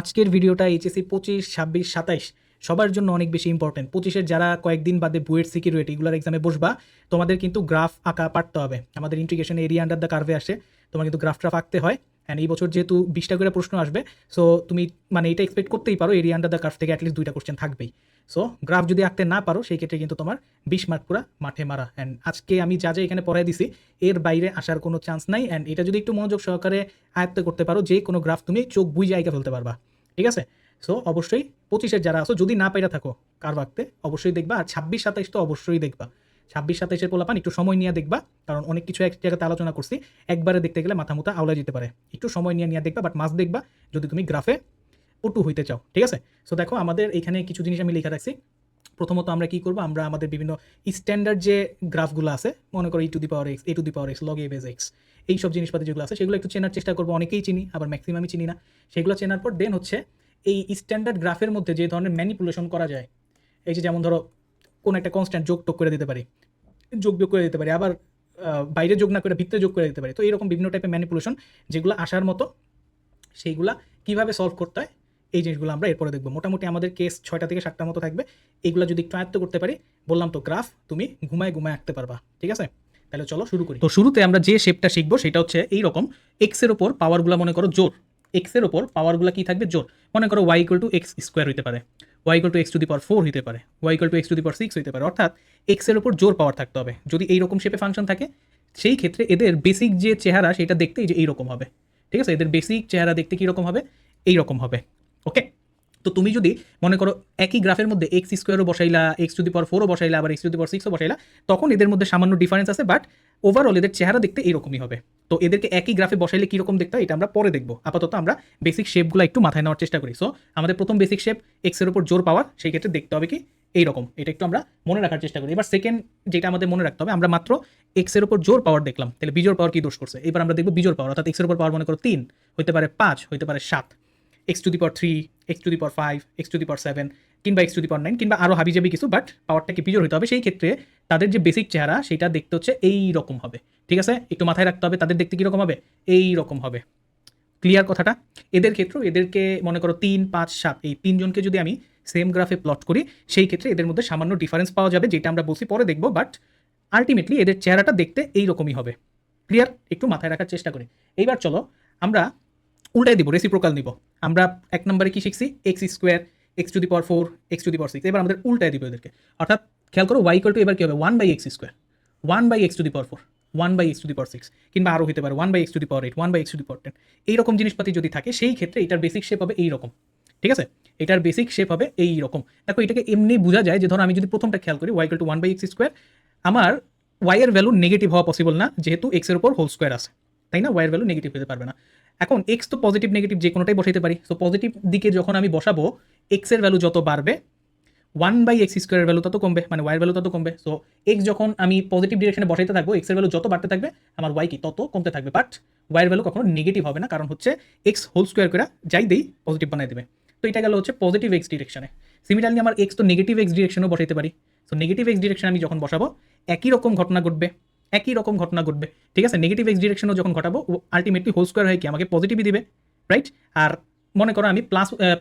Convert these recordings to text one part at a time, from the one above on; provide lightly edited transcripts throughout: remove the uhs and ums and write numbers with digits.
আজকের ভিডিওটা এইচএসসি 25, 26, 27 সবার জন্য অনেক বেশি ইম্পর্টেন্ট। 25-এর যারা কয়েকদিন বাদে বুয়েট সিকিউরিটি এগুলোর এক্সামে বসবা, তোমাদের কিন্তু গ্রাফ আঁকা পারতে হবে। আমাদের ইন্টিগ্রেশন এরিয়া আন্ডার দ্য কার্ভে আসে, তোমার কিন্তু গ্রাফ ট্রাফ আঁকতে হয়। অ্যান্ড এই বছর যেহেতু 20টা করে প্রশ্ন আসবে, সো তুমি মানে এটা এক্সপেক্ট করতেই পারো এরিয়া আন্ডার দ্য কার্ভ থেকে অ্যাটলিস্ট 2টা কোশ্চেন থাকবেই। সো গ্রাফ যদি আঁকতে না পারো সেই ক্ষেত্রে কিন্তু তোমার 20 মার্ক পুরা মাঠে মারা। অ্যান্ড আজকে আমি যা এখানে পড়াই দিছি এর বাইরে আসার কোনো চান্স নাই। অ্যান্ড এটা যদি একটু মনোযোগ সহকারে আয়ত্ত করতে পারো, যে কোনো গ্রাফ তুমি চোখ বুঝে আঁকা ফেলতে পারবা। ঠিক আছে? সো অবশ্যই 25-এর যারা আসো, যদি না পাইরা থাকো কার আঁকতে, অবশ্যই দেখবা। আর 26-27 তো অবশ্যই দেখবা। 26-27-এর পোলাপান একটু সময় নিয়ে দেখবা, কারণ অনেক কিছু এক জায়গাতে আলোচনা করছি, একবারে দেখতে গেলে মাথা মুথা আওলা যেতে পারে। একটু সময় নিয়ে দেখবা, বাট মাস্ট দেখবা যদি তুমি গ্রাফে পটু হইতে চাও। ঠিক আছে? সো দেখো, আমাদের এখানে কিছু জিনিস আমি লেখা রাখছি। প্রথমত আমরা কি করবো, আমরা আমাদের বিভিন্ন স্ট্যান্ডার্ড যে গ্রাফগুলো আছে, মনে করো e⁴x, a⁴x, log a base x, এইসব জিনিসপাতি যেগুলো আছে সেগুলো একটু চেনার চেষ্টা করবো। অনেকেই চিনি, আবার ম্যাক্সিমামই চিনি না। সেগুলো চেনার পর দেন হচ্ছে এই স্ট্যান্ডার্ড গ্রাফের মধ্যে যে ধরনের ম্যানিপুলেশন করা যায়, এই যে যেমন ধরো কোনো একটা কনস্ট্যান্ট যোগ টোগ করে দিতে পারি, যোগ বিয়োগ করে দিতে পারি, আবার বাইরে যোগ না করে ভিতরে যোগ করে দিতে পারি। তো এরকম বিভিন্ন টাইপের ম্যানিপুলেশন যেগুলো আসার মতো, সেইগুলা কীভাবে সলভ করতে হয় এই জিনিসগুলো আমরা এরপরে দেখবো। মোটামুটি আমাদের কেস 6টা থেকে 7টার মতো থাকবে। এইগুলো যদি একটু আয়ত্ত করতে পারি, বললাম তো গ্রাফ তুমি ঘুমায় আঁকতে পারবা। ঠিক আছে? তাহলে চলো শুরু করি। তো শুরুতে আমরা যে শেপটা শিখবো সেটা হচ্ছে এইরকম। এক্সের ওপর পাওয়ারগুলো মনে করো জোর, এক্সের ওপর পাওয়ারগুলো কি থাকবে? জোর। মনে করো y = x² হইতে পারে, y = x⁴ হইতে পারে, y = x⁶ হইতে পারে। অর্থাৎ এক্সের ওপর জোর পাওয়ার থাকতে হবে। যদি এইরকম শেপে ফাংশন থাকে, সেই ক্ষেত্রে এদের বেসিক যে চেহারা সেটা দেখতে এই যে এইরকম হবে। ঠিক আছে? এদের বেসিক চেহারা দেখতে কীরকম হবে? এইরকম হবে। ওকে? তো তুমি যদি মনে করো একই গ্রাফের মধ্যে x² বসাইলা, x⁴ বসাইলা, আবার x⁶ বসাইলা, তখন এদের মধ্যে সামান্য ডিফারেন্স আছে, বাট ওভারঅল এদের চেহারা দেখতে এইরকমই হবে। তো এদেরকে একই গ্রাফে বসাইলে কীরকম দেখতে হয় এটা আমরা পরে দেখবো। আপাতত আমরা বেসিক শেপগুলো একটু মাথায় নেওয়ার চেষ্টা করি। সো আমাদের প্রথম বেসিক শেপ, এক্সের ওপর জোর পাওয়ার, সেই ক্ষেত্রে দেখতে হবে কি এইরকম। এটা একটু আমরা মনে রাখার চেষ্টা করি। এবার সেকেন্ড যেটা আমাদের মনে রাখতে হবে, আমরা মাত্র এক্সের ওপর জোর পাওয়ার দেখলাম, তাহলে বিজোড় পাওয়ার কি দোষ করছে? এবার আমরা দেখবো বিজোড় পাওয়ার। অর্থাৎ এক্সের ওপর পাওয়ার মনে করো 3 হইতে পারে, 5 হইতে পারে, 7, x⁵, x⁵, x⁵, কিংবা x⁹, কিংবা আরও হাবিজাবি কিছু, বাট পাওয়ারটাকে বিজোড় হতে হবে। সেই ক্ষেত্রে তাদের যে বেসিক চেহারা সেটা দেখতে হচ্ছে এই রকম হবে। ঠিক আছে? একটু মাথায় রাখতে হবে তাদের দেখতে কীরকম হবে, এই রকম হবে। ক্লিয়ার কথাটা? এদের ক্ষেত্রে এদেরকে মনে করো 3, 5, 7 এই 3 জনকে যদি আমি সেম গ্রাফে প্লট করি, সেই ক্ষেত্রে এদের মধ্যে সামান্য ডিফারেন্স পাওয়া যাবে, যেটা আমরা বলছি পরে দেখবো, বাট আলটিমেটলি এদের চেহারাটা দেখতে এই রকমই হবে। ক্লিয়ার? একটু মাথায় রাখার চেষ্টা করি। এইবার চলো আমরা উল্টাই দিব, রেসিপ্রোকাল নিব। আমরা 1 নম্বরে কি শিখছি? x², x⁴, x⁶। এবার আমাদের উল্টাই দিব এদেরকে। অর্থাৎ খেয়াল করো, y = এবার কি হবে? 1/x², 1/x⁴, 1/x⁶, কিংবা আরও হতে পারে 1/x⁸, 1/x⁴। এইরকম জিনিসপাতি যদি থাকে, সেই ক্ষেত্রে এটার বেসিক শেপ হবে এইরকম। ঠিক আছে? এটার বেসিক শেপ হবে এইরকম। দেখো, এটাকে এমনি বোঝা যায় যে ধরো আমি যদি প্রথমটা খেয়াল করি, y = 1/x², আমার y এর ভ্যালু নেগেটিভ হওয়া পসিবল না, যেহেতু x এর উপর হোল স্কোয়ার আছে, তাই না? y এর ভ্যালু নেগেটিভ হতে পারবে না। এখন x তো পজিটিভ নেগেটিভ যে কোনোটাই বসাইতে পারি। সো পজিটিভ দিকে যখন আমি বসাবো, x এর ভ্যালু যত বাড়বে, 1/x² এর ভ্যালু তত কমবে, মানে y এর ভ্যালু তত কমবে। সো x যখন আমি পজিটিভ ডিরেকশনে বসাইতে থাকবো, x এর ভ্যালু যত বাড়তে থাকবে, আমার y কি তত কমতে থাকবে। বাট y এর ভ্যালু কখনো নেগেটিভ হবে না, কারণ হচ্ছে x হোল স্কোয়ার করে যাই দেই পজিটিভ বানাই দেবে। তো এটা গেল হচ্ছে পজিটিভ x ডিরেকশনে। সিমিলারলি আমার x তো নেগেটিভ x ডিরেকশনেও বসাইতে পারি। সো নেগেটিভ x ডিরেকশনে আমি যখন বসাবো, একই রকম ঘটনা ঘটবে, একই রকম ঘটনা ঘটবে। ঠিক আছে? নেগেটিভ x ডিরেকশনও যখন ঘটাবো, আলটিমেটলি হোল স্কোয়ার হয়ে কি আমাকে পজিটিভই দিবে, রাইট? আর মনে করো আমি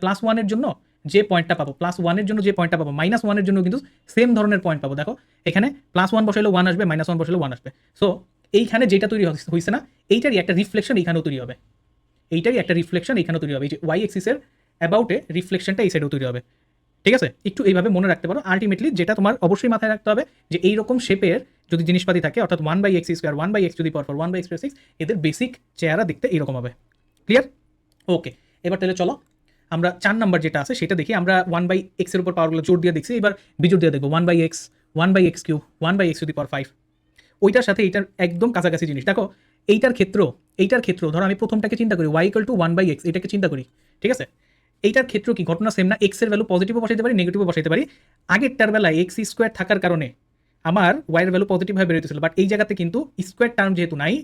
প্লাস 1 এর জন্য যে পয়েন্টটা পাবো, +1 এর জন্য যে পয়েন্টটা পাবো, -1 এর জন্য কিন্তু সেম ধরনের পয়েন্ট পাবো। দেখো, এখানে +1 বসাইলে 1 আসবে, -1 বসাইলে 1 আসবে। সো এইখানে যেটা তৈরি হয়েছে না, এইটারই একটা রিফ্লেকশন এইখানেও তৈরি হবে, এইটারই একটা রিফ্লেকশন এইখানেও তৈরি হবে। এই যে y এক্সিসের অ্যাবাউটে রিফ্লেকশনটা এই সাইডেও তৈরি হবে। ঠিক আছে? একটু এইভাবে মনে রাখতে পারো। আলটিমেটলি যেটা তোমার অবশ্যই মাথায় রাখতে হবে, যে এইরকম শেপের যদি জিনিসপাতি থাকে, অর্থাৎ 1/x², 1/x⁴, 1/x⁶, এদের বেসিক চেহারা দেখতে এইরকম হবে। ক্লিয়ার? ওকে, এবার তাহলে চলো আমরা 4 নাম্বার যেটা আছে সেটা দেখি। আমরা 1/x এর উপর পাওয়ারগুলো জোর দিয়ে দেখছি, এবার বিজোড় দিয়ে দেখবো। 1/x, 1/x³, 1/x⁵। ওইটার সাথে এইটার একদম কাছাকাছি জিনিস। দেখো, এইটার ক্ষেত্র ধরো আমি প্রথমটাকে চিন্তা করি, y = 1/x, এটাকে চিন্তা করি। ঠিক আছে? এইটার ক্ষেত্র কি ঘটনা সেম না? x এর ভ্যালু পজিটিভও বসাইতে পারি, নেগেটিভও বসাইতে পারি। আগেরটার বেলায় x² থাকার কারণে আমার y এর ভ্যালু পজিটিভ হয়ে বেরোতেছিল, বাট এই জায়গাতে কিন্তু স্কোয়ার টার্ম যেহেতু নাই,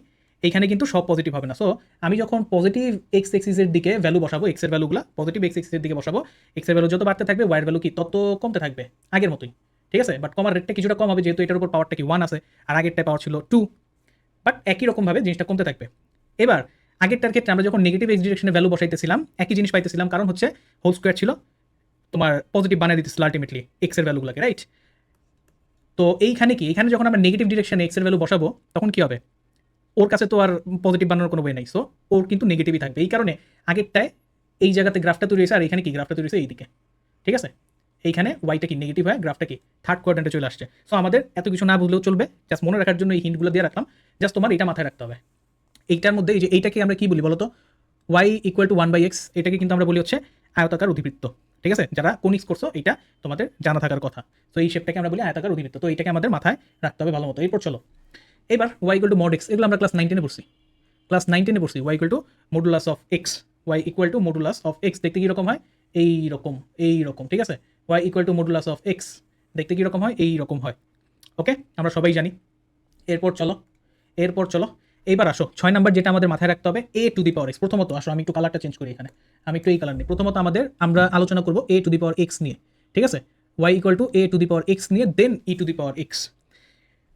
এইখানে কিন্তু সব পজিটিভ হবে না। সো আমি যখন পজিটিভ এক্স এক্সিসের দিকে ভ্যালু বসাবো, এক্স এর ভ্যালুগুলো পজিটিভ এক্স এক্সিসের দিকে বসাবো, এক্স এর ভ্যালু যত বাড়তে থাকবে, y এর ভ্যালু কি তত কমতে থাকবে, আগের মতোই। ঠিক আছে? বাট কমার রেটটা কিছুটা কম হবে, যেহেতু এটার উপর পাওয়ারটা কি 1 আছে, আর আগেরটায় পাওয়ার ছিল 2, বাট একই রকমভাবে জিনিসটা কমতে থাকবে। এবার আগেরটার ক্ষেত্রে আমরা যখন নেগেটিভ এক্স ডিরেকশনে ভ্যালু বসাইতেছিলাম একই জিনিস পাইতেছিলাম, কারণ হচ্ছে হোল স্কোয়ার ছিল, তোমার পজিটিভ বানিয়ে দিতেছিল আলটিমেটলি এক্সের ভ্যালুগুলোকে, রাইট? তো এইখানে কি, এখানে যখন আমরা নেগেটিভ ডিরেকশনে এক্সের ভ্যালু বসাবো তখন কি হবে, ওর কাছে তো আর পজিটিভ বানানোর কোনো ওয়ে নাই, সো ওর কিন্তু নেগেটিভই থাকবে। এই কারণে আগেরটায় এই জায়গাতে গ্রাফটা তৈরি হয়েছে, আর এখানে কি গ্রাফটা তৈরি হয়েছে এইদিকে, ঠিক আছে? এইখানে ওয়াইটা কি নেগেটিভ হয়, গ্রাফটা কি থার্ড কোয়াড্রেন্টে চলে আসছে। সো আমাদের এত কিছু না বুঝলেও চলবে, জাস্ট মনে রাখার জন্য এই হিন্টগুলো দিয়ে রাখলাম, জাস্ট তোমার এটা মাথায় রাখতে হবে। এইটার মধ্যে এই যে এইটাকে আমরা কি বলি বলতো, ওয়াই ইকুয়াল টু 1/x, এটাকে কিন্তু আমরা বলি হচ্ছে আয়তাকার অধিবৃত্ত, ঠিক আছে? যারা কোনিক্স করছো এটা তোমাদের জানা থাকার কথা। তো এই শেপটাকে আমরা বলি আয়তাকার অধিবৃত্ত, তো এইটাকে আমাদের মাথায় রাখতে হবে ভালো মতো। এরপর চলো এবার y equal to mod x, এগুলো আমরা ক্লাস 9-10 পড়ছি, y equal to modulus of x, y equal to modulus of x দেখতে কীরকম হয়, এইরকম, ঠিক আছে? Y equal to modulus of x দেখতে কীরকম হয়, এইরকম হয়। ওকে, আমরা সবাই জানি। এরপর চলো এইবার আসো 6 নাম্বার, যেটা আমাদের মাথায় রাখতে হবে এ টু দি পাওয়ার এক্স। প্রথমত আসো আমি একটু কালারটা চেঞ্জ করি, এখানে আমি একটু এই কালার নিই। প্রথমত আমরা আলোচনা করবো এ টু দি পাওয়ার এক্স নিয়ে, ঠিক আছে? Y equal to a to the power x নিয়ে, then E to the power x.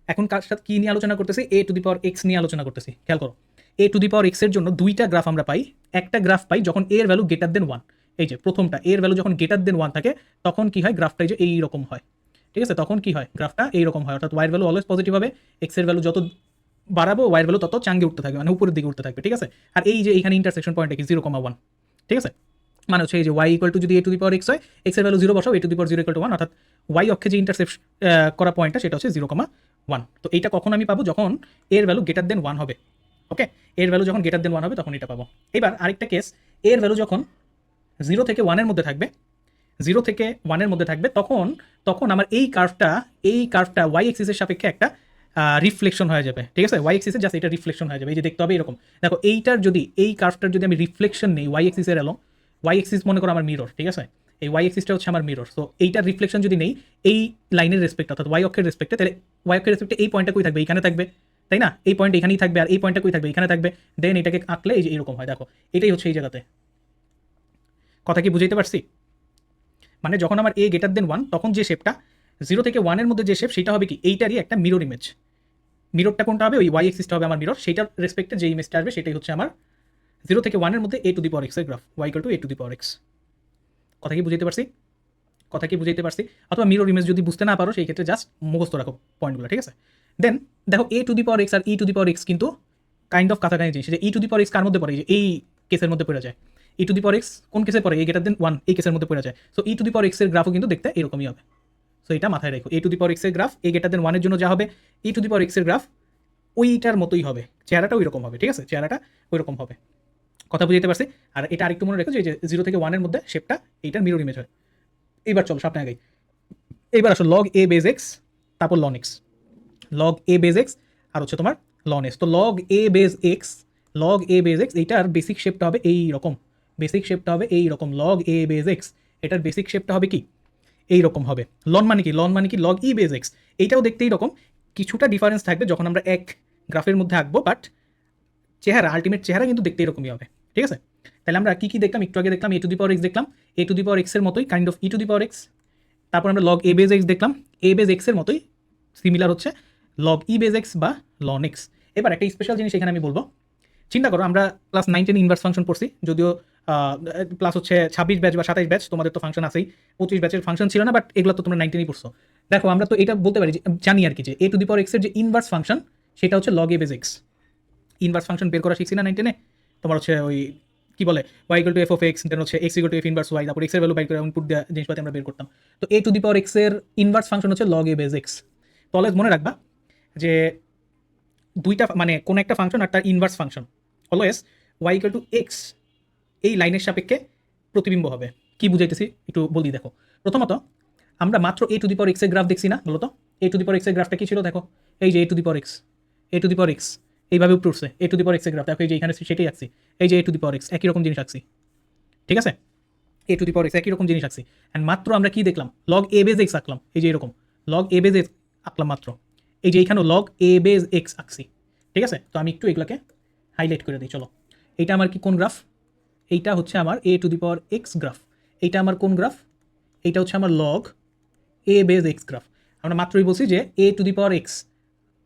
এখন কার সাথে কী নিয়ে আলোচনা করতেছি, এ টু দি পাওয়ার এক্স নিয়ে আলোচনা করতেছি। খেয়াল করো, এ টু দি পাওয়ার এক্সের জন্য দুইটা গ্রাফ আমরা পাই। একটা গ্রাফ পাই যখন এর ভ্যালু গ্রেটার দেন 1, এই যে প্রথমটা এর ভ্যালু যখন গ্রেটার দেন 1 থাকে তখন কি হয়, গ্রাফটা যে এইরকম হয়, ঠিক আছে? তখন কি হয়, গ্রাফটা এইরকম হয়, অর্থাৎ ওয়াইয়ের ভ্যালু অলওয়েজ পজিটিভ হবে, এক্সের ভ্যালু যত বাড়াবো ওয়াইয়ের ভ্যালু তত চাঙ্গে উঠতে থাকবে, মানে উপরের দিকে উঠতে থাকবে, ঠিক আছে? আর এই যে এখানে ইন্টারসেকশন পয়েন্ট কি 0,1, ঠিক আছে? মানে হচ্ছে এই যে ওয়াই ইকুয়াল টু যদি এ টু দি পাওয়ার এক্স হয়, এক্সের ভ্যালু 0 বসাও, a to the power 0 equal to 1, অর্থাৎ ওয়াই অক্ষে যে ইন্টারসেপ্ট করা পয়েন্টটা সেটা হচ্ছে 0,1। তো এইটা কখন আমি পাবো, যখন এর ভ্যালু গ্রেটার দেন 1 হবে। ওকে, এর ভ্যালু যখন গ্রেটার দেন 1 হবে তখন এটা পাবো। এবার আরেকটা কেস, এর ভ্যালু যখন 0 থেকে 1-এর মধ্যে থাকবে, তখন আমার এই কার্ভটা ওয়াই এক্সিসের সাপেক্ষে একটা রিফ্লেকশন হয়ে যাবে, ঠিক আছে? ওয়াই এক্সিসে জাস্ট এটা রিফ্লেকশন হয়ে যাবে, এই যে দেখতে হবে এরকম। দেখো এই কার্ভটার যদি আমি রিফ্লেকশন নেই ওয়াই এক্সিসের এলো, ওয়াই এক্সিস মনে করো আমার মিরর, ঠিক আছে? এই ওয়াই এক্সিসটা হচ্ছে আমার মিরর, তো এইটার রিফ্লেকশন যদি নেই এই লাইনের রেসপেক্ট, অর্থাৎ ওয়াই অক্ষের রেসপেক্টে, তাহলে ওয়াই অক্ষের রেসপেক্টে এই পয়েন্টটা কই থাকবে, এখানে থাকবে, তাই না? এই পয়েন্ট এখানেই থাকবে, আর এই পয়েন্টটা কই থাকবে, এখানে থাকবে। দেন এটাকে আঁকলে এই যে এরকম হয়, দেখো এটাই হচ্ছে এই জায়গাতে। কথা কি বুঝাইতে পারছি? মানে যখন আমার এ গ্রেটার দেন 1 তখন যে শেপটা 0 থেকে 1-এর মধ্যে যে শেপ সেটা হবে কি, এইটারই একটা মিরর ইমেজ। মিররটা কোনটা হবে, ওই ওয়াই এক্সিসটা হবে আমার মিরর, সেইটার রেসপেক্টে যে ইমেজটা আসবে সেটাই হচ্ছে আমার 0 থেকে 1-এর মধ্যে a to the power x এর graph, y equal to a to the power x. কথা কি বুঝাইতে পারছি? অথবা মিরর ইমেজ যদি বুঝতে না পারো সেই ক্ষেত্রে জাস্ট মুখস্থ রাখো পয়েন্টগুলো, ঠিক আছে? দেন দেখো a to the power x আর e to the power x কিন্তু কাইন্ড অফ কাছাকাছি জিনিস। যে e to the power x কার মধ্যে পড়ে, এই কেসের মধ্যে পড়ে যায়। ই টু দি পাওয়ার এক্স কোন কেসে পড়ে, এ গ্রেটার দেন 1 এই কেসের মধ্যে পড়ে যায়। So E to the power x এর গ্রাফও কিন্তু দেখতে এরকমই হবে। সো এটা মাথায় রাখো, এ টু দি পাওয়ার এক্স এর গ্রাফ এ গ্রেটার দেন 1-এর জন্য যা হবে, ই টু দি পাওয়ার এক্স এর গ্রাফ ওইটার মতোই হবে, চেহারাটা ওই রকম হবে, ঠিক আছে? চেহারাটা ওই রকম হবে। কথা বুঝতে পারছি? আর এটা আরেকটু মনে রেখো যে 0 থেকে 1-এর মধ্যে শেপটা এইটার মিরর ইমেজ হয়। এইবার চলো সামনে আগে, এইবার আসো লগ এ বেজ এক্স, তারপর loan x, log a base x আর হচ্ছে তোমার লন এক্স। তো লগ এ বেজ এক্স এইটার বেসিক শেপটা হবে এইরকম, লগ এ বেজ এক্স এটার বেসিক শেপটা হবে কি এইরকম হবে। লন মানে কি লগ ই বেজ এক্স, এইটাও দেখতে এইরকম, কিছুটা ডিফারেন্স থাকবে যখন আমরা এক গ্রাফের মধ্যে আঁকবো, বাট আলটিমেট চেহারা কিন্তু দেখতে এরকমই হবে, ঠিক আছে? তাহলে আমরা কি দেখলাম, একটু আগে দেখলাম এ টু দি পাওয়ার এক্স, দেখলাম এ টু দি পাওয়ার এক্সের মতোই kind of E to the power x. তারপর আমরা লগ এ বেজ এক্স দেখলাম, এ বেজ এক্সের মতোই সিমিলার হচ্ছে লগ ই বেজ এক্স বা লন এক্স। এবার একটা স্পেশাল জিনিস এখানে আমি বলবো, চিন্তা করো আমরা ক্লাস 9-10 ইনভার্স ফাংশন পড়ছি, যদিও প্লাস হচ্ছে 26 ব্যাচ বা 27 ব্যাচ, তোমাদের তো ফাংশন আছেই, 25 ব্যাচের ফাংশন ছিল না, বাট এগুলো তো তোমরা 9-10-ই পড়ছো। দেখো আমরা তো এটা বলতে পারি, জানি আর কি, যে এ টু দি পাওয়ার এক্সের যে ইনভার্স ফাংশন সেটা হচ্ছে log a base x. Inverse function বের করা শিখছি না 9-10-এ, তোমার হচ্ছে ওই কি বলে y equal to f of x, then হচ্ছে x equal to f inverse y, তারপর এক্সের ভ্যালু বাই করে ইনপুট দেওয়া জিনিসপাতি আমরা বের করতাম। তো এ টু দি পাওয়ার এক্সের ইনভার্স ফাংশন হচ্ছে লগ এ বেজ এক্স। তো অলওয়েজ মনে রাখবা যে দুইটা মানে কোন একটা ফাংশন আর তার inverse function always y equal to x এই লাইনের সাপেক্ষে প্রতিবিম্ব হবে। কি বুঝাইতেছি একটু বলি, দেখো প্রথমত আমরা মাত্র এ টু দি পাওয়ার এক্সের গ্রাফ দেখছি না, বলো তো এ টু দি পাওয়ার এক্সের গ্রাফটা কি ছিল, দেখো এই যে a to the power x এইভাবে উপরে উঠছে, এ টু দি পাওয়ার এক্সের গ্রাফ দেখো, এই যে এখানে সেটাই আঁকছি, এই যে a to the power x একই রকম জিনিস আঁকছি, ঠিক আছে? এ টু দি পাওয়ার এক্স একই রকম জিনিস আঁকছি, অ্যান্ড মাত্র আমরা কি দেখলাম, লগ এ বেজ এক্স আঁকলাম, এই যে এরকম লগ এ বেজ এক্স আঁকলাম মাত্র, এই যে এইখানেও লগ এ বেজ এক্স আঁকছি, ঠিক আছে? তো আমি একটু এগুলোকে হাইলাইট করে দিই, চলো এইটা আমার কি কোন গ্রাফ, এইটা হচ্ছে আমার a to the power x graph, এইটা আমার কোন গ্রাফ, এইটা হচ্ছে আমার log a base x graph. আমরা মাত্রই বলছি যে a to the power x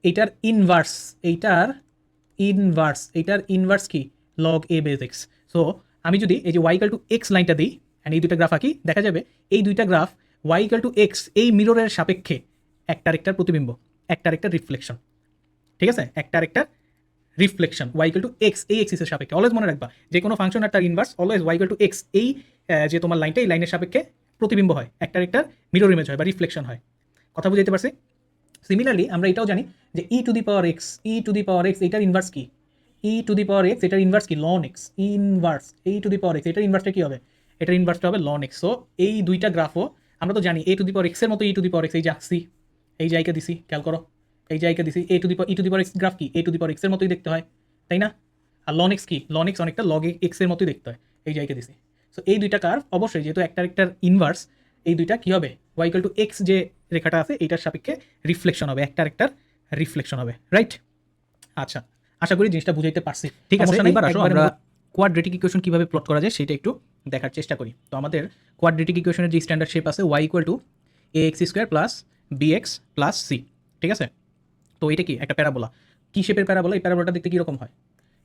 এইটার ইনভার্স কি log a base x. So আমি যদি এই যে ওয়াই ইকুয়াল টু এক্স লাইনটা দিই অ্যান্ড এই দুইটা গ্রাফ আঁকি, দেখা যাবে এই দুইটা graph y equal to x এই মিররের সাপেক্ষে একটা আরেকটার প্রতিবিম্ব, একটা আরেকটার রিফ্লেকশন, ঠিক আছে, একটা আরেকটার reflection y equal to x এই এক্সিসের সাপেক্ষে। অলওয়েজ মনে রাখবা যে কোনো ফাংশন আর তার inverse always y equal to x এই যে তোমার লাইনটা এই লাইনের সাপেক্ষে প্রতিবিম্ব হয়, একটা আরেকটার মিরর ইমেজ হয় বা রিফ্লেকশন হয়। কথা বুঝাইতে পারছি? সিমিলারলি আমরা এটাও জানি যে e to the power x, e to the power x এটার ইনভার্স কি? E to the power x এটার ইনভার্স কি? Ln x inverse e to the power x এটার ইনভার্সটা কি হবে? এটার ইনভার্সটা হবে লন এক্স। সো এই দুইটা গ্রাফও আমরা তো জানি এ টু দি পাওয়ার এক্সের মতো ই টু দি পাওয়ার এক্স, এই যে আসছি, এই জায়গা দিছি, খেয়াল করো, এই জায়গা দিছি, a to the e to the power x graph কি? এ টু দি পাওয়ার এক্সের মতোই দেখতে হয়, তাই না? আর লন এক্স কি? লন এক্স অনেকটা লগ এক্সের মতোই দেখতে হয়, এই জায়গা দিছি। সো এই দুইটা কার্ভ অবশ্যই যেহেতু একটা একটার ইনভার্স, এই দুইটা কি হবে? ওয়াই ইকুয়াল টু এক্স যে রেখাটা আছে এইটার সাপেক্ষে রিফ্লেকশন হবে, একটা আরেকটার রিফ্লেকশন হবে, রাইট? আচ্ছা, আশা করি জিনিসটা বুঝাইতে পারছি। ঠিক আছে, এবার আসো আমরা কোয়াড্রেটিক ইকুয়েশন কিভাবে প্লট করা যায় সেটা একটু দেখার চেষ্টা করি। তো আমাদের কোয়াড্রেটিক ইকুয়েশনের যে স্ট্যান্ডার্ড শেপ আছে y equal to a x square plus b x plus c, ঠিক আছে? তো এটা কি একটা প্যারাবোলা? কি শেপের প্যারাবোলা? এই প্যারাবোলাটা দেখতে কীরকম হয়?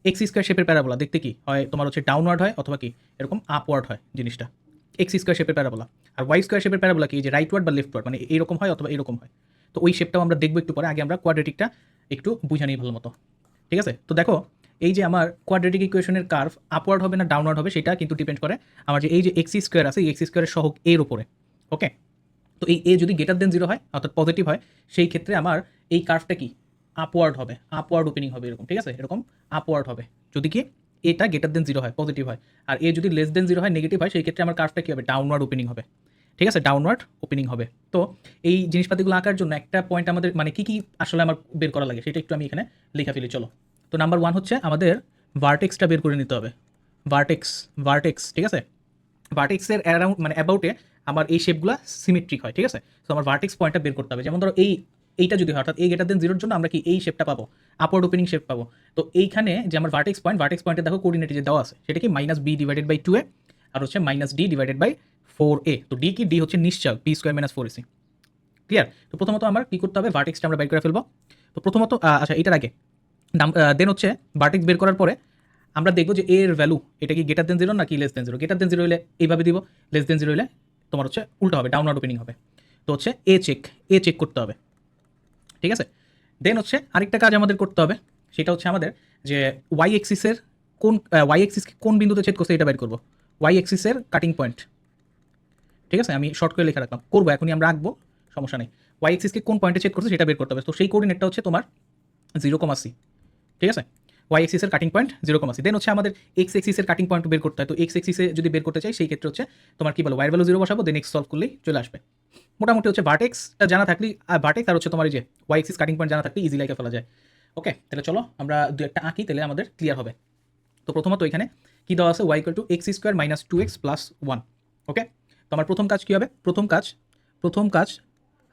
এক্স স্কোয়ার শেপের প্যারাবোলা দেখতে কি হয়? তোমার হচ্ছে ডাউনওয়ার্ড হয় অথবা কি এরকম আপওয়ার্ড হয় জিনিসটা, এক্স স্কোয়ার শেপের প্যারাবোলা। আর ওয়াই স্কোয়ার শেপের প্যারাবোলা কি? যে রাইটওয়ার্ড বা লেফটওয়ার্ড, মানে এইরকম হয় অথবা এরকম হয়। তো ওই শেপটাও আমরা দেখবো একটু পরে, আগে আমরা কোয়াড্রেটিকটা একটু বুঝে নিই ভালো মতো, ঠিক আছে? তো দেখো এই যে আমার কোয়াড্রেটিক ইকুয়েশনের কার্ভ আপওয়ার্ড হবে না ডাউনওয়ার্ড হবে সেটা কিন্তু ডিপেন্ড করে আমার যে এই যে এক্স স্কোয়ার আছে এই এক্স স্কোয়ারের সহগ এর উপরে, ওকে? তো এই এ যদি গ্রেটার দেন জিরো হয় অর্থাৎ পজিটিভ হয়, সেই ক্ষেত্রে আমার এই কার্ভটা কি আপওয়ার্ড হবে, আপওয়ার্ড ওপেনিং হবে এরকম, ঠিক আছে? এরকম আপওয়ার্ড হবে যদি কি এটা গ্রেটার দেন জিরো হয়, পজিটিভ হয়। আর এ যদি লেস দেন জিরো হয়, নেগেটিভ হয়, সেই ক্ষেত্রে আমার কার্ভটা কী হবে? ডাউনওয়ার্ড ওপেনিং হবে, ঠিক আছে? ডাউনওয়ার্ড ওপেনিং হবে। তো এই জিনিসপাতিগুলো আঁকার জন্য একটা পয়েন্ট আমাদের মানে কী কী আসলে আমার বের করা লাগে সেটা একটু আমি এখানে লেখা ফেলি, চলো। তো নাম্বার ওয়ান হচ্ছে আমাদের ভার্টেক্সটা বের করে নিতে হবে। ভার্টেক্স, ভার্টেক্স, ঠিক আছে? ভার্টেক্সের অ্যারাউন্ড মানে অ্যাবাউটে আমার এই শেপগুলো সিমেট্রিক হয়, ঠিক আছে? তো আমার ভার্টেক্স পয়েন্টটা বের করতে হবে। যেমন ধরো এইটা যদি হয় অর্থাৎ এই গ্রেটার দেন জিরোর জন্য আমরা কি এই শেপটা পাবো, আপওয়ার্ড ওপেনিং শেপ পাবো। তো এইখানে যে আমার ভার্টেক্স পয়েন্টে দেখো কোঅর্ডিনেটে যে দেওয়া আছে সেটা কি minus b divided by 2a আর হচ্ছে minus D divided by 4a। তো ডি কি? ডি হচ্ছে নিশ্চয় B square minus 4ac, clear? তো প্রথমত আমার কী করতে হবে? ভার্টেক্সটা আমরা বের করে ফেলবো। তো প্রথমত আচ্ছা এটার আগে দেন হচ্ছে ভার্টেক্স বের করার পরে আমরা দেখবো যে এর ভ্যালু এটা কি গ্রেটার দেন জিরো না কি less than zero. Greater than zero হলে এইভাবে দিব, লেস দেন জিরো হলে তোমার হচ্ছে উল্টো হবে, ডাউনওয়ার্ড ওপেনিং হবে। তো হচ্ছে এ চেক করতে হবে, ঠিক আছে? দেন হচ্ছে আরেকটা কাজ আমাদের করতে হবে, সেটা হচ্ছে আমাদের যে ওয়াই এক্সিসের কোন বিন্দুতে ছেদ করছে এটা বের করবো, ওয়াই এক্সিসের কাটিং পয়েন্ট, ঠিক আছে? আমি শর্ট করে লেখা রাখলাম, করবো এখনই আমরা আঁকবো, সমস্যা নেই। ওয়াই এক্সিসকে কোন পয়েন্টে ছেদ করছে সেটা বের করতে হবে। তো সেই কোঅর্ডিনেটটা হচ্ছে তোমার 0,c, ঠিক আছে? ওয়াই এক্সিসের কাটিং পয়েন্ট 0,c। দেন হচ্ছে আমাদের এক্স এক্সিসের কাটিং পয়েন্ট বের করতে হয়। তো এক্স এক্সিসে যদি বের করতে চাই সেই ক্ষেত্রে হচ্ছে তোমার কি বলো ওয়াই ভ্যালু 0 বসাবো, দেন এক্স সলভ করলেই চলে আসবে। মোটামুটি হচ্ছে ভার্টেক্সটা জানা থাকলেই ভার্টেক্স আর হচ্ছে তোমার এই যে ওয়াই এক্সিস কাটিং পয়েন্ট জানা থাকলে ইজি লাইকে ফেলা যায়। ওকে, তাহলে চলো আমরা দু একটা আঁকি, তাহলে আমাদের ক্লিয়ার হবে। তো প্রথমত এখানে কী দেওয়া আছে? Y equal to x square minus 2x plus 1, okay? তো আমার প্রথম কাজ কী হবে? প্রথম কাজ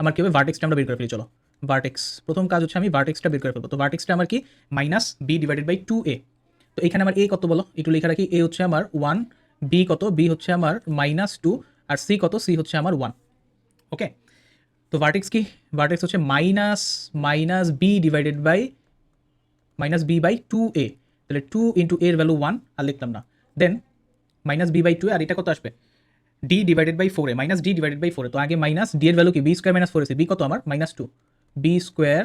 আমার কী হবে? ভার্টেক্সটা আমরা বের করে ফেলি, চলো। ভার্টেক্স, প্রথম কাজ হচ্ছে আমি ভার্টেক্সটা বের করে ফেলবো। তো ভার্টেক্সটা আমার কি? Minus b divided by 2a। তো এখানে আমার এ কত বলো? একটু লেখা রাখি। এ হচ্ছে আমার 1, বি কত? বি হচ্ছে আমার -2, আর সি কত? সি হচ্ছে আমার 1, ওকে? তো ভার্টেক্স কি? ভার্টেক্স হচ্ছে minus b divided by -b/2a। তাহলে 2 ইন্টু এর ভ্যালু 1 আর লিখলাম না, দেন -b/2 আর এটা কত আসবে? d divided by 4a, minus D divided by 4a। তো আগে মাইনাস ডি এর ভ্যালু কি? B square minus 4ac, b কত আমার? -2, বি স্কোয়ার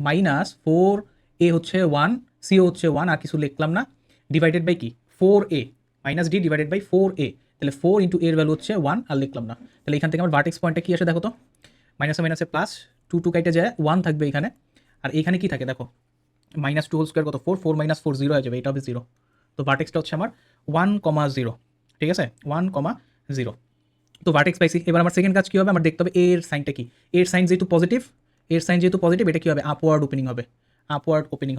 মাইনাস 4a হচ্ছে 1, সিও হচ্ছে 1 আর কিছু লিখলাম না, ডিভাইডেড বাই কি? 4a, minus D divided by 4a। তাহলে 4 ইন্টু এর ভ্যালু হচ্ছে 1 আর লিখলাম না। তাহলে এখান থেকে আমার ভার্টেক্স পয়েন্টটা কি আসে দেখো তো? মাইনাসে মাইনাসে প্লাস, 2 কাইটে যায় 1 থাকবে এখানে, আর এইখানে কি থাকে দেখো? -2 হোল স্কোয়ার কত? 4, 4 - 4 0 হয়ে যাবে, এটা হবে 0। তো ভার্টেক্সটা হচ্ছে আমার 1,0, ঠিক আছে? 1,0। তো ভার্টেক্স পাইছি। এবার আমার সেকেন্ড কাজ কী হবে? আমার দেখতে হবে এর সাইনটা কি। এর সাইন যেহেতু পজিটিভ, এটা কী হবে? আপওয়ার্ড ওপেনিং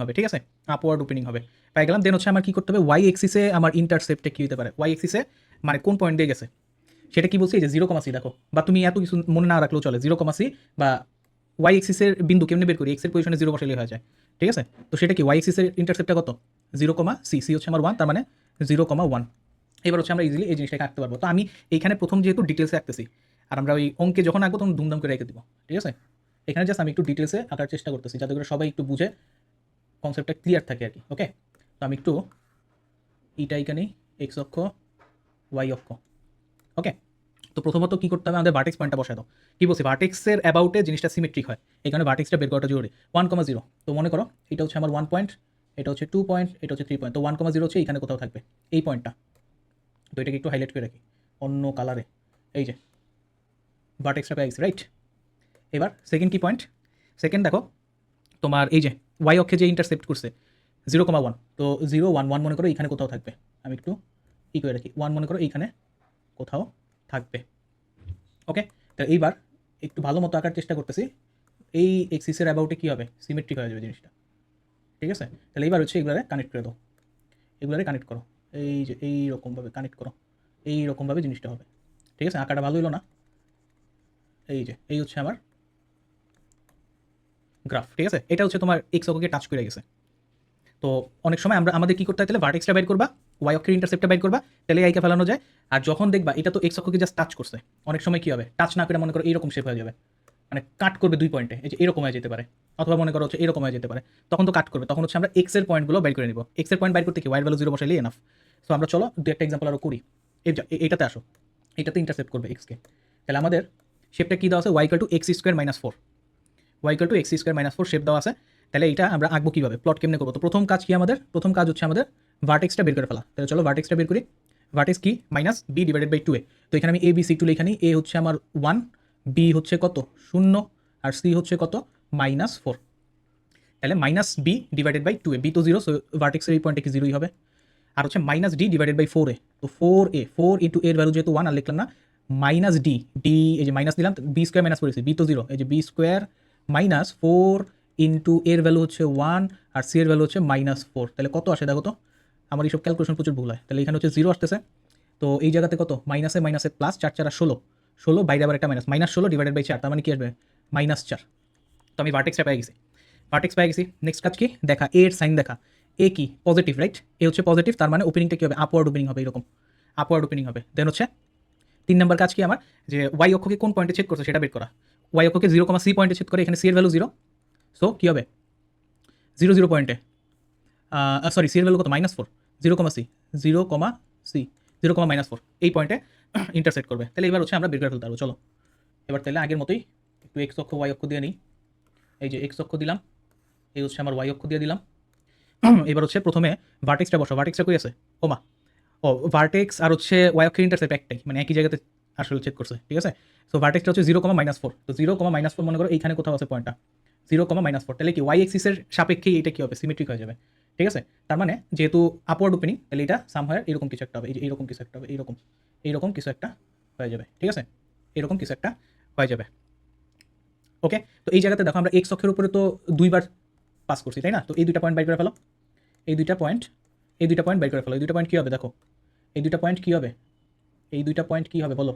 হবে, ঠিক আছে? আপওয়ার্ড ওপেনিং হবে, পাই গেলাম। দেন হচ্ছে আমার কী করতে হবে? ওয়াই এক্সিসে আমার ইন্টারসেপ্টে কী হতে পারে? ওয়াই এক্সিসে মানে কোন পয়েন্ট দিয়ে গেছে সেটা কি বলছি? এই যে 0,c দেখো, বা তুমি এত কিছু মনে না রাখলেও চলে, 0,c বা ওয়াই এক্সিসের বিন্দু কেমনি বের করি? এক্সের পজিশনে 0 বসালে হয়ে যায়, ঠিক আছে? তো সেটা কি? ওয়াই এক্সিসের ইন্টারসেপ্টটা কত? 0,c, সি হচ্ছে আমার 1, তার মানে 0,1। এবার হচ্ছে আমরা ইজিলি এই জিনিসটাকে আঁকতে পারবো। তো আমি এইখানে প্রথম যেহেতু ডিটেলসে আঁকতেছি, আর আমরা ওই অঙ্কে যখন আঁকবো তখন ধুমধাম করে রেখে দিব, ঠিক আছে? এখানে জাস্ট আমি একটু ডিটেলসে আঁকার চেষ্টা করতেছি যাতে করে সবাই একটু বুঝে কনসেপ্টটা ক্লিয়ার থাকে আর কি, ওকে? তো আমি একটু এইটা এখানে এক্স অক্ষ ওয়াই অক্ষ। ওকে, তো প্রথমত কী করতে হবে, আমাদের ভার্টেক্স পয়েন্টটা বসায় দাও। কী বলছি, ভার্টেক্সের অ্যাবাউটে জিনিসটা সিমেট্রিক হয়, এখানে ভার্টেক্সটা বের করাটা জরুরি। 1,0, তো মনে করো এটা হচ্ছে আমার 1 পয়েন্ট, এটা হচ্ছে 2 পয়েন্ট, এটা হচ্ছে 3 পয়েন্ট, তো 1,0 হচ্ছে এখানে কোথাও থাকবে এই পয়েন্টটা। তো এটাকে একটু হাইলাইট করে রাখি অন্য কালারে, এই যে ভার্টেক্সটা পেয়ে গেছি, রাইট। এবার সেকেন্ড কি পয়েন্ট, সেকেন্ড দেখো তোমার এই যে ওয়াই অক্ষে যে ইন্টারসেপ্ট করছে 0,1, তো 0,1,1 মনে করো এইখানে কোথাও থাকবে, আমি একটু ই করে রাখি, 1 মনে করো এইখানে কোথাও থাকবে। ওকে, তো এইবার একটু ভালো মতো আঁকার চেষ্টা করতেছি, এই এক্সিসের অ্যাবাউটে কী হবে, সিমেট্রিক হয়ে যাবে জিনিসটা, ঠিক আছে। তাহলে এইবার হচ্ছে এগুলারে কানেক্ট করে দাও, এগুলারে কানেক্ট করো, এই যে এইরকমভাবে কানেক্ট করো, এইরকমভাবে জিনিসটা হবে, ঠিক আছে। আঁকাটা ভালো হলো না, এই যে এই হচ্ছে আমার গ্রাফ, ঠিক আছে। এটা হচ্ছে তোমার এক্স অক্ষকে টাচ করে গেছে। তো অনেক সময় আমাদের কী করতে হয়, তাহলে ভার্টেক্সটা বাইর করবা, ওয়াই অক্ষের ইন্টারসেপ্টটা বাইর করবা, তাহলে আইকে ফেলানো যায়। আর যখন দেখবা এটা তো এক্স অক্ষকে জাস্ট টাচ করছে, অনেক সময় কী হবে, টাচ না করে মনে করো এইরকম শেপ হয়ে যাবে, মানে কাট করবে 2 পয়েন্টে, এই যে এরকম হয়ে যেতে পারে, অথবা মনে করো হচ্ছে এরকম হয়ে যেতে পারে, তখন তো কাট করবে, তখন হচ্ছে আমরা এক্সের পয়েন্টগুলো বাইর করে নিব। এক্সের পয়েন্ট বাইর করতে কি ওয়াই ভ্যালু 0 বসাইলেই এনাফ। সো আমরা চলো দু একটা এক্সাম্পল আরও করি। এইটাতে আসো, এইটাতে ইন্টারসেপ্ট করবে এক্সকে, তাহলে আমাদের শেপটা কী দেওয়া আছে, y equal to x square minus 4, y equal to x square minus 4 shape দেওয়া আছে। তাহলে এটা আমরা আঁকবো কীভাবে, প্লট কেমনে করবো। তো প্রথম কাজ কি আমাদের, প্রথম কাজ হচ্ছে আমাদের ভার্টেক্সটা বের করে ফেলা। তাহলে চলো ভার্টেক্সটা বের করি, ভার্টেক্স কি minus b divided by 2a। তো এখানে আমি এ বি সি টু এখানে এ হচ্ছে আমার 1, বি হচ্ছে কত 0, আর সি হচ্ছে কত -4। তাহলে minus b divided by 2a, b তো 0, সো ভার্টেক্সের এই পয়েন্টে কি 0ই হবে। আর হচ্ছে minus D divided by 4a, তো 4a 4 ইন্টু এর ভ্যালু যেহেতু 1 আর লিখলাম না, মাইনাস ডি, ডি এই যে মাইনাস দিলাম, বি স্কোয়ার মাইনাস করেছি, বি তো 0, এই যে বি স্কোয়ার মাইনাস 4 ইন্টু এর ভ্যালু হচ্ছে 1 আর সি এর ভ্যালু হচ্ছে -4। তাহলে কত আসে দেখো তো, আমার এইসব ক্যালকুলেশন প্রচুর ভুল হয়। তাহলে এখানে হচ্ছে 0 আসতেছে, তো এই জায়গাতে কত মাইনাসে মাইনাসে প্লাস, 4 4 16, 16 বাইরে আবার একটা মাইনাস, -16 ডিভাইডেড বাই 4, তার মানে কি আসবে -4। তো আমি ভার্টেক্সটা পেয়ে গেছি, ভার্টেক্স পেয়ে গেছি। নেক্সট কাজ কি দেখা, এর সাইন দেখা, এ কি পজিটিভ, রাইট, এ হচ্ছে পজিটিভ, তার মানে ওপেনিংটা কী হবে, আপওয়ার্ড ওপেনিং হবে, এরকম আপওয়ার্ড ওপেনিং হবে। দেন হচ্ছে 3 নম্বর কাজ কি আমার, যে ওয়াই অক্ষকে কোন পয়েন্টে ছেদ করছে সেটা বের করা। ওয়াই অক্ষকে 0,c পয়েন্টে ছেদ করে, এখানে সি এর ভ্যালু 0, সো কী হবে 0 0 পয়েন্টে, সরি সি এর ভ্যালু কত -4, 0,c 0,c 0,-4 এই পয়েন্টে ইন্টারসেক্ট করবে। তাহলে এবার হচ্ছে আমরা বের করে ফেলতে পারবো। চলো এবার তাহলে আগের মতোই একটু এক্স অক্ষ ওয়াই অক্ষ দিয়ে নিই, এই যে এক্স অক্ষ দিলাম, এই হচ্ছে আমার ওয়াই অক্ষ দিয়ে দিলাম। এবার হচ্ছে প্রথমে ভার্টেক্সটা বসো, ভার্টেক্সটা কই আছে, ওমা, ও ভার্টেক্স আর হচ্ছে ওয়াই অক্ষের ইন্টারসেপ্ট একটাই, মানে একই জায়গাতে আসলে চেক করছে, ঠিক আছে। সো ভার্টেক্সটা হচ্ছে 0,-4, তো 0,-4 মনে করো এইখানে কোথাও আছে পয়েন্টটা 0,-4, তাহলে কি ওয়াই এক্সিসের সাপেক্ষেই এটা কী হবে, সিমেট্রিক হয়ে যাবে, ঠিক আছে। তার মানে যেহেতু আপওয়ার্ড ওপেনিং, তাহলে এটা সামহার এরকম কিছু একটা হবে, এই যে এইরকম কিছু একটা হবে, এইরকম কিছু একটা হয়ে যাবে, ঠিক আছে, এরকম কিছু একটা হয়ে যাবে। ওকে, তো এই জায়গাতে দেখো আমরা এক্স অক্ষের উপরে তো 2বার পাস করছি, তাই না। তো এই দুইটা পয়েন্ট বাইর করে ফেলো, এই দুইটা পয়েন্ট বাইর করে ফেলো, এই দুইটা পয়েন্ট কী হবে দেখো, এই দুইটা পয়েন্ট কী হবে, এই দুইটা পয়েন্ট কী হবে বলো।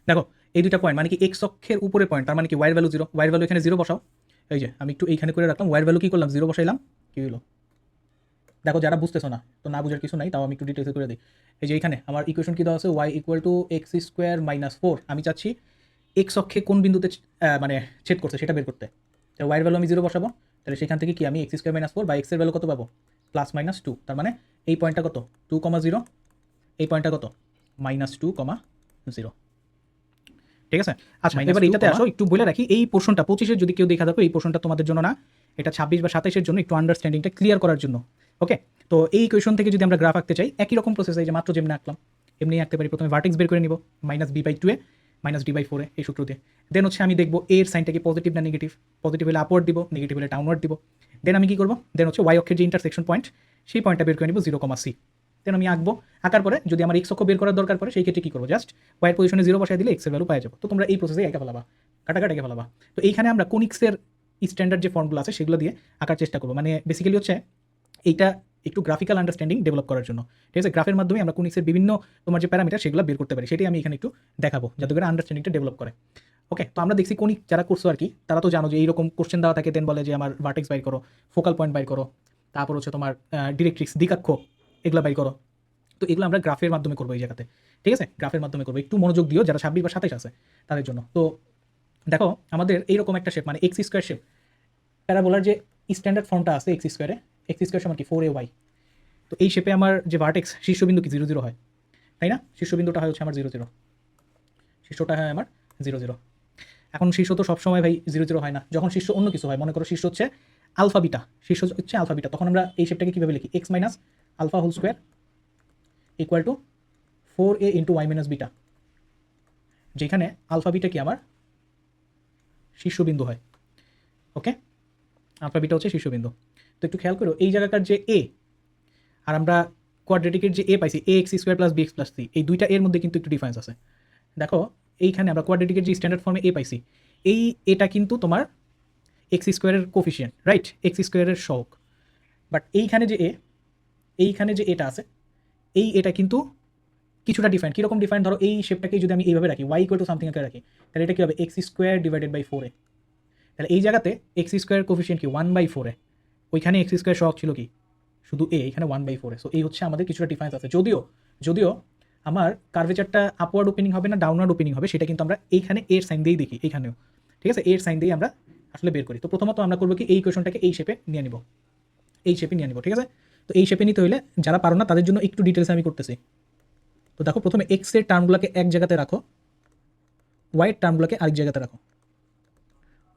দেখো এই দুইটা পয়েন্ট মানে কি এক্স অক্ষের উপরে পয়েন্ট, তার মানে কি ওয়াইয়ের ভ্যালু 0, ওয়াইয়ের ভ্যালু এখানে 0 বসাও, এই যে আমি একটু এইখানে করে রাখলাম, ওয়াইয়ের ভ্যালু কী করলাম 0 বসাইলাম, কী হলো দেখো, যারা বুঝতেছো না তো না বুঝার কিছু নাই, তাও আমি একটু ডিটেলসে করে দিই। এই যে এখানে আমার ইকুয়েশন কী দেওয়া আছে, y equal to x square minus 4, আমি চাচ্ছি এক্স অক্ষে কোন বিন্দুতে মানে ছেদ করছে সেটা বের করতে। তাহলে ওয়াইয়ের ভ্যালু আমি 0 বসাবো, তাহলে সেখান থেকে কি আমি এক্স স্কোয়ার মাইনাস 4 বা এক্সের ভ্যালু কত পাবো +-2, তার মানে এই পয়েন্টটা কত 2,0, এই পয়েন্টটা কত -2,0, ঠিক আছে। আচ্ছা এবার এটাতে আসো, একটু বলে রাখি এই পোর্শনটা 25-এর যদি কেউ দেখা থাকো, এই পোর্শনটা তোমাদের জন্য না, এটা 26 বা 27-এর জন্য, একটু আন্ডারস্ট্যান্ডিংটা ক্লিয়ার করার জন্য। ওকে, তো এই ইকুয়েশন থেকে যদি আমরা গ্রাফ আঁকতে চাই, একই রকম প্রসেস, এই যে মাত্র যেমনি আঁকলাম এমনি আঁকতে পারি। প্রথমে ভার্টেক্স বের করে নিব, -b/2a -d/4a এই সূত্র দিয়ে। দেন হচ্ছে আমি দেখবো এর সাইনটা কি পজিটিভ না নেগেটিভ, পজিটিভ হলে আপওয়ার্ড দিব, নেগেটিভ হলে ডাউনওয়ার্ড দিব। দেন আমি কী করবো, দেন হচ্ছে ওয়াই অক্ষের যে ইন্টারসেকশন পয়েন্ট সেই পয়েন্টটা বের করে নিব 0,c। দেন আমি আঁকবো, আঁকার পরে যদি আমার এক্স অক্ষ বের করার দরকার পড়ে সেই ক্ষেত্রে কী করবো, জাস্ট ওয়াইয়ের পজিশনে 0 বসাই দিলে এক্সের ভ্যালু পাওয়া যাবো। তো তোমরা এই প্রসেসে এঁকে ফেলাবা, কাটাকাটি এঁকে ফেলাবা। তো এইখানে আমরা কোনিক্সের স্ট্যান্ডার্ড যে ফর্মগুলো আছে সেগুলো দিয়ে আঁকার চেষ্টা করবো, মানে বেসিক্যালি হচ্ছে এইটা একটু গ্রাফিক্যাল আন্ডারস্ট্যান্ডিং ডেভেলপ করার জন্য, ঠিক আছে। গ্রাফের মাধ্যমে আমরা কোনিক্সের বিভিন্ন তোমার যে প্যারামিটার সেগুলো বের করতে পারি, সেটাই আমি এখানে একটু দেখাবো যাতে করে আন্ডারস্ট্যান্ডিংটা ডেভেলপ করে। ওকে, তো আমরা দেখছি কোনিক যারা করছো আর কি, তারা তো জানো যে এইরকম কোশ্চেন দেওয়া থাকে, দেন বলে যে আমার ভার্টেক্স বাইর করো, ফোকাল পয়েন্ট বাইর করো, তারপর হচ্ছে তোমার ডিরেক্ট্রিক্স দিকাক্ষ এগুলো বাইর করো। তো এগুলো আমরা গ্রাফের মাধ্যমে করবো এই জায়গাতে, ঠিক আছে, গ্রাফের মাধ্যমে করবো। একটু মনোযোগ দিও যারা 26 বা 27 আছে তাদের জন্য। তো দেখো আমাদের এইরকম একটা শেপ, মানে এক্স স্কোয়ার শেপ, প্যারাবোলার যে স্ট্যান্ডার্ড ফর্মটা আছে এক্স স্কোয়ারে, এক্স স্কোয়ার সমান কি 4ay, তো এই শেপে আমার যে ভার্টেক্স শীর্ষবিন্দু কি 0 0 হয়, তাই না? শীর্ষবিন্দুটা হয় হচ্ছে আমার 0 0, শীর্ষটা হয় আমার 0 0। এখন শীর্ষ তো সবসময় ভাই 0 0 হয় না, যখন শীর্ষ অন্য কিছু হয়, মনে করো শীর্ষ হচ্ছে আলফা বিটা, শীর্ষ হচ্ছে আলফা বিটা, তখন আমরা এই শেপটাকে কীভাবে লিখি? X minus alpha whole square equal to 4a into y minus beta, যেখানে আলফা বিটা কি আমার শীর্ষবিন্দু হয়। ওকে, আলফা বিটা হচ্ছে শীর্ষবিন্দু। তো একটু খেয়াল করো এই জায়গাকার যে এ, আর আমরা কোয়াড্রেটিকের যে এ পাইছি a x square plus b x plus c, এই দুইটা এর মধ্যে কিন্তু একটু ডিফারেন্স আছে। দেখো এইখানে আমরা কোয়াড্রেটিকের যে স্ট্যান্ডার্ড ফর্মে এ পাইছি, এই এটা কিন্তু তোমার এক্স স্কোয়ারের কোফিশিয়েন্ট, রাইট, এক্স স্কোয়ারের সহগ। বাট এইখানে যে এ, এইখানে যে এটা আছে, এই এটা কিন্তু কিছুটা ডিফারেন্ট। কীরকম ডিফারেন্ট? ধরো এই শেপটাকে যদি আমি এইভাবে রাখি, ওয়াই ইকুয়াল টু সামথিং আকারে রাখি, তাহলে এটা কী হবে? X square divided by 4a। তাহলে এই জায়গাতে এক্স স্কোয়ার কোফিশিয়েন্ট কি 1/4a, ওইখানে এক্স স্কোয়ার সহগ ছিল কি শুধু এ, এখানে 1/4a। সো এই হচ্ছে আমাদের কিছুটা ডিফারেন্স আছে। যদিও আমার কার্ভেচারটা আপওয়ার্ড ওপেনিং হবে না ডাউনওয়ার্ড ওপেনিং হবে, সেটা কিন্তু আমরা এইখানে এর সাইন দিয়েই দেখি, এইখানেও ঠিক আছে, এর সাইন দিয়ে আমরা আসলে বের করি। তো প্রথমত আমরা করবো কি, এই কোয়েশনটাকে এই শেপে নিয়ে নিব, এই শেপে নিয়ে নিব, ঠিক আছে। তো এই শেপে নিতে হলে যারা পারো না তাদের জন্য একটু ডিটেলস আমি করতেছি। তো দেখো প্রথমে এক্স এর টার্মগুলোকে এক জায়গাতে রাখো, ওয়াইয়ের টার্মগুলোকে আরেক জায়গাতে রাখো,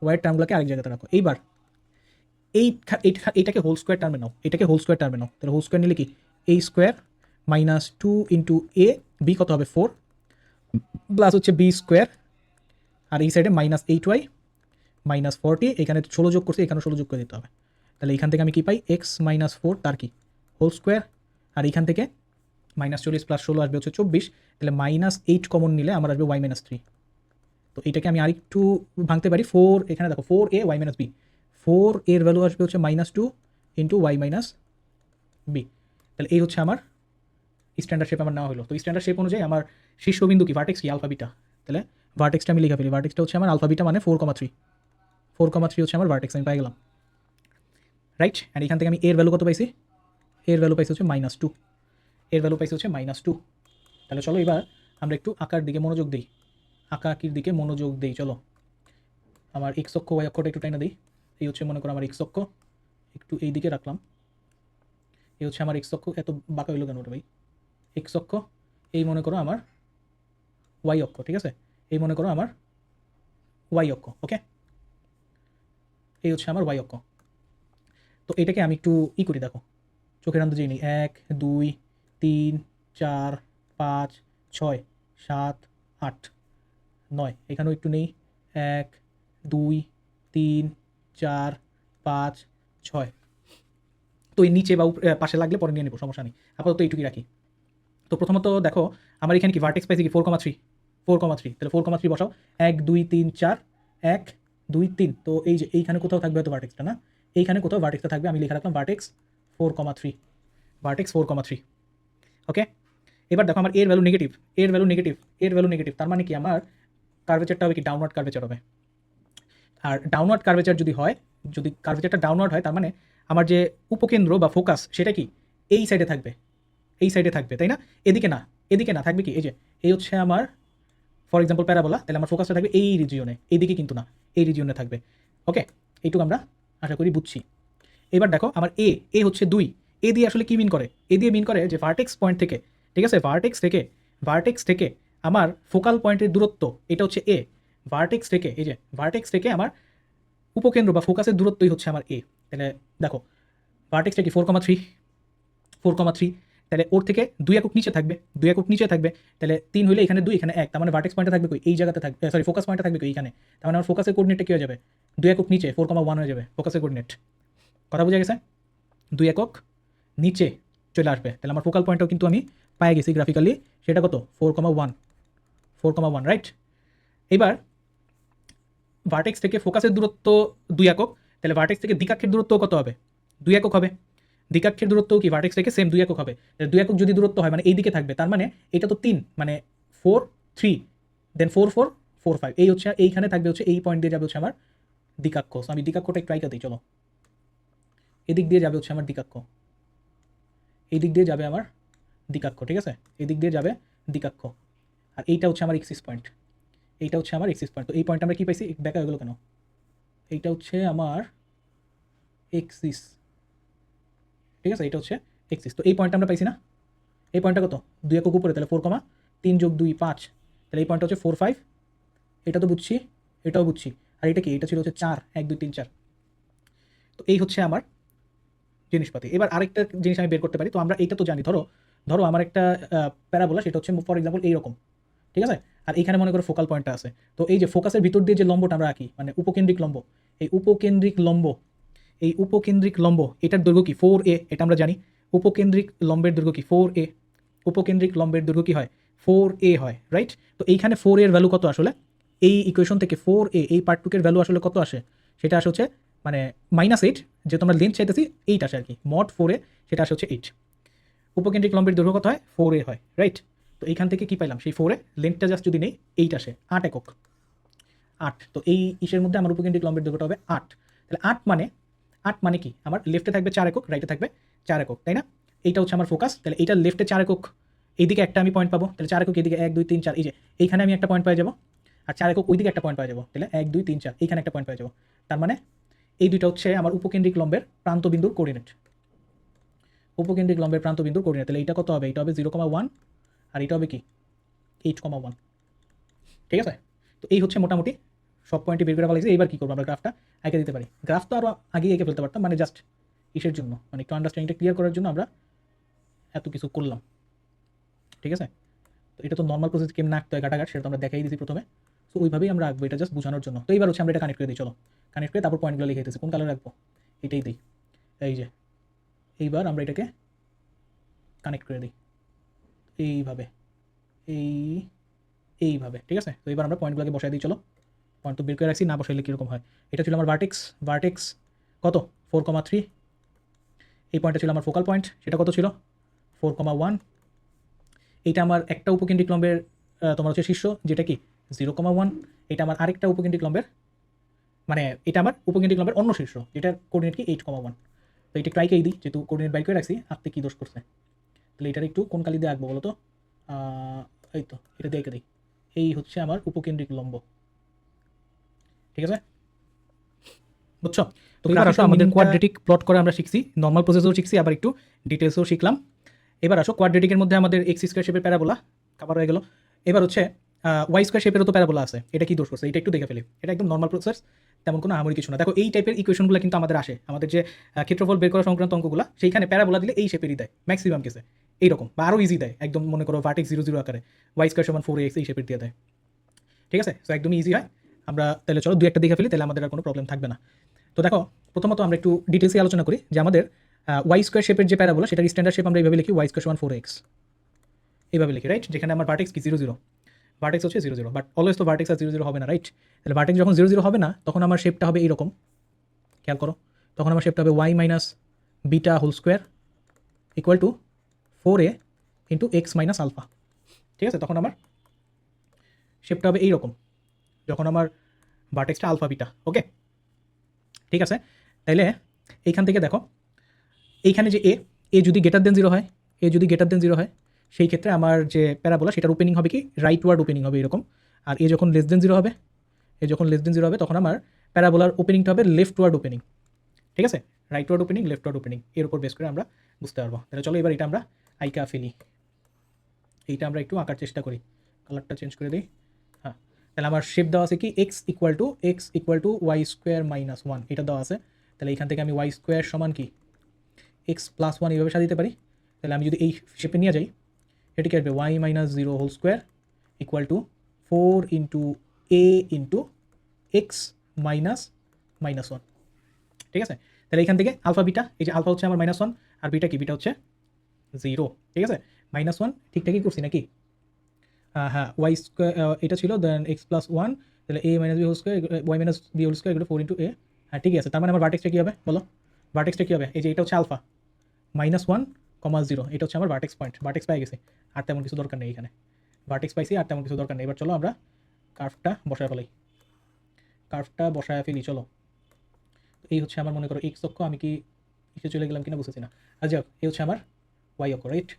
ওয়াইয়ের টার্মগুলোকে আরেক জায়গাতে রাখো। এইবার এইটাকে হোল স্কোয়ার টার্মে নাও, এটাকে হোল স্কোয়ার টার্মে নাও। তাহলে হোল স্কোয়ার নিলে কি a square minus 2 into a, b কত হবে 4, প্লাস হচ্ছে বি স্কোয়ার, আর এই সাইডে মাইনাস 8y মাইনাস 40, এখানে 16 যোগ করছে, এখানে 16 যোগ করে দিতে হবে। তাহলে এইখান থেকে আমি কি পাই? এক্স মাইনাস 4 তার কি হোল স্কোয়ার, আর এইখান থেকে মাইনাস 40 প্লাস 16 আসবে হচ্ছে 24, তাহলে মাইনাস 8 কমন নিলে আমার আসবে y মাইনাস 3। তো এইটাকে আমি আরেকটু ভাঙতে পারি, 4 এখানে দেখো 4a y মাইনাস বি, 4 এর ভ্যালু আসবে হচ্ছে minus 2 into y minus b. তাহলে এই হচ্ছে আমার স্ট্যান্ডার্ড শেপ আমার নেওয়া হলো। তো স্ট্যান্ডার্ড শেপ অনুযায়ী আমার শীর্ষবিন্দু কি ভার্টেক্স কি আলফা বিটা, তাহলে ভার্টেক্সটা আমি লিখে ফেলি, ভার্টেক্সটা হচ্ছে আমার আলফা বিটা মানে 4,3, 4,3 হচ্ছে আমার ভার্টেক্স, আমি পাই গেলাম, রাইট। অ্যান্ড এখান থেকে আমি এর ভ্যালু কত পাইছি? এর ভ্যালু পাইছি হচ্ছে -2, এর ভ্যালু পাইছি হচ্ছে -2। তাহলে চলো এবার আমরা একটু আঁকার দিকে মনোযোগ দিই, আঁকাআঁকির দিকে মনোযোগ দিই। চলো আমার এক্স অক্ষ ওয়াই অক্ষটা একটু টাইনা দিই। এই হচ্ছে মনে করো আমার এক্স অক্ষ, একটু এই দিকে রাখলাম, এই হচ্ছে আমার এক্স অক্ষ, এত বাঁকা হইলো কেন ওটা ভাই? এক্স অক্ষ, এই মনে করো আমার ওয়াই অক্ষ, ঠিক আছে, এই মনে করো আমার ওয়াই অক্ষ। ওকে, এই হচ্ছে আমার ওয়াই অক্ষ। তো এটাকে আমি একটু করি, দেখো চোখের আন্দাজে নিই, 1 2 3 4 5 6 7 8 9, এখানেও একটু নেই, 1 2 3 4 5 6। তো এই নিচে বা পাশে লাগলে পরে নিয়ে নেবো, সমস্যা নেই, আপাতত এইটুকুই রাখি। তো প্রথমত দেখো আমার এখানে কি ভার্টেক্স পাইছি কি 4,3, 4,3, তাহলে 4,3 বসাও, 1 2 3 4 1 2 3। তো এই যে এইখানে কোথাও থাকবে হয়তো ভার্টেক্সটা, না এইখানে কোথাও ভার্টেক্সটা থাকবে, আমি লিখে রাখলাম ভার্টেক্স 4,3, ভার্টেক্স 4,3। ওকে, এবার দেখো আমার এর ভ্যালু নেগেটিভ, এর ভ্যালু নেগেটিভ, এর ভ্যালু নেগেটিভ, তার মানে কি আমার কার্ভেচারটা হবে কি ডাউনওয়ার্ড কার্ভেচার হবে। আর ডাউনওয়ার্ড কার্ভেচার যদি হয়, যদি কার্ভেচারটা ডাউনওয়ার্ড হয়, তার মানে আমার যে উপকেন্দ্র বা ফোকাস সেটা কি এই সাইডে থাকবে, এই সাইডে থাকবে, তাই না? এদিকে না, এদিকে না, থাকবে কি এই যে এই হচ্ছে আমার ফর এক্সাম্পল প্যারাবোলা, তাহলে আমার ফোকাসটা থাকবে এই রিজিয়নে, এইদিকে কিন্তু না, এই রিজিয়নে থাকবে। ওকে, এইটুকু আমরা আশা করি বুঝছি। এবার দেখো আমার এ হচ্ছে 2, এ দিয়ে আসলে কি মিন করে? এ দিয়ে মিন করে যে ভার্টেক্স পয়েন্ট থেকে, ঠিক আছে, ভার্টেক্স থেকে আমার ফোকাল পয়েন্টের দূরত্ব, এটা হচ্ছে এ, ভার্টেক্স থেকে, এই যে ভার্টেক্স থেকে আমার উপকেন্দ্র বা ফোকাসের দূরত্বই হচ্ছে আমার এ। তাহলে দেখো ভার্টেক্সটা কি 4,3, 4,3, তাহলে ওর থেকে 2 একক নিচে থাকবে, 2 একক নিচে থাকবে, তাহলে 3 হইলে এখানে 2 এখানে 1, তার মানে ভার্টেক্স পয়েন্টটা থাকবে কই? এই জায়গাতে থাকবে, সরি ফোকাস পয়েন্টটা থাকবে কই? এইখানে। তার মানে আমার ফোকাসের কোঅর্ডিনেটটা কী হয়ে যাবে? 2 একক নিচে 4,1 হয়ে যাবে ফোকাসের কোঅর্ডিনেট। কথা বোঝা গেছে? 2 একক নিচে চলে আসবে, তাহলে আমার ফোকাল পয়েন্টটাও কিন্তু আমি পায়ে গেছি গ্রাফিক্যালি, সেটা কত? 4,1, 4,1, রাইট। এবার ভার্টেক্স থেকে ফোকাসের দূরত্ব 2 একক, তাহলে ভার্টেক্স থেকে দ্বিকাক্ষের দূরত্ব কত হবে? 2 একক হবে। দ্বিকাক্ষের দূরত্ব কি ভার্টেক্স থেকে সেম 2 একক হবে। 2 একক যদি দূরত্ব হয় মানে এই দিকে থাকবে, তার মানে এটা তো 3, মানে 4 3 দেন 4 4 4 5, এই হচ্ছে এইখানে থাকবে হচ্ছে এই পয়েন্ট দিয়ে যাবে হচ্ছে আমার দ্বিকাক্ষ। সো আমি দ্বিকাক্ষটা একটু আইকা দিই, চলো এদিক দিয়ে যাবে হচ্ছে আমার দ্বিকাক্ষ, এই দিক দিয়ে যাবে আমার দ্বিকাক্ষ, ঠিক আছে, এদিক দিয়ে যাবে দ্বিকাক্ষ। আর এইটা হচ্ছে আমার এক্সিস পয়েন্ট, এইটা হচ্ছে আমার এক্সিস পয়েন্ট। তো এই পয়েন্ট আমরা কি পাইছি? দেখা হয়ে গেলো কেন? এইটা হচ্ছে আমার এক্সিস, ঠিক আছে, এটা হচ্ছে এক্সিস। তো এই পয়েন্টটা আমরা পাইছি না, এই পয়েন্টটা কত 2 একক উপরে, তাহলে 4,3 যোগ 2 5, তাহলে এই পয়েন্টটা হচ্ছে 4 5, এটা তো বুঝছি, এটাও বুঝছি, আর এটা কি, এটা ছিল হচ্ছে 4 1 2 3 4। তো এই হচ্ছে আমার জিনিসপাতি। এবার আরেকটা জিনিস আমি বের করতে পারি। তো আমরা এইটা তো জানি, ধরো ধরো আমার একটা প্যারাবোলা, সেটা হচ্ছে ফর এক্সাম্পল এইরকম, ঠিক আছে, আর এইখানে মনে করো ফোকাল পয়েন্টটা আছে। তো এই যে ফোকাসের ভিতর দিয়ে যে লম্বটা আমরা আঁকি, মানে উপকেন্দ্রিক লম্ব, এই উপকেন্দ্রিক লম্ব, এই উপকেন্দ্রিক লম্ব এটার দৈর্ঘ্য কি 4a, এটা আমরা জানি। উপকেন্দ্রিক লম্বের দৈর্ঘ্য কি 4a, উপকেন্দ্রিক লম্বের দৈর্ঘ্য কি হয় 4a হয়, রাইট। তো এইখানে 4a এর ভ্যালু কত আসলে, এই ইকুয়েশন থেকে 4a এই পার্টটুকের ভ্যালু আসলে কত আসে, সেটা আসে হচ্ছে মানে -8, যে তোমরা লেন্থ চাইতেছি 8 আসে আর কি, মড 4a সেটা আসে হচ্ছে 8। উপকেন্দ্রিক লম্বের দৈর্ঘ্য কত হয় 4a হয়, রাইট। তো এইখান থেকে কি পাইলাম, সেই 4a লেন্থটা জাস্ট যদি নেই 8 আসে, 8 একক, 8। তো এই ইসের মধ্যে আমার উপকেন্দ্রিক লম্বের দৈর্ঘ্যটা হবে 8। তাহলে 8 মানে কি, আমার লেফটে থাকবে 4 একক, রাইটে থাকবে 4 একক, তাই না। এইটা হচ্ছে আমার ফোকাস, তাহলে এইটা লেফটে 4 একক, এইদিকে একটা আমি পয়েন্ট পাবো, তাহলে 4 একক এদিকে 1 2 3 4, এই যে এইখানে আমি একটা পয়েন্ট পেয়ে যাবো, আর 4 একক ওইদিকে একটা পয়েন্ট পেয়ে যাবো, তাহলে 1 2 3 4 এইখানে একটা পয়েন্ট পেয়ে যাবো। তার মানে এই দুইটা হচ্ছে আমার উপকেন্দ্রিক লম্বের প্রান্তবিন্দুর কোঅর্ডিনেট, উপকেন্দ্রিক লম্বের প্রান্তবিন্দুর কোঅর্ডিনেট। তাহলে এইটা কত হবে, এটা হবে 0,1, আর এটা হবে কি 8,1, ঠিক আছে। তো এই হচ্ছে মোটামুটি সব পয়েন্টই বের করে ফেলেছি। এইবার কী করবো, আমরা গ্রাফটা এঁকে দিতে পারি। গ্রাফ তো আরও আগেই এঁকে ফেলতে পারতাম, মানে জাস্ট ইসের জন্য, মানে একটু আন্ডারস্ট্যান্ডিংটা ক্লিয়ার করার জন্য আমরা এত কিছু করলাম, ঠিক আছে। তো এটা তো নর্মাল প্রসেস কেমন আঁকতে হয় ঘাটাঘাট, সেটা তো আমরা দেখাই দিয়েছি প্রথমে। সো ওইভাবেই আমরা আঁকবো, এটা জাস্ট বোঝানোর জন্য। তো এইবার হচ্ছে আমরা এটা কানেক্ট করে দিই, চলো কানেক্ট করে তারপর পয়েন্টগুলো লিখে দিতেছি, কোন কালার রাখবো এটাই দিই, এই যে এইবার আমরা এটাকে কানেক্ট করে দিই এইভাবে, এইভাবে, ঠিক আছে। তো এবার আমরা পয়েন্টগুলোকে বসাই দিই, চলো পয়েন্ট তো বের করে রাখছি, না বসাইলে কীরকম হয়। এটা ছিল আমার ভার্টেক্স কত 4,3, এই পয়েন্টটা ছিল আমার ফোকাল পয়েন্ট, সেটা কত ছিল 4,1। এইটা আমার একটা উপকেন্দ্রিক লম্বের তোমার হচ্ছে শীর্ষ, যেটা কি 0,1। এটা আমার আরেকটা উপকেন্দ্রিক লম্বের, মানে এটা আমার উপকেন্দ্রিক লম্বের অন্য শীর্ষ, যেটার কোঅর্ডিনেট কি 8,1। তো এটা একটু আইকেই দিই, যেহেতু কোঅর্ডিনেট বাইর করে রাখছি, আঁকতে কী দোষ করছে। তাহলে এটার একটু কোন কালি দিয়ে আঁকবো বলো তো, এই তো এটা দিয়ে এঁকে দিই, এই হচ্ছে আমার উপকেন্দ্রিক লম্ব, ঠিক আছে, বুঝছো। তো এবার আসো আমাদের কোয়াড্রেটিক প্লট করে আমরা শিখছি, নর্মাল প্রসেসও শিখছি, আবার একটু ডিটেলসও শিখলাম। এবার আসো কোয়াড্রেটিকের মধ্যে আমাদের এক্স স্কোয়ার শেপের প্যারাবোলা কভার হয়ে গেল। এবার হচ্ছে ওয়াই স্কোয়ার শেপেরও তো প্যারাবোলা আছে, এটা কি দোষ করছে, এটা একটু দেখে ফেলি। এটা একদম নর্মাল প্রসেস, তেমন কোনো আহামরি কিছু না। দেখো এই টাইপের ইকুয়েশনগুলো কিন্তু আমাদের আসে, আমাদের যে ক্ষেত্রফল বের করা সংক্রান্ত অঙ্কগুলো, সেইখানে প্যারাবোলা দিলে এই শেপেরই দেয় ম্যাক্সিমাম কেসে, এইরকম বা আরও ইজি দেয়, একদম মনে করো ভার্টেক্স 0 0 আকারে ওয়াই স্কোয়ার সমান 4x এই শেপের দিয়ে দেয়, ঠিক আছে। তো একদমই ইজি হয়। আমরা তাহলে চলো 2 একটা দেখে ফেলি, তাহলে আমাদের আর কোনো প্রবলেম থাকবে না। তো দেখো প্রথমত আমরা একটু ডিটেলসে আলোচনা করি যে আমাদের ওয়াই স্কোয়ার শেপের যে প্যারাবোলা, সেটার স্ট্যান্ডার্ড শেপ আমরা এইভাবে লিখি, ওয়াই স্কোয়ার সমান 4x, এইভাবে লিখি, রাইট। যেখানে আমার ভার্টেক্স কি 0 0, ভার্টেক্স হচ্ছে 0 0, বাট অলওয়েজ তো ভার্টেক্স আর 0 0 হবে না, রাইট। তাহলে ভার্টেক্স যখন 0 0 হবে না, তখন আমার শেপটা হবে এইরকম, খেয়াল করো, তখন আমার শেপটা হবে y minus beta whole square equal to 4a into x minus alpha, ঠিক আছে। তখন আমার শেপটা হবে এইরকম, যখন আমার ভার্টেক্সটা আলফা বিটা, ওকে, ঠিক আছে। তাইলে এইখান থেকে দেখো, এইখানে যে এ যদি গ্রেটার দেন 0 হয়, এ যদি গ্রেটার দেন 0 হয়, সেই ক্ষেত্রে আমার যে প্যারাবোলা সেটার ওপেনিং হবে কি রাইট ওয়ার্ড ওপেনিং হবে এরকম। আর এ যখন লেস দেন 0 হবে, এ যখন লেস দেন 0 হবে, তখন আমার প্যারাবোলার ওপেনিংটা হবে লেফট ওয়ার্ড ওপেনিং, ঠিক আছে। Rightward opening, leftward opening, এর উপর বেস করে আমরা বুঝতে পারবো। তাহলে চলো এবার এটা আমরা আইকা ফেলি, এইটা আমরা একটু আঁকার চেষ্টা করি, কালারটা চেঞ্জ করে দিই। হ্যাঁ, তাহলে আমার শেপ দেওয়া আছে কি x equal to y square minus 1, এটা দেওয়া আছে। তাহলে এইখান থেকে আমি ওয়াই স্কোয়ার সমান কি এক্স প্লাস 1 এইভাবে সাজিতে পারি। তাহলে আমি যদি এই শেপে নিয়ে যাই, এটা কি আসবে y minus 0 whole square equal to 4 into a into x minus -1, ঠিক আছে। তাহলে এখান থেকে আলফা বিটা, এই যে আলফা হচ্ছে আমার -1 আর বিটা কি, বিটা হচ্ছে 0, ঠিক আছে। -1 ঠিকঠাকই করছি নাকি, হ্যাঁ ওয়াই স্কোয়ার এটা ছিল, দেন এক্স প্লাস 1, তাহলে a minus b whole square, y minus b whole square এগুলো 4 ইন্টু এ, হ্যাঁ ঠিকই আছে। তার মানে আমার ভার্টেক্সটা কী হবে বলো, ভার্টেক্সটা কী হবে, এই যে এটা হচ্ছে আলফা -1,0, এটা হচ্ছে আমার ভার্টেক্স পয়েন্ট, ভার্টেক্স পাই গেছি, আর তেমন কিছু দরকার নেই এখানে, ভার্টেক্স পাইছি আর তেমন কিছু দরকার নেই। এবার চলো আমরা কার্ভটা বসায় ফেলাই, কার্ভটা বসায় ফেলি, চলো। এই হচ্ছে আমার মনে করো এক্স অক্ষ, আমি কি এসে চলে গেলাম কিনা বুঝতেছি না, আর যাক এই হচ্ছে আমার ওয়াই অক্ষ, রাইট।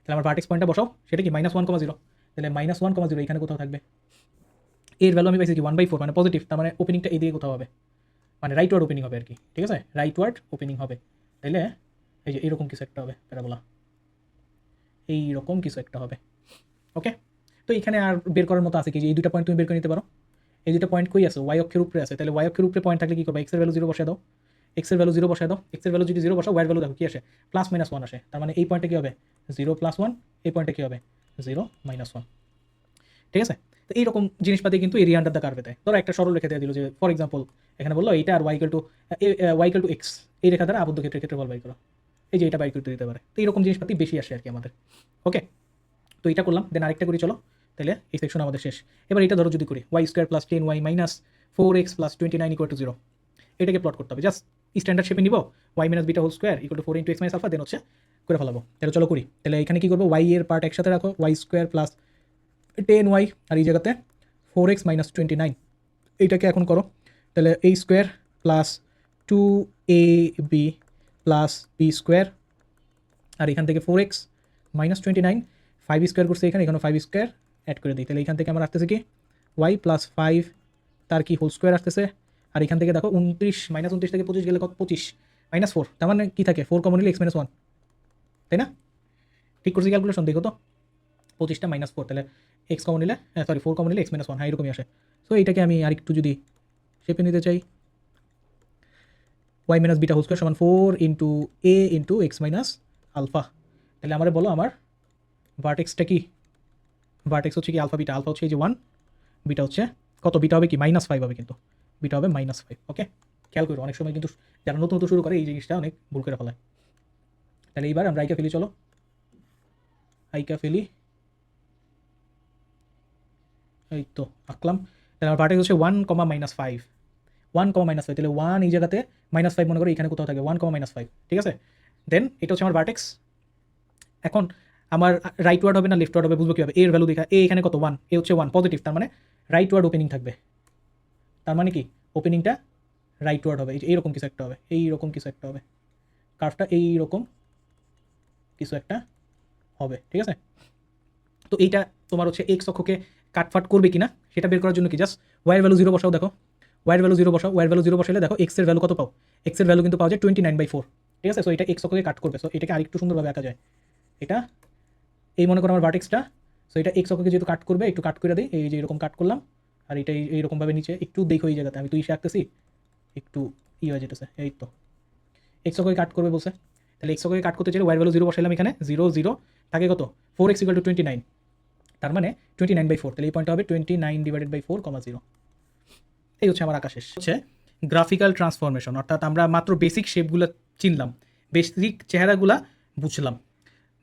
তাহলে আমার ভার্টেক্স পয়েন্টটা বসাও, সেটা কি -1,0, তাহলে -1,0 এখানে কোথাও থাকবে। এর ভ্যালু আমি পাইছি কি 1/4, মানে পজিটিভ, তার মানে ওপেনিংটা এই দিকে কোথাও হবে, মানে রাইট ওয়ার্ড ওপেনিং হবে আর কি, ঠিক আছে, রাইট ওয়ার্ড ওপেনিং হবে। তাহলে এই যে এরকম কিছু একটা হবে প্যারাবোলা, এইরকম কিছু একটা হবে। ওকে, তো এখানে আর বের করার মতো আছে কি, যে এই দুটো পয়েন্ট তুমি বের করে নিতে পারো। এই দুটো পয়েন্ট কই আছে, ওয়াই অক্ষের উপরে আছে, তাহলে ওয়াই অক্ষের উপরে পয়েন্ট থাকলে কী করবে, এক্সের ভ্যালু 0 বসায় দাও, এক্সের ভ্যালু 0 বসায় দাও, এক্সের ভ্যালু যদি 0 বসাও, ওয়াইয়ের ভ্যালু দেখো কী আসে, +-1 আসে, তার মানে এই পয়েন্টে কী হবে 0+1, এই পয়েন্টে কী হবে 0-1। ঠিক আছে, তো এইরকম জিনিসপাতি কিন্তু এরিয়া আন্ডার দ্য কার্ভে দেয়। ধরো একটা সরল রেখা দিয়ে দিল, যে ফর এক্সাম্পল এখানে বললো এইটা আর y = x, এই রেখা দ্বারা আবদ্ধ ক্ষেত্রের ক্ষেত্রফল বাই করো, এই যে এটা বাই করতে দিতে পারে। তো এইরকম জিনিসপাতি বেশি আসে আর কি আমাদের। ওকে, তো এটা করলাম, দেন আরেকটা করি চলো, তাহলে এই সেকশন আমাদের শেষ। এবার এটা ধরো যদি করি y² + 10y - 4x + 29 = 0, এটাকে প্লট করতে হবে। জাস্ট স্ট্যান্ডার্ড শেপে নিব, y - β² = 4 × x - α, দেন হচ্ছে করে ফেলাবো। তাহলে চলো করি, তাহলে এখানে কি করবো, y এর পার্ট একসাথে রাখো, y² + 10y, আর এই জায়গাতে 4x - 29, এইটাকে এখন করো, তাহলে a² + 2ab + b², আর এখান থেকে 4x - 29, 5² করছে এখানে, এখানে 5² অ্যাড করে দিই, তাহলে এখান থেকে আমার আসতেছে কি y + 5 তার কি হোল স্কোয়ার আসতেছে, আর এখান থেকে দেখো 29 -29 থেকে 25 গেলে কত, 25 - 4, তার মানে কি থাকে 4 কমন নিলে x - 1, তাই না? ঠিক করছি ক্যালকুলেশন, দেখো তো 25টা -4, তাহলে x কমন নিলে, 4 কমন নিলে x - 1, হ্যাঁ এরকমই আসে। সো এইটাকে আমি আরেকটু যদি শেপে নিতে চাই, y - β² = 4 × a × x - α, তাহলে আমার বলো আমার ভার্টেক্সটা কি, ভার্টেক্স হচ্ছে কি আলফা বিটা, আলফা হচ্ছে এই যে 1, বিটা হচ্ছে কত, বিটা হবে কি -5 হবে, কিন্তু বিটা হবে -5। ওকে, খেয়াল করো, অনেক সময় কিন্তু যারা নতুন নতুন শুরু করে এই জিনিসটা অনেক ভুল করে ফেলায়। তাহলে এইবার আমরা আইকা ফেলি, চলো আইকা ফেলি, এই তো আঁকলাম। তাহলে আমার ভার্টেক্স হচ্ছে 1, -5, 1, -5, তাহলে 1 এই জায়গাতে, -5 মনে করো এখানে কোথাও থাকে, 1, -5, ঠিক আছে। দেন এটা হচ্ছে আমার ভার্টেক্স। এখন আমার রাইট ওয়ার্ড হবে না লেফট ওয়ার্ড হবে বুঝবো কীভাবে, এর ভ্যালু দেখা, এ এখানে কত 1, এ হচ্ছে 1 পজিটিভ, তার মানে রাইট ওয়ার্ড ওপেনিং থাকবে, তার মানে কি ওপেনিংটা রাইট ওয়ার্ড হবে, এইরকম কিছু একটা হবে, এইরকম কিছু একটা হবে, কার্ভটা এইরকম কিছু একটা হবে, ঠিক আছে। তো এইটা তোমার হচ্ছে এক্স অক্ষকে কাটফাট করবে কিনা সেটা বের করার জন্য কি, জাস্ট ওয়াইয়ের ভ্যালু 0 বসাও, দেখো ওয়াইয়ের ভ্যালু 0 বসাও, ওয়াইয়ের ভ্যালু 0 বসাইলে দেখো এক্স এর ভ্যালু কত পাও, এক্স এর ভ্যালু কিন্তু পাওয়া যায় 29/4, ঠিক আছে। সো এটা এক্স অক্ষকে কাট করবে, সো এটাকে আরেকটু সুন্দরভাবে আঁকা যায়, এটা এই মনে করো আমার ভার্টেক্সটা, সো এটা এক্স অক্ষকে যেহেতু কাট করবে, একটু কাট করে দিই, এই যে এরকম কাট করলাম, আর এটা এইরকমভাবে নিচে একটু দেখো, এই জায়গাতে আমি তো ইসে আঁকতেছি, একটু হয়ে যেতেছে, এই তো এক্স অক্ষকে কাট করবে বলছে, তাহলে এক্স অক্ষকে কাট করতে চাইলে ওয়াইয়ের ভ্যালু 0 বসাইলাম, এখানে 0 0 থাকে কত, 4x = 29, তার মানে 29/4, তাহলে এই পয়েন্টটা হবে 29/4, 0। এই হচ্ছে আমার আঁকা শেষ। হচ্ছে গ্রাফিক্যাল ট্রান্সফরমেশন, অর্থাৎ আমরা মাত্র বেসিক শেপগুলো চিনলাম, বেসিক চেহারাগুলা বুঝলাম,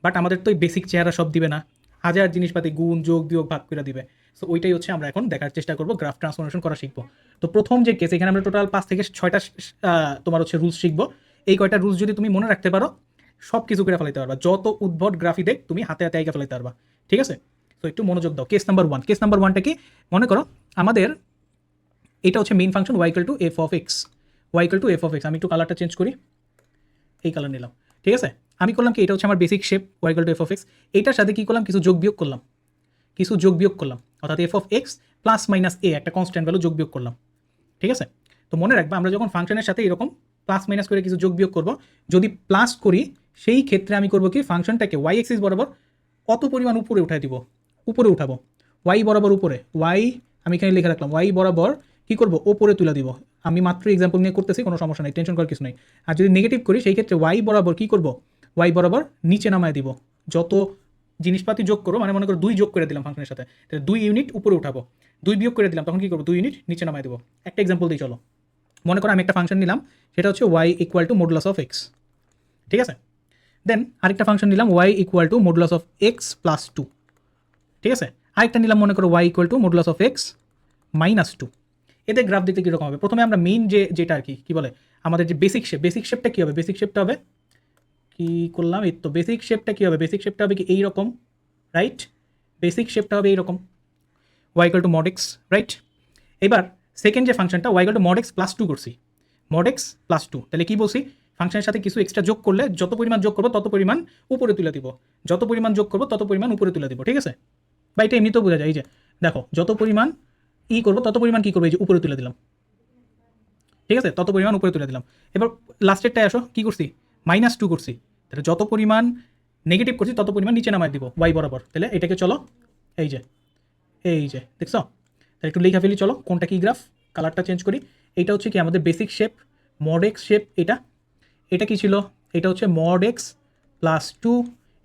বাট আমাদের তো বেসিক চেহারা সব দিবে না, হাজার জিনিসপাতি গুণ যোগ বিয়োগ ভাগ করে দিবে। সো ওইটাই হচ্ছে আমরা এখন দেখার চেষ্টা করবো, গ্রাফ ট্রান্সফরমেশন করা শিখবো। তো প্রথম যে কেস, এখানে আমরা টোটাল 5 থেকে 6টা তোমার হচ্ছে রুলস শিখবো। এই কয়টা রুলস যদি তুমি মনে রাখতে পারো, সব কিছু করে ফেলাইতে পারবা, যত উদ্ভট গ্রাফি দেখ তুমি হাতে হাতে আইকা ফেলাইতে পারবা, ঠিক আছে। তো একটু মনোযোগ দাও। কেস নাম্বার 1, কেস নাম্বার 1টা কি, মনে করো আমাদের এটা হচ্ছে main function y = f(x), y = f(x), আমি একটু কালারটা চেঞ্জ করি, এই কালার নিলাম, ঠিক আছে। আমি করলাম কি, এটা হচ্ছে আমার বেসিক শেপ y = f(x), এইটার সাথে কি করলাম, কিছু যোগ বিয়োগ করলাম, কিছু যোগ বিয়োগ করলাম, অর্থাৎ f(x) + - a একটা কনস্ট্যান্ট ভ্যালু যোগ বিয়োগ করলাম, ঠিক আছে। তো মনে রাখবা, আমরা যখন ফাংশনের সাথে এরকম প্লাস মাইনাস করে কিছু যোগ বিয়োগ করব, যদি প্লাস করি সেই ক্ষেত্রে আমি করব কি, ফাংশনটাকে y এক্সিস বরাবর কত পরিমাণ উপরে উঠাই দিব, উপরে উঠাবো, y বরাবর উপরে, y আমি এখানে লিখে রাখলাম, y বরাবর কি করব, ওপরে তুলে দিব। আমি মাত্র এক্সাম্পল নিয়ে করতেছি, কোনো সমস্যা নেই, টেনশন করার কিছু নেই। আর যদি নেগেটিভ করি সেই ক্ষেত্রে y বরাবর কি করব, y বরাবর নিচে নামায় দিব। যত জিনিসপাতি যোগ করো, মানে মনে করো 2 যোগ করে দিলাম ফাংশনের সাথে, তাহলে 2 ইউনিট উপরে উঠাবো, 2 বিয়োগ করে দিলাম তখন কি করবো, 2 ইউনিট নিচে নামায় দেবো। একটা এক্সাম্পল দিই চলো, মনে করো আমি একটা ফাংশন নিলাম, সেটা হচ্ছে y = মডুলাস অফ x, ঠিক আছে। দেন আরেকটা ফাংশন নিলাম y = মডুলাস অফ x + 2, ঠিক আছে। আরেকটা নিলাম মনে করো y = মডুলাস অফ x - 2। এদের গ্রাফ দেখতে কীরকম হবে, প্রথমে আমরা মেইন যেটা আর কি বলে আমাদের যে বেসিক শেপ, বেসিক শেপটা কী হবে, বেসিক শেপটা হবে কী করলাম, এই তো বেসিক শেপটা কী হবে, বেসিক শেপটা হবে কি এইরকম, রাইট, বেসিক শেপটা হবে এইরকম, y = mod x, রাইট। এবার সেকেন্ড যে ফাংশনটা y = mod x + 2 করছি, mod x + 2, তাহলে কি বলছি, ফাংশনের সাথে কিছু এক্সট্রা যোগ করলে যত পরিমাণ যোগ করবো তত পরিমাণ উপরে তুলে দিব, যত পরিমাণ যোগ করবো তত পরিমাণ উপরে তুলে দিব, ঠিক আছে। বা এটা এমনিতেও বোঝা যায়, এই যে দেখো যত পরিমাণ করবো তত পরিমাণ কী করবো, এই যে উপরে তুলে দিলাম, ঠিক আছে, তত পরিমাণ উপরে তুলে দিলাম। এবার লাস্টেরটায় আসো, কী করছি, -2 করছি, তাহলে যত পরিমাণ নেগেটিভ করছি তত পরিমাণ নিচে নামায় দিব ওয়াই বরাবর। তাহলে এটাকে চলো এই যে দেখছো, তাহলে একটু লেখা ফেলি, চলো কোনটা কি গ্রাফ, কালারটা চেঞ্জ করি। এইটা হচ্ছে কি আমাদের basic shape mod x shape, এটা কি ছিল, এটা হচ্ছে মড এক্স প্লাস 2,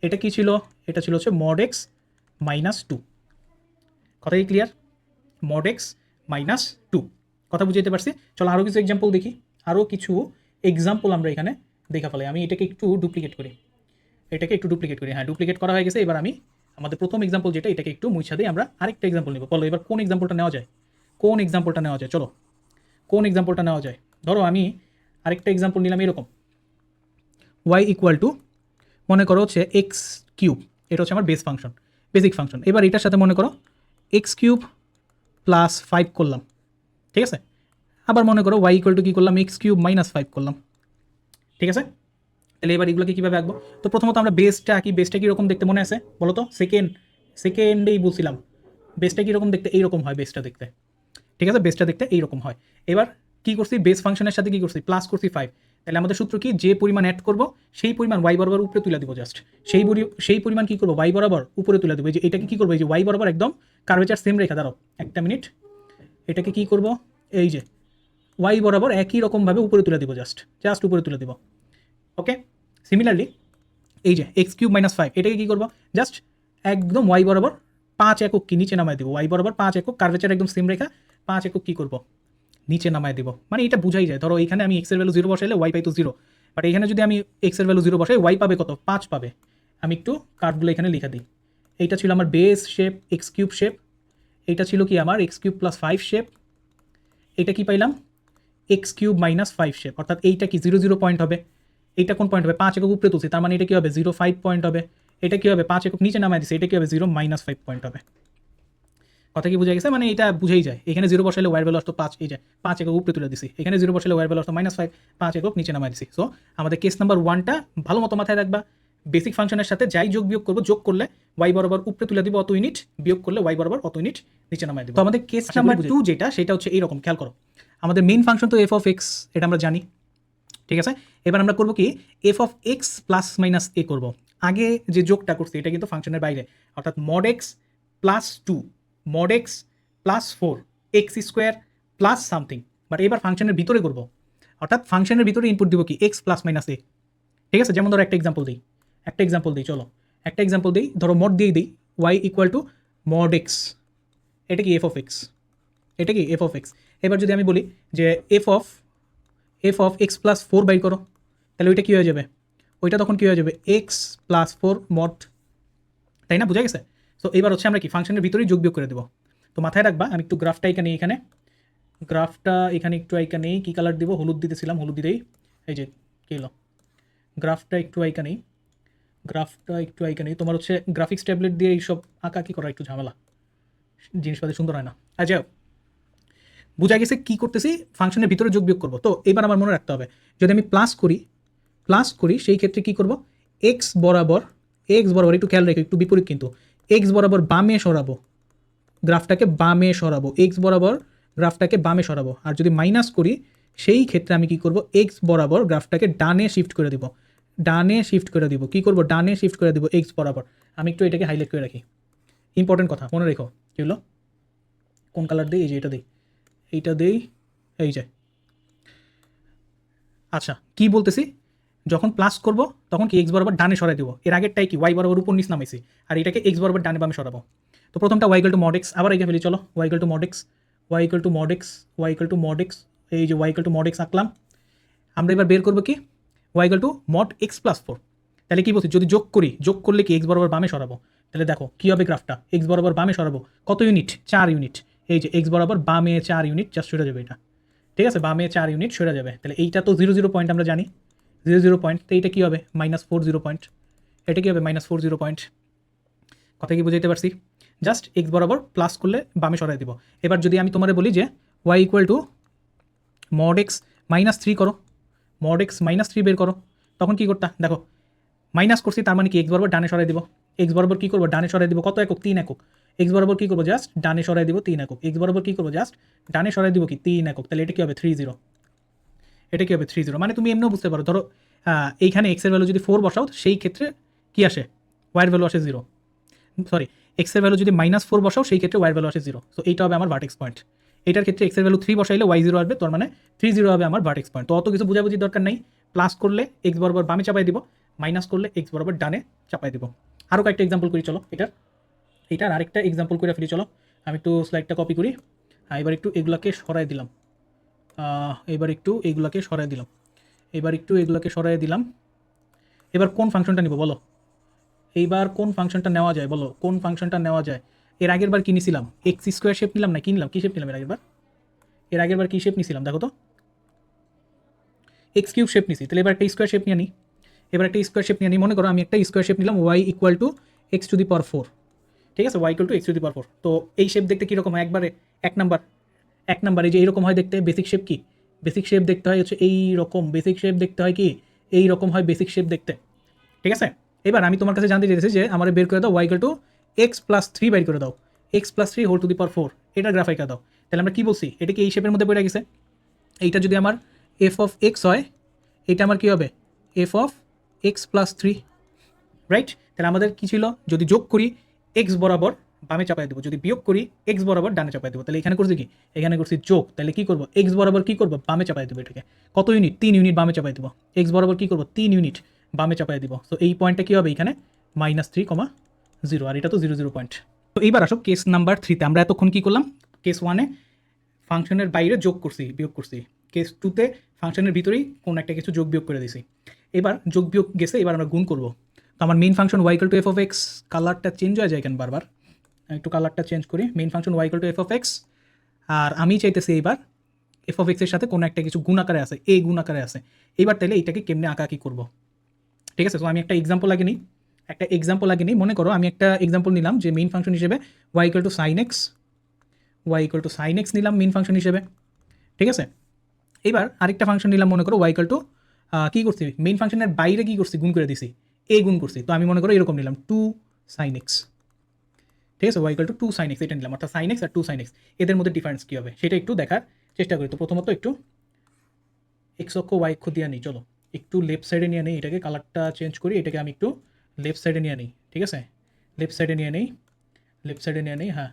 এটা কি ছিল, এটা ছিল হচ্ছে মড এক্স মাইনাস 2। কথা কি ক্লিয়ার? মড এক্স মাইনাস 2, কথা বুঝতে পারছি। চলো আরও কিছু এক্সাম্পল দেখি, আরও কিছু এক্সাম্পল আমরা এখানে দেখা ফেলাই। আমি এটাকে একটু ডুপ্লিকেট করি, হ্যাঁ ডুপ্লিকেট করা হয়ে গেছে। এবার আমি আমাদের প্রথম এক্সাম্পল যেটা, এটাকে একটু মুছা দিই, আমরা আরেকটা এক্সাম্পল নেব। বলো এবার কোন এক্সাম্পলটা নেওয়া যায়, চলো কোন এক্সাম্পলটা নেওয়া যায়। ধরো আমি আরেকটা এক্সাম্পল নিলাম এরকম, y ইকুয়াল টু মনে করো হচ্ছে এক্স কিউব, এটা হচ্ছে আমার বেসিক ফাংশন। এবার এটার সাথে মনে করো এক্স কিউব প্লাস 5 করলাম, ঠিক আছে। আবার মনে করো y ইকুয়াল টু কী করলাম, এক্স কিউব মাইনাস 5 করলাম, ঠিক আছে। তাহলে এবার এগুলোকে কীভাবে আঁকবো? তো প্রথমত আমরা বেসটা কীরকম দেখতে মনে আছে বলো তো, সেকেন্ডেই বলছিলাম বেসটা কীরকম দেখতে, এইরকম হয় বেসটা দেখতে, ঠিক আছে, বেসটা দেখতে এইরকম হয়। এবার কী করছি, বেস ফাংশনের সাথে কী করছি, প্লাস করছি 5। তাহলে আমাদের সূত্র কি, যে পরিমাণ অ্যাড করবো সেই পরিমাণ ওয়াই বরাবর উপরে তুলে দিব, জাস্ট সেই পরিমাণ কী করবো, ওয়াই বরাবর উপরে তুলে দেবো। এই যে এটাকে কী করবো, এই যে ওয়াই বরাবর একদম কার্ভেচার সেম রেখা, দাঁড়াও একটা মিনিট, এটাকে কী করবো, এই যে ওয়াই বরাবর একই রকমভাবে উপরে তুলে দিব, জাস্ট উপরে তুলে দিব। ওকে, সিমিলারলি এই যে এক্স কিউব মাইনাস 5, এটাকে কী করবো, জাস্ট একদম ওয়াই বরাবর 5 একক কি নিচে নামায় দেবো, ওয়াই বরাবর 5 একক, কার্ভেচার একদম সেম রেখা, 5 একক কী করবো, নিচে নামায় দিব। মানে এটা বুঝাই যায়, ধরো এখানে আমি এক্সের ভ্যালু 0 বসাইলে ওয়াই পাই তো 0, বাট এখানে যদি আমি এক্সের ভ্যালু 0 বসাই ওয়াই পাবে কত, 5 পাবে। আমি একটু কার্ভগুলো এখানে লিখে দিই। এইটা ছিল আমার base shape x cube shape, এইটা ছিল কি আমার এক্স কিউব প্লাস 5 শেপ, এটা কি পাইলাম এক্স কিউব মাইনাস 5 শেপ, অর্থাৎ এইটা কি 0 0 পয়েন্ট হবে, এইটা কোন পয়েন্ট হবে, 5 একক উপরে তুলছি, তার মানে এটা কী হবে 0 5 পয়েন্ট হবে। এটা কী হবে 5 একক নিচে নামায় দিচ্ছে, এটা কী হবে 0 মাইনাস 5 পয়েন্ট হবে। কথা কি বোঝা গেছে? মানে এটা বুঝেই যায়, এখানে 0 বসাইলে ওয়ার ভ্যালু আসতো 5, এই যে 5 একক উপরে তুলে দিছি, এখানে 0 বসাইলে ওয়ার ভ্যালু আসতো -5, 5 একক নিচে নামাই দিছি। সো আমাদের কেস নাম্বার 1টা ভালো মতো মাথায় রাখবা, বেসিক ফাংশনের সাথে যাই যোগ বিয়োগ করবো, যোগ করলে ওয়াই বরাবর উপরে তুলে দিব অত ইউনিট, বিয়োগ করলে ওয়াই বরাবর অত ইউনিট নিচে নামাই দিব। তো আমাদের কেস নাম্বার 2 যেটা, সেটা হচ্ছে এইরকম, খেয়াল করো। আমাদের মেইন ফাংশন তো এফ অফ এক্স, এটা আমরা জানি, ঠিক আছে। এবার আমরা করবো কি, f of x plus minus a করবো। আগে যে যোগটা করছি এটা কিন্তু ফাংশনের বাইরে, অর্থাৎ mod x plus 2, mod x plus 4, x square plus something, but এবার ফাংশনের ভিতরে করবো, অর্থাৎ ফাংশনের ভিতরে ইনপুট দিব কি এক্স প্লাস মাইনাস এ, ঠিক আছে। যেমন ধরো একটা এক্সাম্পল দিই, চলো একটা এক্সাম্পল দিই, ধরো মড দিয়ে দিই y equal to mod x, এটা কি এফ অফ এক্স, এবার যদি আমি বলি যে f of x plus 4 by করো, তাহলে ওইটা কী হয়ে যাবে, ওইটা তখন কী হয়ে যাবে এক্স প্লাস 4 মড, তাই না, বোঝা গেছে। তো এবার হচ্ছে আমরা কি ফাংশনের ভিতরেই যোগ বিয়োগ করে দেবো। তো মাথায় রাখবা, আমি একটু গ্রাফটা এখানে একটু আইকা নেই, কী কালার দিব, হলুদ দিতেছিলাম, হলুদ দিতেই এই যে কী হলো, গ্রাফটা একটু আইকা নেই, তোমার হচ্ছে গ্রাফিক্স ট্যাবলেট দিয়ে এইসব আঁকা কি করা একটু ঝামেলা, জিনিসপাতি সুন্দর হয় না। আচ্ছা, বোঝা গেছে কী করতেছি, ফাংশনের ভিতরে যোগ বিয়োগ করবো। তো এবার আমার মনে রাখতে হবে, যদি আমি প্লাস করি সেই ক্ষেত্রে কী করবো, এক্স বরাবর একটু খেয়াল রেখে, একটু বিপরীত কিন্তু, এক্স বরাবর বামে সরাবো, গ্রাফটাকে বামে সরাবো। আর যদি মাইনাস করি সেই ক্ষেত্রে আমি কী করবো, এক্স বরাবর গ্রাফটাকে ডানে শিফট করে দিব, কী করবো, ডানে শিফট করে দিব এক্স বরাবর। আমি একটু এটাকে হাইলাইট করে রাখি, ইম্পর্টেন্ট কথা মনে রেখো। কী হলো, কোন কালার দিই, এই যে এইটা দিই, এই যে। আচ্ছা, কি বলতেছি, যখন প্লাস করব তখন কি এক্স বরাবর ডানে সরাই দিব, এর আগেরটাই কি ওয়াই বরাবর উপর নিচ নামাইছি, আর এটাকে এক্স বরাবর ডানে বামে সরাবো। তো প্রথমটা y equal to mod x, আবার এগিয়ে ফেলি, চলো y equal to mod x, এই যে y equal to mod x আঁকলাম। আমরা এবার বের করবো কি y equal to mod x plus 4। তাহলে কি বলছি, যদি যোগ করলে কি এক্স বরাবর বামে সরাবো, তাহলে দেখো কী হবে গ্রাফটা, এক্স বরাবর বামে সরাবো, কত ইউনিট, 4 ইউনিট, এই যে এক্স বরাবর বামে 4 ইউনিট জাস্ট সরে যাবে, এটা ঠিক আছে, বামে 4 ইউনিট সরে যাবে। তাহলে এইটা তো 0 0 পয়েন্ট আমরা জানি, 0 0 পয়েন্ট, তো এইটা কী হবে -40 পয়েন্ট, এটা কী হবে -40 পয়েন্ট। কথা কি বুঝাইতে পারছি, জাস্ট এক্স বরাবর প্লাস করলে বামে সরাই দিব। এবার যদি আমি তোমারে বলি যে y equal to mod x -3 করো, মড এক্স -3 বের করো, তখন কী করতা, দেখো মাইনাস করছি, তার মানে কি এক্স বরাবর ডানে সরাই দিব, এক্স বরাবর কী করবো, ডানে সরাই দিব কত একক, 3 একক, এক্স বরাবর কী করবো, জাস্ট ডানে সরাই দিব 3 একক, এক্স বরাবর কী করবো, জাস্ট ডানে সরাই দিব কি 3 একক। তাহলে এটা কী হবে 30, মানে তুমি এমনিও বুঝতে পারো, ধরো এইখানে এক্সের ভ্যালু যদি 4 বসাও সেই ক্ষেত্রে কী আসে, ওয়াইয়ের ভ্যালু আসে 0, সরি এক্সের ভ্যালু যদি -4 বসাও সেই ক্ষেত্রে ওয়াইয়ের ভ্যালু আসে 0। সো এইটা হবে আমার ভার্টেক্স পয়েন্ট। এটার ক্ষেত্রে এক্সের ভ্যালু 3 বসাইলে ওয়াই 0 আসবে, তার মানে 3 0 হবে আমার ভার্টেক্স পয়েন্ট। তো অত কিছু বোঝাবুঝির দরকার নেই, প্লাস করলে এক্স বরাবর বামে চাপাই দিব, মাইনাস করলে এক্স বরাবর ডানে চাপাই দিব। আরও কয়েকটা এক্সাম্পল করি চলো, এটার আরেকটা এক্সাম্পল করে ফেলি চলো। আমি একটু স্লাইডটা কপি করি, এবার একটু এগুলোকে সরাই দিলাম, এবার একটু এগুলোকে সরাই দিলাম। এবার কোন ফাংশনটা নিব বলো, এইবার কোন ফাংশনটা নেওয়া যায় বলো, কোন ফাংশনটা নেওয়া যায়? এর আগের বার কি নিছিলাম, এক্স স্কোয়ার শেপ নিলাম না, কি নিলাম, কি শেপ নিলাম এর আগের বার কি শেপ নিছিলাম দেখো তো, এক্স কিউব শেপ নিছি। তাহলে এবার একটা স্কোয়ার শেপ নিয়ে নিই, মনে করো আমি একটা স্কোয়ার শেপ নিলাম y equal to x to the power 4, ঠিক আছে, y equal to x to the power 4। তো এই শেপ দেখতে কীরকম হয়, একবারে এক নাম্বার এই যে এইরকম হয় দেখতে, বেসিক শেপ কি, বেসিক শেপ দেখতে হয় হচ্ছে এই রকম, বেসিক শেপ দেখতে হয় কি এই রকম হয় বেসিক শেপ দেখতে, ঠিক আছে। এবার আমি তোমার কাছে জানতে চাইছি যে আমার বের করে দাও y equal to x plus 3 বের করে দাও, x plus 3 whole to the power 4, এটা গ্রাফ আঁকা দাও। তাহলে আমরা কি বলছি, এটা কি এই শেপের মধ্যে পড়ে গেছে, এইটা যদি আমার এফ অফ এক্স হয়, এটা আমার কী হবে F of x plus 3, right. তাহলে আমাদের কী ছিল, যদি যোগ করি এক্স বরাবর বামে চাপাই দেবো, যদি বিয়োগ করি এক্স বরাবর ডানে চাপাই দেবো। তাহলে এখানে করছি কি, এখানে করছি যোগ, তাহলে কী করবো এক্স বরাবর কী করবো বামে চাপাই দেবো, এটাকে কত ইউনিট, 3 ইউনিট বামে চাপাই দেবো, এক্স বরাবর কী করবো 3 ইউনিট বামে চাপাই দিব। সো এই পয়েন্টটা কী হবে এখানে -3,0, আর এটা তো 0 0 পয়েন্ট। তো এইবার আসো কেস নাম্বার 3তে। আমরা এতক্ষণ কী করলাম, কেস 1-এ ফাংশনের বাইরে যোগ করছি বিয়োগ করছি, কেস 2-তে ফাংশনের ভিতরেই কোনো একটা কিছু যোগ বিয়োগ করে দিছি। এবার যোগ বিয়োগ গেছে, এবার আমরা গুণ করবো। তো আমার main function y equal to f of x, কালারটা চেঞ্জ হয়ে যায় কেন বারবার, একটু কালারটা চেঞ্জ করি। Main function y equal to f of x, আর আমি চাইতেছি এইবার এফ অফ এক্সের সাথে কোনো একটা কিছু গুণ আকারে আছে, এ গুণ আকারে আছে। এইবার তাহলে এইটাকে কেমনে আঁকাআঁকি করবো, ঠিক আছে। তো আমি একটা এক্সাম্পল আগে নিই, মনে করো আমি একটা এক্সাম্পল নিলাম যে মেইন ফাংশন হিসেবে y equal to sine x নিলাম মেইন ফাংশন হিসেবে, ঠিক আছে। এবার আরেকটা ফাংশন নিলাম, মনে করো ওয়াই ইকুয়াল টু কী করছি, মেইন ফাংশনের বাইরে কী করছি, গুণ করে দিছি, এ গুণ করছি। তো আমি মনে করো এরকম নিলাম 2 sin x, ঠিক আছে, y equal to 2 sin x এটা নিলাম, অর্থাৎ sin x আর 2 sin x এদের মধ্যে ডিফারেন্স কী হবে সেটা একটু দেখার চেষ্টা করি। তো প্রথমত একটু এক্স অক্ষ ওয়াই অক্ষ দিয়ে নিই, চলো একটু লেফট সাইডে নিয়ে নিই, এটাকে কালারটা চেঞ্জ করি, এটাকে আমি একটু লেফট সাইডে নিয়ে নিই, ঠিক আছে, লেফট সাইডে নিয়ে নিই, হ্যাঁ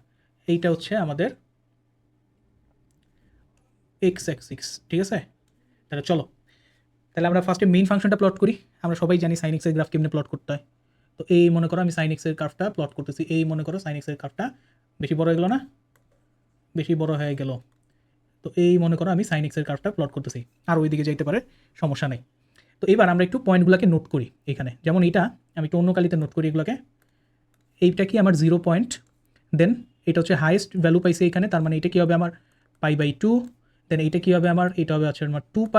এইটা হচ্ছে আমাদের এক্স অ্যাক্সিস, ঠিক আছে। তাহলে চলো, তাহলে আমরা ফার্স্টে মেইন ফাংশনটা প্লট করি। আমরা সবাই জানি সাইন এক্সের গ্রাফ কেমনে প্লট করতে হয়। তো এই মনে করো আমি সাইন এক্সের গ্রাফটা প্লট করতেছি, এই মনে করো সাইন এক্সের গ্রাফটা বেশি বড় হয়ে গেল না, বেশি বড় হয়ে গেল। তো এই মনে করো আমি সাইন এক্সের গ্রাফটা প্লট করতেছি, আর ওইদিকে যাইতে পারে, সমস্যা নেই। তো এবার আমরা একটু পয়েন্টগুলোকে নোট করি এখানে, যেমন এটা আমি একটু অন্য কালিতে নোট করি এগুলোকে। এইটা কি আমার 0 পয়েন্ট, দেন এটা হচ্ছে হাইয়েস্ট ভ্যালু পাইছে এখানে, তার মানে এটা কী হবে আমার π/2, দেন এইটা কী হবে আমার, এটা হবে আমার 2π,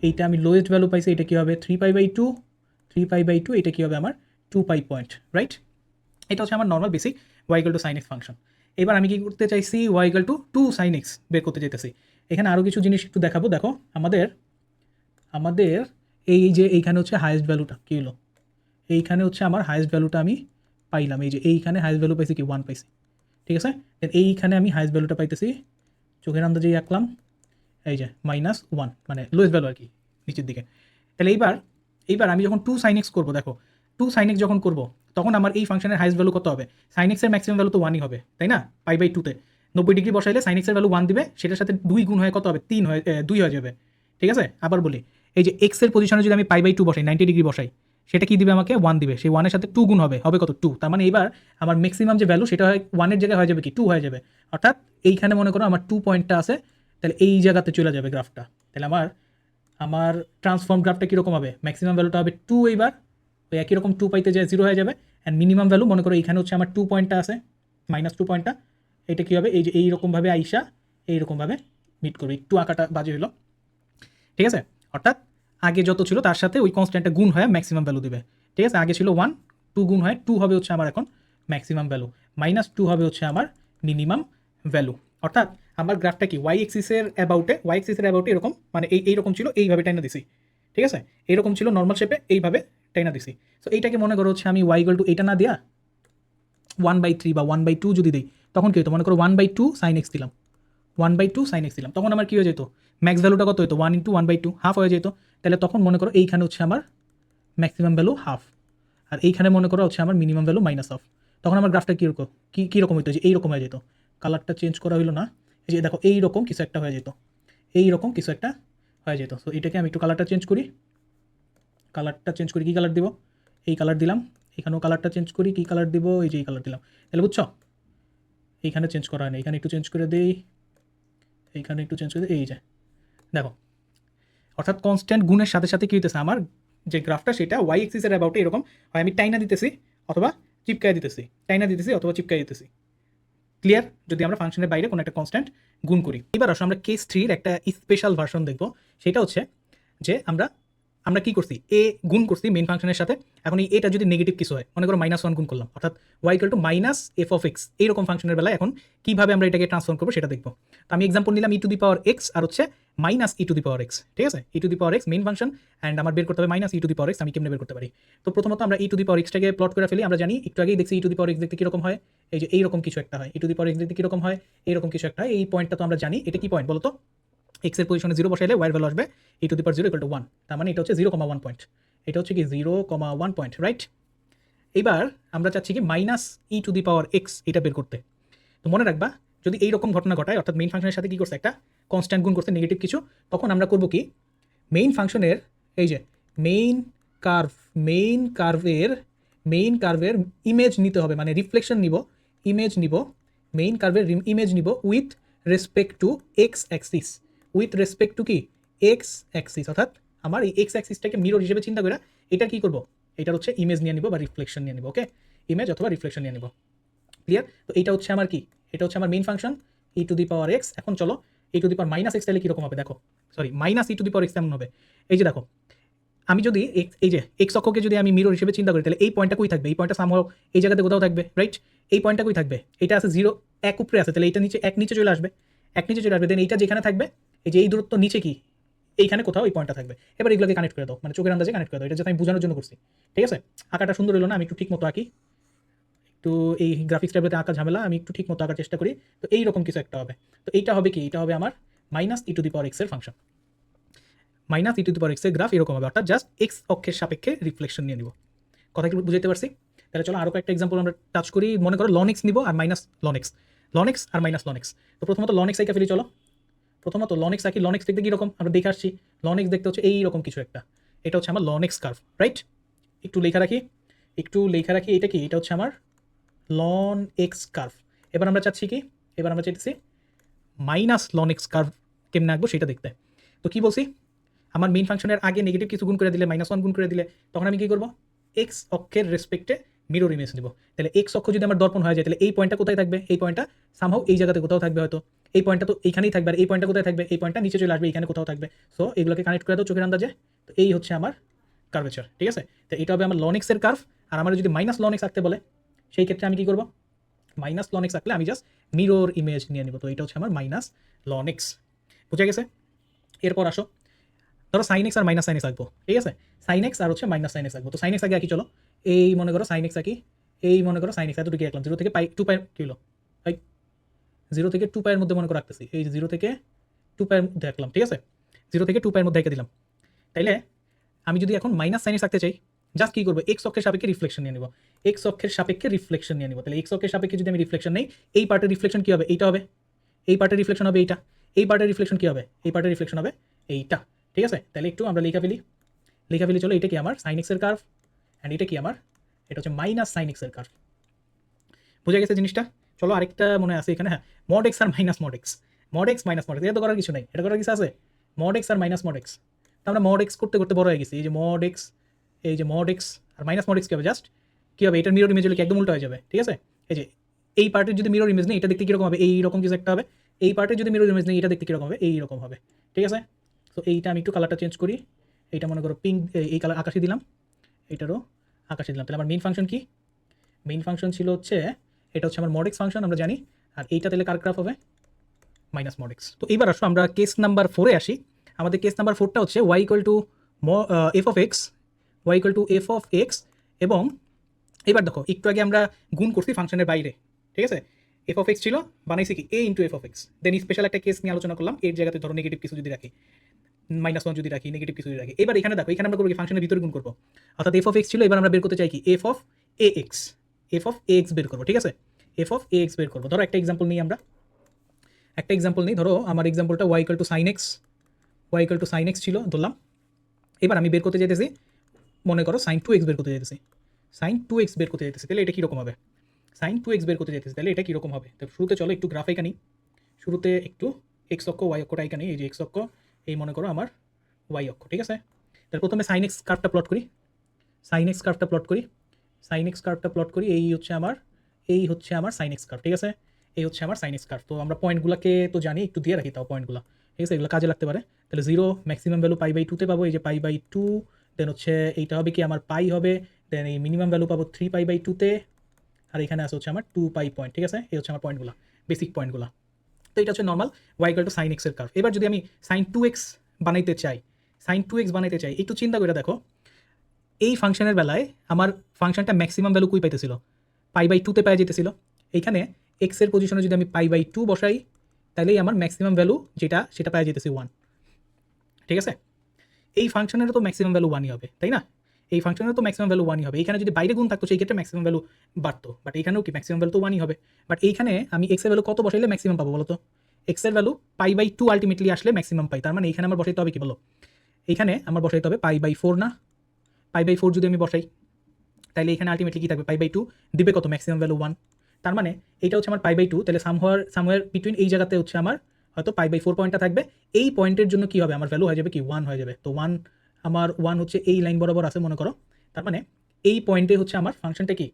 এইটা আমি লোয়েস্ট ভ্যালু পাইছি, এটা কী হবে 3π/2, এটা কী হবে আমার 2π পয়েন্ট, রাইট। এটা হচ্ছে আমার normal basic y equal to sine x function. এবার আমি কী করতে চাইছি, y equal to 2 sin x বের করতে চাইতেছি। এখানে আরও কিছু জিনিস একটু দেখাবো, দেখো আমাদের এই যে এইখানে হচ্ছে হাইয়েস্ট ভ্যালুটা কী হলো, এইখানে হচ্ছে আমার হাইয়েস্ট ভ্যালুটা আমি পাইলাম, এই যে এইখানে হাইয়েস্ট ভ্যালু পাইছি কি 1 পাইছি, ঠিক আছে। দেন এইখানে আমি হাইয়েস্ট ভ্যালুটা পাইতেছি, চোখের আন্দাজেই আঁকলাম, এই যে -1 মানে লোয়েস্ট ভ্যালু আর কি নিচের দিকে। তাহলে এইবার আমি যখন 2 sin x করবো, দেখো 2 sin x যখন করবো তখন আমার এই ফাংশনের হাইয়েস্ট ভ্যালু কত হবে, sin x এর ম্যাক্সিমাম ভ্যালু তো 1ই হবে, তাই না, π/2তে 90 ডিগ্রি বসাইলে sin x এর ভ্যালু 1 দিবে, সেটার সাথে 2 গুণ হয়ে কত হবে 2 হয়ে যাবে, ঠিক আছে। আবার বলি, এই যে x এর পজিশনে যদি আমি π/2 বসাই, 90 ডিগ্রি বসাই, সেটা কি দিবে আমাকে 1 দিবে, সেই 1-এর সাথে 2 গুণ হবে কত 2, তার মানে এবার আমার ম্যাক্সিমাম যে ভ্যালু সেটা হয় 1-এর জায়গায় হয়ে যাবে কি 2 হয়ে যাবে, অর্থাৎ এইখানে মনে করো আমার 2 পয়েন্টটা আছে, তাহলে এই জায়গাতে চলে যাবে গ্রাফটা। তাহলে আমার ট্রান্সফর্ম গ্রাফটা কীরকম হবে, ম্যাক্সিমাম ভ্যালুটা হবে 2, এইবার ওই একই রকম 2 পাইতে যায় 0 হয়ে যাবে, অ্যান্ড মিনিমাম ভ্যালু মনে করো এইখানে হচ্ছে আমার 2 পয়েন্টটা আছে, -2 পয়েন্টটা, এটা কী হবে এই যে এইরকমভাবে আইসা এইরকমভাবে মিট করবে, একটু আঁকাটা বাজে হলো, ঠিক আছে। অর্থাৎ আগে যত ছিল তার সাথে ওই কনস্ট্যান্টটা গুণ হয়ে ম্যাক্সিমাম ভ্যালু দেবে, ঠিক আছে। আগে ছিল 1, 2 গুণ হয় 2 হবে হচ্ছে আমার এখন ম্যাক্সিমাম ভ্যালু, -2 হবে হচ্ছে আমার মিনিমাম ভ্যালু। অর্থাৎ আমার গ্রাফটা কি ওয়াই এক্সিসের অ্যাবাউটে এরকম, মানে এইরকম ছিল, এইভাবে টাইনা দিছি, ঠিক আছে, এরকম ছিল নর্মাল শেপে, এইভাবে টাইনা দিছি। সো এইটাকে মনে করো হচ্ছে আমি ওয়াই ইকুয়াল টু এটা না দেয়া 1/3 বা 1/2 যদি দিই, তখন কী হতো, মনে করো 1/2 sin x দিলাম, 1/2 sin x দিলাম, তখন আমার কী হয়ে যেত, ম্যাক্স ভ্যালুটা কত হতো 1 × 1/2 হাফ হয়ে যেত। তাহলে তখন মনে করো এইখানে হচ্ছে আমার ম্যাক্সিমাম ভ্যালু হাফ, আর এইখানে মনে করো হচ্ছে আমার মিনিমাম ভ্যালু -হাফ। তখন আমার গ্রাফটা কীরকম হতো, যে এইরকম হয়ে যেত। কালারটা চেঞ্জ করা হলো না, এই যে দেখো এইরকম কিছু একটা হয়ে যেত, এইরকম কিছু একটা হয়ে যেত। সো এটাকে আমি একটু কালারটা চেঞ্জ করি, কী কালার দিব, এই কালার দিলাম। এখানেও কালারটা চেঞ্জ করি, কী কালার দিব, এই যে এই কালার দিলাম। তাহলে বুঝছো, এইখানে চেঞ্জ করা হয় না, এখানে একটু চেঞ্জ করে দিই, এইখানে একটু চেঞ্জ করে দিই, এই যে দেখো। অর্থাৎ কনস্ট্যান্ট গুণের সাথে সাথে কী হইতেছে, আমার যে গ্রাফটা সেটা ওয়াই এক্সিসের অ্যাবাউটে এরকম হয়, আমি টাইনা দিতেছি অথবা চিপকায় দিতেছি, ক্লিয়ার? যদি আমরা ফাংশনের বাইরে কোনো একটা কনস্ট্যান্ট গুণ করি। এবার আসলে আমরা কেস 3-র একটা স্পেশাল ভার্সন দেখব। সেটা হচ্ছে যে আমরা কি করছি, এ গুণ করছি মেইন ফাংশনের সাথে। এখন এই এটা যদি নেগেটিভ কিছু হয়, মনে করো -1 গুণ করলাম, অর্থাৎ y - f(x) এইরকম ফাংশনের বেলায় এখন কীভাবে আমরা এটাকে ট্রান্সফর্ম করবো সেটা দেখবো। তো আমি এক্সাম্পল নিলাম e⁻x আর হচ্ছে -e⁻x, ঠিক আছে? e⁻x মেইন ফাংশন, অ্যান্ড আমার বের করতে হবে -e⁻x। আমি কেমনে বের করতে পারি? তো প্রথমত আমরা e⁻x-টাকে প্লট করে ফেলি। আমরা জানি একটু আগেই দেখছি e⁻x দেখতে কীরকম হয়, এই যে এইরকম কিছু একটা হয়। e⁻x দেখতে কীরকম হয়, এইরকম কিছু একটা হয়। এই পয়েন্টটা তো আমরা জানি, এটা কি পয়েন্ট বলো তো? x এর পজিশনে 0 বসাইলে y এর ভ্যালু আসবে e⁻0 = 1, তার মানে এটা হচ্ছে 0,1 পয়েন্ট। এটা হচ্ছে কি 0,1 পয়েন্ট, রাইট? এবার আমরা চাচ্ছি কি -e⁻x এটা বের করতে। তো মনে রাখবা, যদি এইরকম ঘটনা ঘটায়, অর্থাৎ মেইন ফাংশনের সাথে কী করছে, একটা কনস্ট্যান্ট গুণ করছে নেগেটিভ কিছু, তখন আমরা করব কি, মেইন ফাংশনের এই যে মেইন কার্ভের ইমেজ নিতে হবে, মানে রিফ্লেকশন নিব, মেইন কার্ভের ইমেজ নিব with respect to x Axis, কি এক্স অ্যাক্সিস। অর্থাৎ আমার এই এক্স অ্যাক্সিসটাকে মিরর হিসেবে চিন্তা করে এটা কি করব, এটার হচ্ছে ইমেজ নিয়ে নিব বা রিফ্লেকশন নিয়ে নিব। ওকে, ইমেজ অথবা রিফ্লেকশন নিয়ে নিব, ক্লিয়ার? তো এটা হচ্ছে আমার কি, এটা হচ্ছে আমার মেইন ফাংশন e⁻x। এখন চলো e⁻−x তাহলে কীরকম হবে দেখো, সরি -e⁻x কেমন হবে। এই যে দেখো, আমি যদি এই যে এক্স অক্ষকে যদি আমি মিরর হিসেবে চিন্তা করি, তাহলে এই পয়েন্টটা কই থাকবে, এই পয়েন্টটা সামহাও এই জায়গাতে কোথাও থাকবে, রাইট? এই পয়েন্টটা কই থাকবে, এটা আছে 0, 1 উপরে আছে, তাহলে এইটা নিচে 1 নিচে চলে আসবে, দেন এইটা যেখানে থাকবে, এই যে এই দূরত্ব নিচে কি এইখানে কোথাও এই পয়েন্টটা থাকবে। এবার এগুলোকে কানেক্ট করে দাও, মানে চোখের আন্দাজে কানেক্ট করে দাও। এটা যেটা আমি বোঝানোর জন্য করছি, ঠিক আছে? আঁকাটা সুন্দর হলো না, আমি একটু ঠিক মতো আঁকি, একটু এই গ্রাফিক্স ট্যাবলেটে আঁকা ঝামেলা, আমি একটু ঠিক মতো আঁকার চেষ্টা করি। তো এইরকম কিছু একটা হবে। তো এইটা হবে কি, এটা হবে আমার -e⁻x এর ফাংশন, -e⁻x এর গ্রাফ এরকম হবে, অর্থাৎ জাস্ট এক্স অক্ষের সাপেক্ষে রিফ্লেকশন নিয়ে নিব। কথা কি বুঝাইতে পারছি? তাহলে চলো আরও কয়েকটা এক্সাম্পল আমরা টাচ করি। মনে করো ln x নিব আর ln x আর -ln x। তো প্রথমত ln x আঁকা ফেলি, চলো প্রথমত ln x আঁকি। ln x দেখতে কীরকম আমরা দেখে আসছি, ln x দেখতে হচ্ছে এইরকম কিছু একটা, এটা হচ্ছে আমার ln x কার্ভ, রাইট? একটু লেখা রাখি, এটা কি, এটা হচ্ছে আমার ln x কার্ভ। এবার আমরা চাচ্ছি কি, এবার আমরা চাইতেছি -ln x কার্ভ কেমনে আঁকবো সেটা দেখতে। তো কি বলছি, আমার মেইন ফাংশনের আগে নেগেটিভ কিছু গুণ করে দিলে, -1 গুণ করে দিলে, তখন আমি কী করবো, এক্স অক্ষের রেসপেক্টে মিরর ইমেজ নিব। তাহলে এক্স অক্ষ যদি আমার দর্পণ হয়ে যায়, তাহলে এই পয়েন্টটা কোথায় থাকবে, এই পয়েন্টটা সামহাও এই জায়গাতে কোথাও থাকবে হয়তো, এই পয়েন্টটা তো এইখানেই থাকবে, আর এই পয়েন্টটা কোথায় থাকবে, এই পয়েন্টটা নিচে চলে আসবে, এইখানে কোথাও থাকবে। সো এগুলোকে কানেক্ট করে দাও চোখের আন্দাজে। তো এই হচ্ছে আমার কার্ভেচার, ঠিক আছে? তো এটা হবে আমার ln x এর কার্ভ। আর আমার যদি -ln x আঁকতে বলে, সেই ক্ষেত্রে আমি কী করবো, -ln x আঁকলে আমি জাস্ট মিরর ইমেজ নিয়ে নিব। তো এটা হচ্ছে আমার -ln x, বুঝা গেছে? এরপর আসো, ধরো sin x আর -sin x আঁকবো, ঠিক আছে? sin x আর হচ্ছে -sin x আঁকবো। তো sin x আগে আঁকি, চলো এই মনে করো sin x আঁকি, এই মনে করো sin x এতটুকু আঁকলাম, 0 থেকে 2π কী হলো, 0 থেকে 2π এর মধ্যে মনে করে রাখতেছি, এই যে 0 থেকে 2π এর মধ্যে আঁকলাম, ঠিক আছে? 0 থেকে 2π এর মধ্যে এঁকে দিলাম। তাইলে আমি যদি এখন -sin x আঁকতে চাই, জাস্ট কী করবো, এক্স অক্ষের সাপেক্ষে রিফ্লেকশন নিয়ে নিব, তাহলে এক্স অক্ষের সাপেক্ষে যদি আমি রিফ্লেকশন নেই, এই পার্টের রিফ্লেকশন কী হবে, এইটা হবে, এই পার্টের রিফ্লেকশন হবে এইটা, এই পার্টের রিফ্লেকশন কী হবে, এই পার্টের রিফ্লেকশন হবে এইটা, ঠিক আছে? তাহলে একটু আমরা লেখা ফেলি, চলো এটা কি আমার sin x এর কার্ভ, অ্যান্ড এটা কি আমার, এটা হচ্ছে -sin x এর কার্ভ। বুঝা গেছে জিনিসটা? চলো আরেকটা মনে আছে এখানে, হ্যাঁ, mod x আর -mod x, এটা তো করার কিছু নাই, এটা করার কিছু আছে, mod x আর -mod x। তো আমরা mod x করতে করতে বড় হয়ে গেছি, এই যে mod x আর -mod x কী হবে, জাস্ট কী হবে, এটার মিরর ইমেজ হলে কি একদম উল্টো হয়ে যাবে, ঠিক আছে? এই যে এই পার্টের যদি মিরর ইমেজ নেই, এটা দেখতে কীরকম হবে, এইরকম কিছু একটা হবে। এই পার্টের যদি মিরর ইমেজ নেই, এটা দেখতে কীরকম হবে, এইরকম হবে, ঠিক আছে? তো এইটা আমি একটু কালারটা চেঞ্জ করি, এইটা মনে করো পিঙ্ক, এই কালার আকাশি দিলাম, এইটারও আকাশি দিলাম। তাহলে আমার মেইন ফাংশন কি, মেইন ফাংশন ছিল হচ্ছে, এটা হচ্ছে আমার mod x ফাংশন, আমরা জানি। আর এইটা তাহলে কার গ্রাফ হবে, -mod x। তো এইবার আসো আমরা কেস নাম্বার 4-এ আসি। আমাদের কেস নাম্বার 4টা হচ্ছে y f of x, এবং এবার দেখো একটু আগে আমরা গুণ করছি ফাংশনের বাইরে, ঠিক আছে? এফ অফ এক্স ছিল, বানাইছি কি a into f of x, then special একটা কেস নিয়ে আলোচনা করলাম, এর জায়গাতে ধরো নেগেটিভ কিছু যদি রাখি, -1 যদি রাখি, নেগেটিভ কিছু যদি রাখি। এবার এখানে দেখো, এখানে আমরা করবো কি ফাংশনের ভিতরে গুণ করবো, অর্থাৎ এফ অফ এক্স ছিল, এবার আমরা বের করতে চাই কি f of A x, F of A x বের করবো, ঠিক আছে, এফ অফ এ এক্স বের করবো। ধরো একটা এক্সাম্পল নিই আমরা, একটা এক্সাম্পল নিই, ধরো আমার এক্সাম্পলটা y equal to sine x, y equal to sine x ছিল ধরলাম। এবার আমি বের করতে চাইতেছি, মনে করো সাইন 2x বের করতে চাইতেছি, সাইন 2x বের করতে চাইতেছি, তাহলে এটা কীরকম হবে, সাইন 2x বের করতে চাইতেছি, তাহলে এটা কীরকম হবে। তো শুরুতে চলো একটু গ্রাফ আঁকা নিই, শুরুতে একটু এক্স অক্ষ ওয়াই অক্ষটা আঁকা নিই, এই যে এক্স অক্ষ, এই মনে করো আমার ওয়াই অক্ষ, ঠিক আছে। তাহলে প্রথমে সাইন এক্স কার্ভটা প্লট করি, সাইন এক্স কার্ভটা প্লট করি, সাইন এক্স কার্ভটা প্লট করি, এই হচ্ছে আমার সাইন এক্স কার্ভ, ঠিক আছে, এই হচ্ছে আমার সাইন এক্স কার্ভ। তো আমরা পয়েন্টগুলোকে তো জানি, একটু দিয়ে রাখি তাও পয়েন্টগুলো, ঠিক আছে, এগুলো কাজে লাগতে পারে। তাহলে 0 ম্যাক্সিমাম ভ্যালু π/2 পাবো, এই যে π/2, দেন হচ্ছে এইটা হবে কি আমার পাই হবে, দেন এই মিনিমাম ভ্যালু পাবো 3π/2 আর এখানে আছে হচ্ছে আমার 2π পয়েন্ট, ঠিক আছে, এই হচ্ছে আমার পয়েন্টগুলো, বেসিক পয়েন্টগুলো। তো এটা হচ্ছে normal y equal to sine এক্সের কার্ভ। এবার যদি আমি সাইন 2x বানাইতে চাই, সাইন 2x বানাইতে চাই, একটু চিন্তা করে দেখো, এই ফাংশনের বেলায় আমার ফাংশনটা ম্যাক্সিমাম ভ্যালু কই পাইতেছিল, π/2 পাওয়া যেতেছিল। এইখানে এক্সের পজিশনে যদি আমি π/2 বসাই, তাহলেই আমার ম্যাক্সিমাম ভ্যালু যেটা সেটা পাওয়া যেতেছে 1, ঠিক আছে। এই ফাংশনেরও তো ম্যাক্সিমাম ভ্যালু 1ই হবে, তাই না, এই ফাংশনেরও তো ম্যাক্সিমাম ভ্যালু 1ই হবে। এখানে যদি বাইরে গুণ থাকতো সেই ক্ষেত্রে ম্যাক্সিমাম ভ্যালু বাড়তো, বাট এখানেও কি ম্যাক্সিমাম ভ্যালু তো 1ই হবে। বাট এইখানে আমি এক্সের ভ্যালু কত বসাইলে ম্যাক্সিমাম পাবো বলো তো, এক্সের ভ্যালু π/2 আলটিমেটলি আসলে ম্যাক্সিমাম পাই, তার মানে এখানে আমার বসাইতে হবে কি বলো, এইখানে আমার বসাইতে হবে π/4 না, π/4 যদি আমি বসাই তাহলে এখানে আলটিমেটলি কী থাকবে, π/2 দিবে কত, ম্যাক্সিমাম ভ্যালু 1, তার মানে এইটা হচ্ছে আমার π/2, তাহলে সামওয়্যার বিটুইন এই জায়গাতে হচ্ছে আমার হয়তো π/4 পয়েন্টটা থাকবে। এই পয়েন্টের জন্য কী হবে, আমার ভ্যালু হয়ে যাবে কি 1 হয়ে যাবে। তো 1, আমার 1 হচ্ছে এই লাইন বরাবর আছে মনে করো, তার মানে এই পয়েন্টে হচ্ছে আমার ফাংশনটা কি,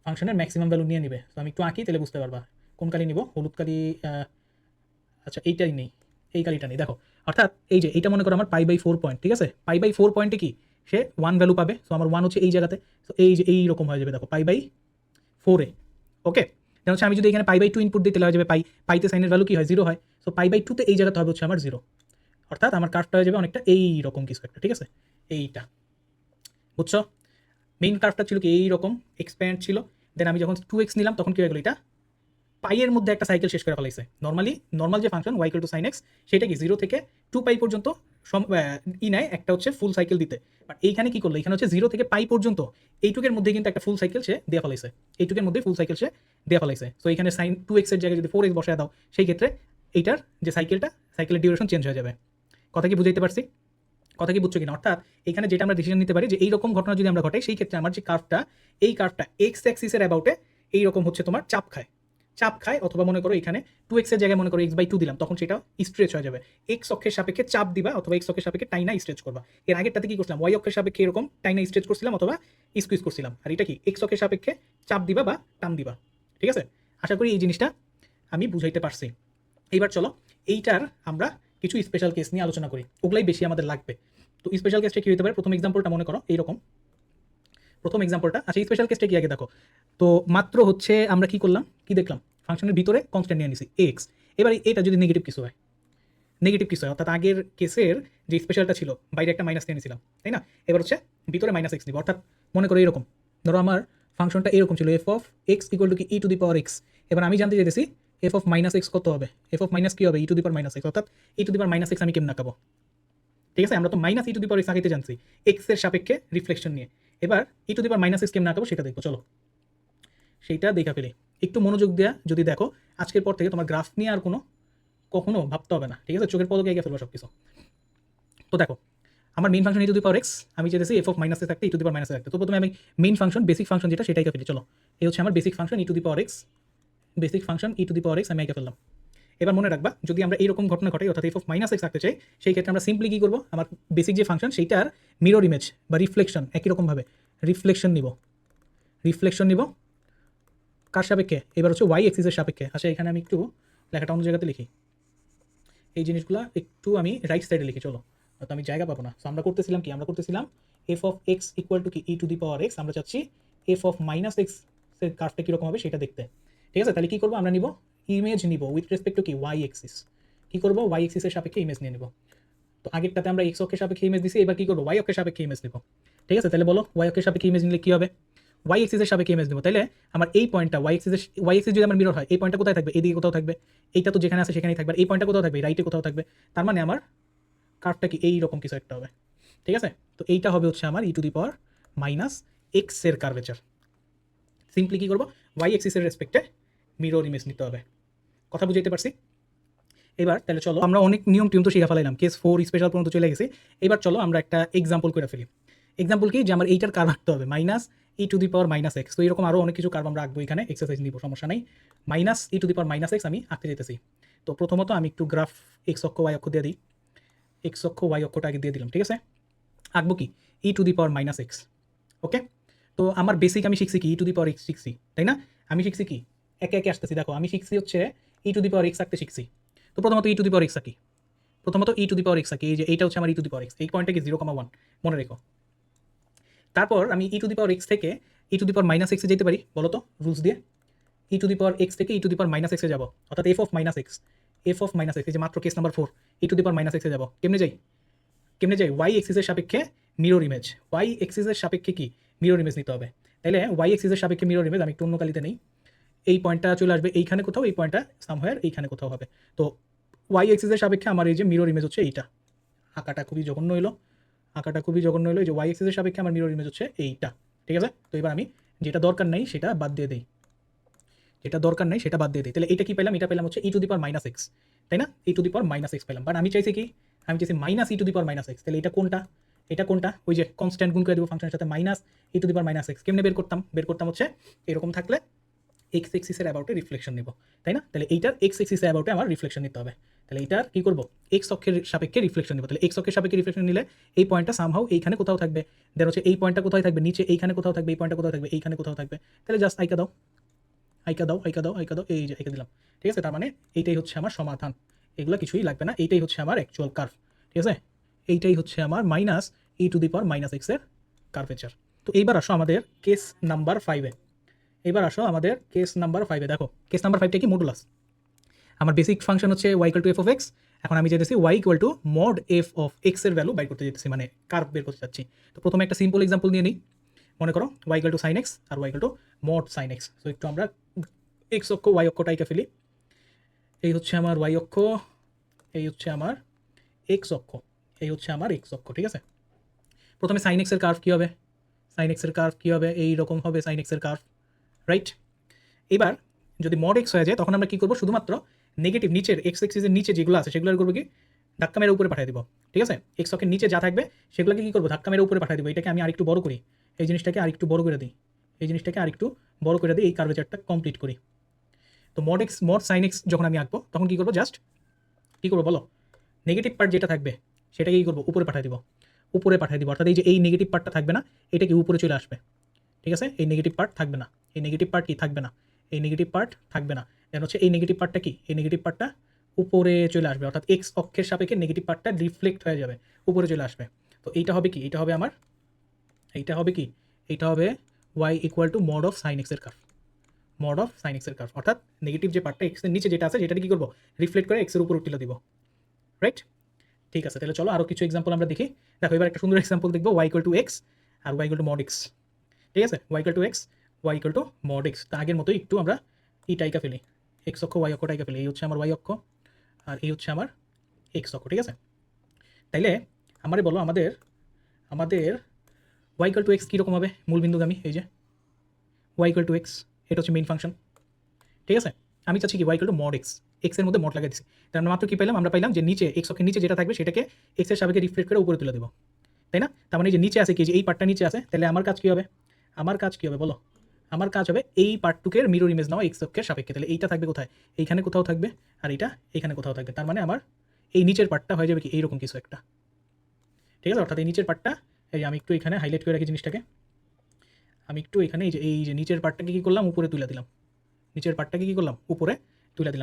ফাংশনের ম্যাক্সিমাম ভ্যালু নিয়ে নিবে। তো আমি একটু আঁকি তাহলে বুঝতে পারবা, কোন কালি নিব, হলুদ কালি, আচ্ছা এইটাই নেই, এই কালিটা নেই, দেখো, অর্থাৎ এই যে এইটা মনে করো আমার π/4 পয়েন্ট, ঠিক আছে, π/4 পয়েন্টে কি সে 1 ভ্যালু পাবে, সো আমার 1 হচ্ছে এই জায়গাতে, তো এই যে এইরকম হয়ে যাবে দেখো π/4 ওকে। দেন হচ্ছে আমি যদি এখানে π/2 ইনপুট দিই তাহলে হয়ে যাবে পাইতে সাইনের ভ্যালু কি হয় 0 হয়, সো π/2 এই জায়গাতে হবে হচ্ছে আমার 0, অর্থাৎ আমার কার্ভটা হয়ে যাবে অনেকটা এইরকম কিছু একটা, ঠিক আছে, এইটা বুঝছো। মেইন কার্ভটা ছিল কি এইরকম এক্সপ্যান্ড ছিল, দেন আমি যখন 2x নিলাম তখন কি হয়ে গেলো, এটা পাইয়ের মধ্যে একটা সাইকেল শেষ করে ফেলাইছে। নর্মাল যে ফাংশন y = sin x সেটা কি 0 থেকে 2π পর্যন্ত নেয় একটা হচ্ছে ফুল সাইকেল দিতে, বাট এইখানে কি করলো, এখানে হচ্ছে 0 থেকে পাই পর্যন্ত এইটুকের মধ্যে কিন্তু একটা ফুল সাইকেল সে দেওয়া ফেলাইছে, এইটুকের মধ্যে ফুল সাইকেল সে দেওয়া ফেলাইছে। সো এখানে sin 2x এর জায়গায় যদি 4x বসায় দাও সেই ক্ষেত্রে এইটার যে সাইকেলের ডিউরেশন চেঞ্জ হয়ে যাবে। কথা কি বুঝাইতে পারছি, কথা কি বুঝছো কিনা, অর্থাৎ এখানে যেটা আমরা ডিসিশন নিতে পারি যে এইরকম ঘটনা যদি আমরা ঘটাই সেই ক্ষেত্রে আমার যে কার্ভটা, এই কার্ভটা এক্স অ্যাক্সিসের অ্যাবাউটে এইরকম হচ্ছে তোমার চাপ খায়, অথবা মনে করো এখানে 2x এর জায়গায় মনে করো x/2 দিলাম, তখন সেটা স্ট্রেচ হয়ে যাবে। এক্স অক্ষের সাপেক্ষে চাপ দিবা অথবা এক্স অক্ষের সাপেক্ষে টাইনা স্ট্রেচ করবা। এর আগেরটাতে কি করছিলাম, ওয়াই অক্ষের সাপেক্ষে এরকম টাইনা স্ট্রেচ করছিলাম অথবা স্কুইজ করছিলাম, আর এটা কি এক্স অক্ষের সাপেক্ষে চাপ দিবা বা টান দিবা, ঠিক আছে। আশা করি এই জিনিসটা আমি বুঝাইতে পারছি। এইবার চলো এইটার আমরা কিছু স্পেশাল কেস নিয়ে আলোচনা করি, ওগুলাই বেশি আমাদের লাগবে। তো স্পেশাল কেসটা কি হতে পারে, প্রথম এক্সাম্পলটা মনে করো এইরকম, প্রথম এক্সাম্পলটা, আচ্ছা এই স্পেশাল কেসটা কি আগে দেখো। তো মাত্র হচ্ছে আমরা কি করলাম, কি দেখলাম, ফাংশনের ভিতরে কনস্ট্যান্ট নিয়ে নিছি এক্স। এবার এটা যদি নেগেটিভ কিছু হয়, অর্থাৎ আগের কেসের যে স্পেশালটা ছিল বাইরে একটা মাইনাস নিয়ে নিয়েছিলাম, তাই না, এবার হচ্ছে ভিতরে -x নিব, অর্থাৎ মনে করো এরকম, ধরো আমার ফাংশনটা এরকম ছিল f of x = কি e⁻x। এবার আমি জানতে চাইতেছি f of -x কত হবে, f of মাইনাস কি হবে e⁻x, অর্থাৎ e⁻x আমি কেমন আঁকাবো, ঠিক আছে। আমরা তো -e⁻x আঁকাইতে জানছি x এর সাপেক্ষে রিফ্লেকশন নিয়ে, এবার e⁻x কেমন আঁকাবো সেটা দেখবো, চলো সেইটা দেখা ফেলি। একটু মনোযোগ দেওয়া যদি দেখো, আজকের পর থেকে তোমার গ্রাফ নিয়ে আর কখনো ভাবতে হবে না, ঠিক আছে, চোখের পলকে এগিয়ে ফেলবো সব কিছু। তো দেখো আমার মেইন ফাংশন e⁻x, আমি চাইতেছি f of -x থাকতে e⁻x থাকতে। তো প্রথমে আমি মেইন ফাংশন বেসিক ফাংশন যেটা সেটাই এঁকে ফেলি, চলো এই হচ্ছে আমার basic function e⁻x, basic function e⁻x আমি এঁকে ফেললাম। এবার মনে রাখবা যদি আমরা এইরকম ঘটনা ঘটাই অর্থাৎ f of -x রাখতে চাই সেই ক্ষেত্রে আমরা সিম্পলি কী করবো, আমার বেসিক যে ফাংশন সেইটার মিরর ইমেজ বা রিফ্লেকশন একই রকমভাবে রিফ্লেকশন নিব কার সাপেক্ষে, এবার হচ্ছে ওয়াই এক্সিসের সাপেক্ষে। আচ্ছা এখানে আমি একটু লেখাটা অন্য জায়গাতে লিখি, এই জিনিসগুলো একটু আমি রাইট সাইডে লিখি, চলো তো আমি জায়গা পাবো না। সো আমরা করতেছিলাম f of x = কি e⁻x, আমরা চাচ্ছি f of -x এর কার্ভটা কীরকম হবে সেটা দেখতে, ঠিক আছে। তাহলে কী করবো, আমরা নিব ইমেজ নিব উইথ রেসপেক্ট টু কি ওয়াই এক্সিস, কী করবো ওয়াই এক্সিসের সাপেক্ষে ইমেজ নিয়ে নিব। তো আগেরটাতে আমরা এক্স অক্ষের সাপেক্ষে ইমেজ দিছি, এবার কী করবো ওয়াই অক্ষের সাপেক্ষে ইমেজ নিব, ঠিক আছে। তাহলে বলো ওয়াই অক্ষের সাপেক্ষে ইমেজ নিলে কী হবে, ওয়াই এক্সিসের সাপেক্ষে ইমেজ নেবো, তাহলে আমার এই পয়েন্টটা ওয়াই এক্সিস যদি আমার মিরর হয়, এই পয়েন্টটা কোথায় থাকবে? এদিকে কোথাও থাকবে। এইটা তো যেখানে আছে সেখানেই থাকবে। এই পয়েন্টটা কোথাও থাকবে? রাইটে কোথাও থাকবে। তার মানে আমার কার্ভটা কি এই রকম কিছু একটা হবে, ঠিক আছে? তো এইটা হবে হচ্ছে আমার e⁻⁻x এর কার্ভেচার। সিম্পলি কী করবো, ওয়াই এক্সিসের রেসপেক্টে মিরর ইমেজ নিতে হবে। কথা বুঝাইতে পারছি? এবার তাহলে চলো আমরা অনেক নিয়ম টিয়ম তো শিখে ফেলাইলাম, কেস 4 স্পেশাল পর্যন্ত চলে গেছি। এবার চলো আমরা একটা এক্সাম্পল করে ফেলি। এক্সাম্পল কি, যে আমার এইটার কার্ভ আঁকতে হবে -e⁻⁻x। তো এরকম আরও অনেক কিছু কার্ভ আমরা আঁকবো, এখানে এক্সারসাইজ নিব, সমস্যা নাই। -e⁻⁻x আমি আঁকতে যেতেছি। তো প্রথমত আমি একটু গ্রাফ এক্স অক্ষ ওয়াই অক্ষ দিয়ে দিই। এক্স অক্ষ ওয়াই অক্ষটা আগে দিয়ে দিলাম, ঠিক আছে? আঁকবো কি e⁻⁻x, ওকে? তো আমার বেসিক আমি শিখছি কি e⁻x শিখছি, তাই না? আমি শিখছি কি, একে একে আসতেছি, দেখো আমি শিখছি হচ্ছে e⁻x আঁকতে শিখছি। তো প্রথমত e⁻x আঁকি, এই যে এইটা হচ্ছে আমার e⁻x, এই পয়েন্টটা কি 0,1 মনে রেখো। তারপর আমি e⁻x থেকে e⁻⁻x এ যেতে পারি, বলো তো রুলস দিয়ে। e⁻x থেকে e⁻⁻x এ যাবো, অর্থাৎ f অফ মাইনাস এক্স, এই যে মাত্র কেস নাম্বার 4, e⁻⁻x এ যাবো। কেমনে যাই? ওয়াই এক্সিসের সাপেক্ষে মিরর ইমেজ, ওয়াই এক্সিসের সাপেক্ষে কি মিরর ইমেজ নিতে হবে। তাহলে ওয়াই এক্সিসের সাপেক্ষে মিরর ইমেজ আমি একটু অন্য কালিতে নেই। এই পয়েন্টটা চলে আসবে এইখানে কোথাও, এই পয়েন্টটা সামহায়ার এইখানে কোথাও হবে। তো ওয়াই এক্সিসের সাপেক্ষে আমার এই যে মিরর ইমেজ হচ্ছে এইটা। আঁকাটা খুবই জঘন্য হলো, এই যে ওয়াই এক্সিসের সাপেক্ষে আমার মিরর ইমেজ হচ্ছে এইটা, ঠিক আছে? তো এবার আমি যেটা দরকার নাই সেটা বাদ দিয়ে দিই, তাহলে এটা কি পেলাম? এটা পেলাম হচ্ছে e⁻⁻x, তাই না? e⁻⁻x পেলাম, বাট আমি চাইছি কি, আমি চাইছি -e⁻⁻x। তাহলে এটা কোনটা? ওই যে কনস্ট্যান্ট গুণ করে দেবো ফাংশনের সাথে -e⁻⁻x। কেমনে বের করতাম হচ্ছে এরকম থাকলে এক্স এক্সিসের অ্যাবাউটে রিফ্লেকশন নেব, তাই না? তাহলে এইটার এক্স এক্সিসের অ্যাবাউটে আমার রিফ্লেকশন নিতে হবে। তাহলে এইটার কি করব, এক্স অক্ষের সাপেক্ষে রিফ্লেকশন নেব। তাহলে এক্স অক্ষের সাপেক্ষে রিফ্লেকশন নিলে এই পয়েন্টটা সামহাউ এইখানে কোথাও থাকবে, দেন হচ্ছে এই পয়েন্টটা কোথায় থাকবে, নিচে এইখানে কোথাও থাকবে, এই পয়েন্টটা কোথাও থাকবে, এইখানে কোথাও থাকবে। তাহলে জাস্ট আইকা দাও, এই যে আইকা দিলাম, ঠিক আছে? তার মানে এইটাই হচ্ছে আমার সমাধান, এগুলো কিছুই লাগবে না, এইটাই হচ্ছে আমার অ্যাকচুয়াল কার্ভ, ঠিক আছে? এইটাই হচ্ছে আমার -e⁻⁻x এর কার্ভেচার। তো এইবার আসো আমাদের কেস নাম্বার 5-এ। দেখো কেস নাম্বার 5টা কি, মডুলাস। আমার বেসিক ফাংশন হচ্ছে y=f(x). এখন আমি যেতেছি y=mod f of x এর ভ্যালু বাইর করতে যেতেছি, মানে কার্ভ বের করতে চাচ্ছি। তো প্রথমে একটা সিম্পল এক্সাম্পল নিয়ে নিই। মনে করো y=sin x আর y=mod sin x। তো একটু আমরা x অক্ষ y অক্ষটা এঁকে ফেলি। এই হচ্ছে আমার y অক্ষ, এই হচ্ছে আমার x অক্ষ, ঠিক আছে? প্রথমে sin x এর কার্ভ কী হবে? এই রকম হবে sin x এর কার্ভ, রাইট? এবার যদি mod x হয়ে যায় তখন আমরা কী করবো, শুধুমাত্র নেগেটিভ নিচের এক্স এক্সিসের নিচে যেগুলো আছে সেগুলো করবো কি, ধাক্কা মেরে উপরে পাঠিয়ে দিব, ঠিক আছে? এক্স অক্ষের নিচে যা থাকবে সেগুলোকে কী করবো, ধাক্কা মেরে উপরে পাঠিয়ে দিব। এটাকে আমি আরেকটু বড় করি, এই জিনিসটাকে আরেকটু বড় করে দিই, এই কার্ভেচারটা কমপ্লিট করি। তো mod sin x যখন আমি আঁকবো তখন কী করবো, জাস্ট কী করবো বলো, নেগেটিভ পার্ট যেটা থাকবে সেটাকে কী করবো, উপরে পাঠিয়ে দিব, অর্থাৎ এই যে এই নেগেটিভ পার্টটা থাকবে না, এটা কি উপরে চলে আসবে, ঠিক আছে? এই নেগেটিভ পার্ট থাকবে না, এই নেগেটিভ পার্ট থাকবে না, দেন হচ্ছে এই নেগেটিভ পার্টটা কি, এই নেগেটিভ পার্টটা উপরে চলে আসবে, অর্থাৎ এক্স অক্ষের সাপেক্ষে নেগেটিভ পার্টটা রিফ্লেক্ট হয়ে যাবে, উপরে চলে আসবে। তো এইটা হবে কি, এইটা হবে y=mod of sin x এর কার্ভ, অর্থাৎ নেগেটিভ যে পার্টটা এক্সের নিচে যেটা আছে সেটা কি করবো, রিফ্লেক্ট করে এক্সের উপর তুলে দিব, রাইট? ঠিক আছে, তাহলে চলো আরও কিছু এক্সাম্পল আমরা দেখি। দেখো এবার একটা সুন্দর এক্সাম্পল দেখবো, y=x আর y=mod x, ঠিক আছে? y=x, y=mod x। তা আগের মতোই একটু আমরা টাইকা ফেলি, এক্স অক্ষ ওয়াই অক্ষ টাইকা ফেলি। এই হচ্ছে আমার ওয়াই অক্ষ আর এই হচ্ছে আমার এক্স অক্ষ, ঠিক আছে? তাইলে আমারে বলো, আমাদের y=x কীরকম হবে, মূলবিন্দুগামী। এই যে y=x, এটা হচ্ছে মেইন ফাংশন, ঠিক আছে? আমি চাচ্ছি কি y=mod x, এক্সের মধ্যে মড লাগিয়ে দিচ্ছি। তার মানে মাত্র কী পাইলাম, আমরা পাইলাম যে নিচে এক্স অক্ষের নিচে যেটা থাকবে সেটাকে এক্সের সাপেক্ষে রিফ্লেক্ট করে উপরে তুলে দেবো, তাই না? তার মানে এই যে নিচে আছে কি, যে এই পার্টটা নিচে আছে, তাহলে আমার কাজ কী হবে, বলো, আমার কাজ হবে এই পার্টটুকের মিরর ইমেজ নেওয়া এক্স অক্ষের সাপেক্ষে। তাহলে এইটা থাকবে কোথায়, এইখানে কোথাও থাকবে, আর এইটা এইখানে কোথাও থাকবে। তার মানে আমার এই নিচের পার্টটা হয়ে যাবে কি, এইরকম কিছু একটা, ঠিক আছে? অর্থাৎ এই নিচের পার্টটা, এই যে আমি একটু এখানে হাইলাইট করে রাখি জিনিসটাকে, আমি একটু এখানে এই যে নিচের পার্টটাকে কী করলাম, উপরে তুলে দিলাম,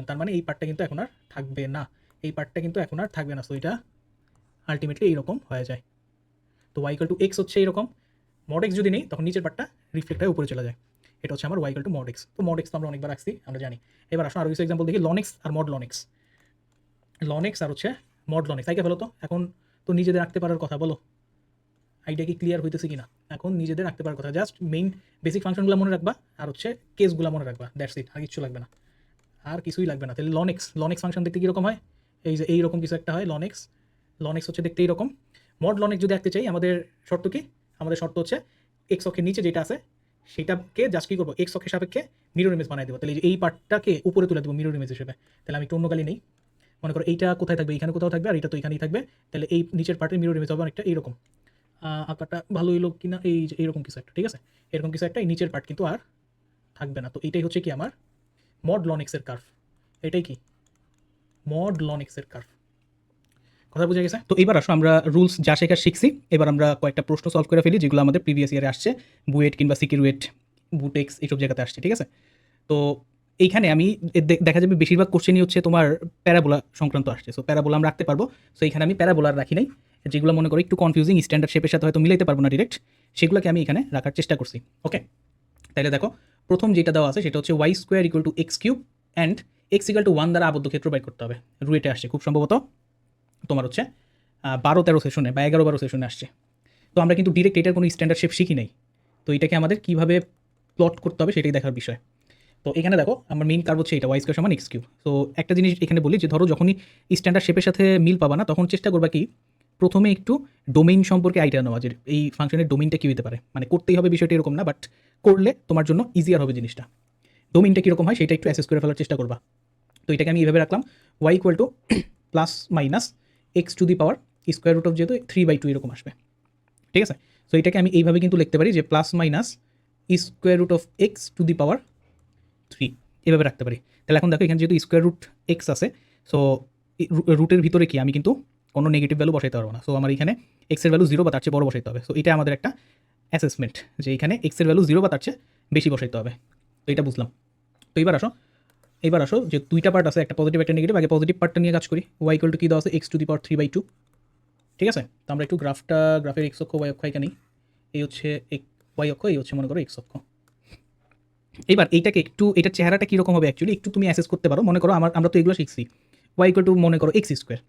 তার মানে এই পার্টটা কিন্তু এখন আর থাকবে না, সো এটা আলটিমেটলি এইরকম হয়ে যায়। তো y=x হচ্ছে এইরকম, mod x যদি নেই তখন নিচের পার্টটা রিফ্লেক্ট হয়ে উপরে চলে যায়, এটা হচ্ছে আমার y=mod x। তো mod x তো আমরা অনেকবার রাখছি, আমরা জানি। এবার আসো আরও কিছু এক্সাম্পল দেখি, ln x আর mod ln x, আর হচ্ছে mod ln x। আইকে ফেলো তো, এখন তো নিজেদের আঁকতে পারার কথা, বলো আইডিয়া কি ক্লিয়ার হইতেছে কিনা এখন নিজেদের রাখতে পারার কথা। জাস্ট মেইন বেসিক ফাংশনগুলো মনে রাখবা আর হচ্ছে কেসগুলো মনে রাখবা, দ্যাটস ইট, আর কিছু লাগবে না, আর কিছুই লাগবে না। তাহলে লনেক্স ফাংশন দেখতে কীরকম হয়, এই যে এইরকম কিছু একটা হয় লনেক্স হচ্ছে দেখতে এইরকম। মড লনেক্স যদি আঁকতে চাই আমাদের শর্ত কি, আমাদের শর্ত হচ্ছে এক্স অক্ষের নিচে যেটা আছে সেটাকে জাস্ট কী করবো, এক্স অক্ষের সাপেক্ষে মিরর ইমেজ বানাই দেবো। তাহলে এই পার্টটাকে উপরে তুলে দেবো মিরর ইমেজ হিসেবে। তাহলে আমি একটু অন্য গালি নেই, মনে করো এইটা কোথায় থাকবে, এইখানে কোথাও থাকবে, আর এটা তো এখানেই থাকবে। তাহলে এই নিচের পার্টের মিরর ইমেজ হবে অনেকটা এইরকম। আঁকাটা ভালো হইলো কিনা, এই যে এইরকম কিছু একটা, ঠিক আছে, এরকম কিছু একটা, এই নিচের পার্ট কিন্তু আর থাকবে না। তো এইটাই হচ্ছে কি আমার মড লনেক্সের কার্ভ, এটাই কি মড লনেক্সের কার্ভ। কথা বুঝে গেছে? তো এবার আসো আমরা রুলস যা শেখার শিখছি, এবার আমরা কয়েকটা প্রশ্ন সলভ করে ফেলি যেগুলো আমাদের প্রিভিয়াস ইয়ারে আসছে, বুয়েট কিংবা সিকিউরেট, বুটেক্স এইসব জায়গাতে আসছে, ঠিক আছে। তো এইখানে আমি দেখা যাবে বেশিরভাগ কোশ্চেনই হচ্ছে তোমার প্যারাবোলা সংক্রান্ত আসছে। সো প্যারাবোলা আমরা রাখতে পারবো। সো এখানে আমি প্যারাবোলার রাখি নাই, যেগুলো মনে করো একটু কনফিউজিং, স্ট্যান্ডার্ড শেপের সাথে হয়তো মিলাইতে পারবো না ডিরেক্ট, সেগুলোকে আমি এখানে রাখার চেষ্টা করছি। ওকে, তাহলে দেখো প্রথম যেটা দেওয়া আছে সেটা হচ্ছে y square equal to x cube and x equal to 1 দ্বারা আবদ্ধ ক্ষেত্র বাইর করতে হবে। রুয়েটে আসছে খুব সম্ভবত তোমার হচ্ছে 12-13 সেশনে বা 11-12 সেশনে আসছে। তো আমরা কিন্তু ডিরেক্ট এটার কোনো স্ট্যান্ডার্ড শেপ শিখি নাই। তো এটাকে আমাদের কীভাবে প্লট করতে হবে সেটাই দেখার বিষয়। তো এখানে দেখো আমার মেইন কার্ভ হচ্ছে এটা ওয়াই স্কোয়ার সমান এক্স কিউব। তো একটা জিনিস এখানে বলি যে ধরো যখনই স্ট্যান্ডার্ড শেপের সাথে মিল পাবা না, তখন চেষ্টা করবা কি প্রথমে একটু ডোমেইন সম্পর্কে আইডিয়া নেওয়া, যে এই ফাংশনের ডোমেইনটা কী হতে পারে, মানে করতেই হবে বিষয়টা এরকম না, বাট করলে তোমার জন্য ইজিয়ার হবে জিনিসটা। ডোমেইনটা কীরকম হয় সেটা একটু অ্যাসেস করে ফেলার চেষ্টা করবা। তো এটাকে আমি এইভাবে রাখলাম, y equal to plus minus x to the power square root of যেহেতু 3/2 এরকম আসবে, ঠিক আছে। সো এটাকে আমি এইভাবে কিন্তু লিখতে পারি যে plus minus square root of x to the power 3 এভাবে রাখতে পারি। তাহলে এখন দেখো এখানে যেহেতু স্কোয়ার রুট এক্স আছে, সো রুটের ভিতরে কি আমি কিন্তু কোনো নেগেটিভ ভ্যালু বসাইতে পারবো না। সো আমার এখানে এক্সের ভ্যালু 0 বা তার চেয়ে বড় বসাইতে হবে। সো এটা আমাদের একটা অ্যাসেসমেন্ট যে এখানে এক্সের ভ্যালু 0 বা তার চেয়ে বেশি বসাইতে হবে। তো এটা বুঝলাম। তো এবার আসো যে দুইটা পার্ট আছে, একটা পজিটিভ একটা নেগেটিভ। আগে পজিটিভ পার্টটা নিয়ে কাজ করি। ওয়াই ইকুয়াল টু কী দেওয়া আছে, এক্স টু দি পাওয়ার 3/2, ঠিক আছে। তো আমরা একটু গ্রাফের এক্স অক্ষ ওয়াই অক্ষ এখানে, এই হচ্ছে ওয়াই অক্ষ, এই হচ্ছে মনে করো এক্স অক্ষ। এবার এইটাকে একটু, এটার চেহারাটা কীরকম হবে অ্যাকচুয়ালি একটু তুমি অ্যাসেস করতে পারো। মনে করো আমরা তো এগুলো শিখছি, ওয়াই ইকুয়াল টু মনে করো এক্স স্কোয়ার,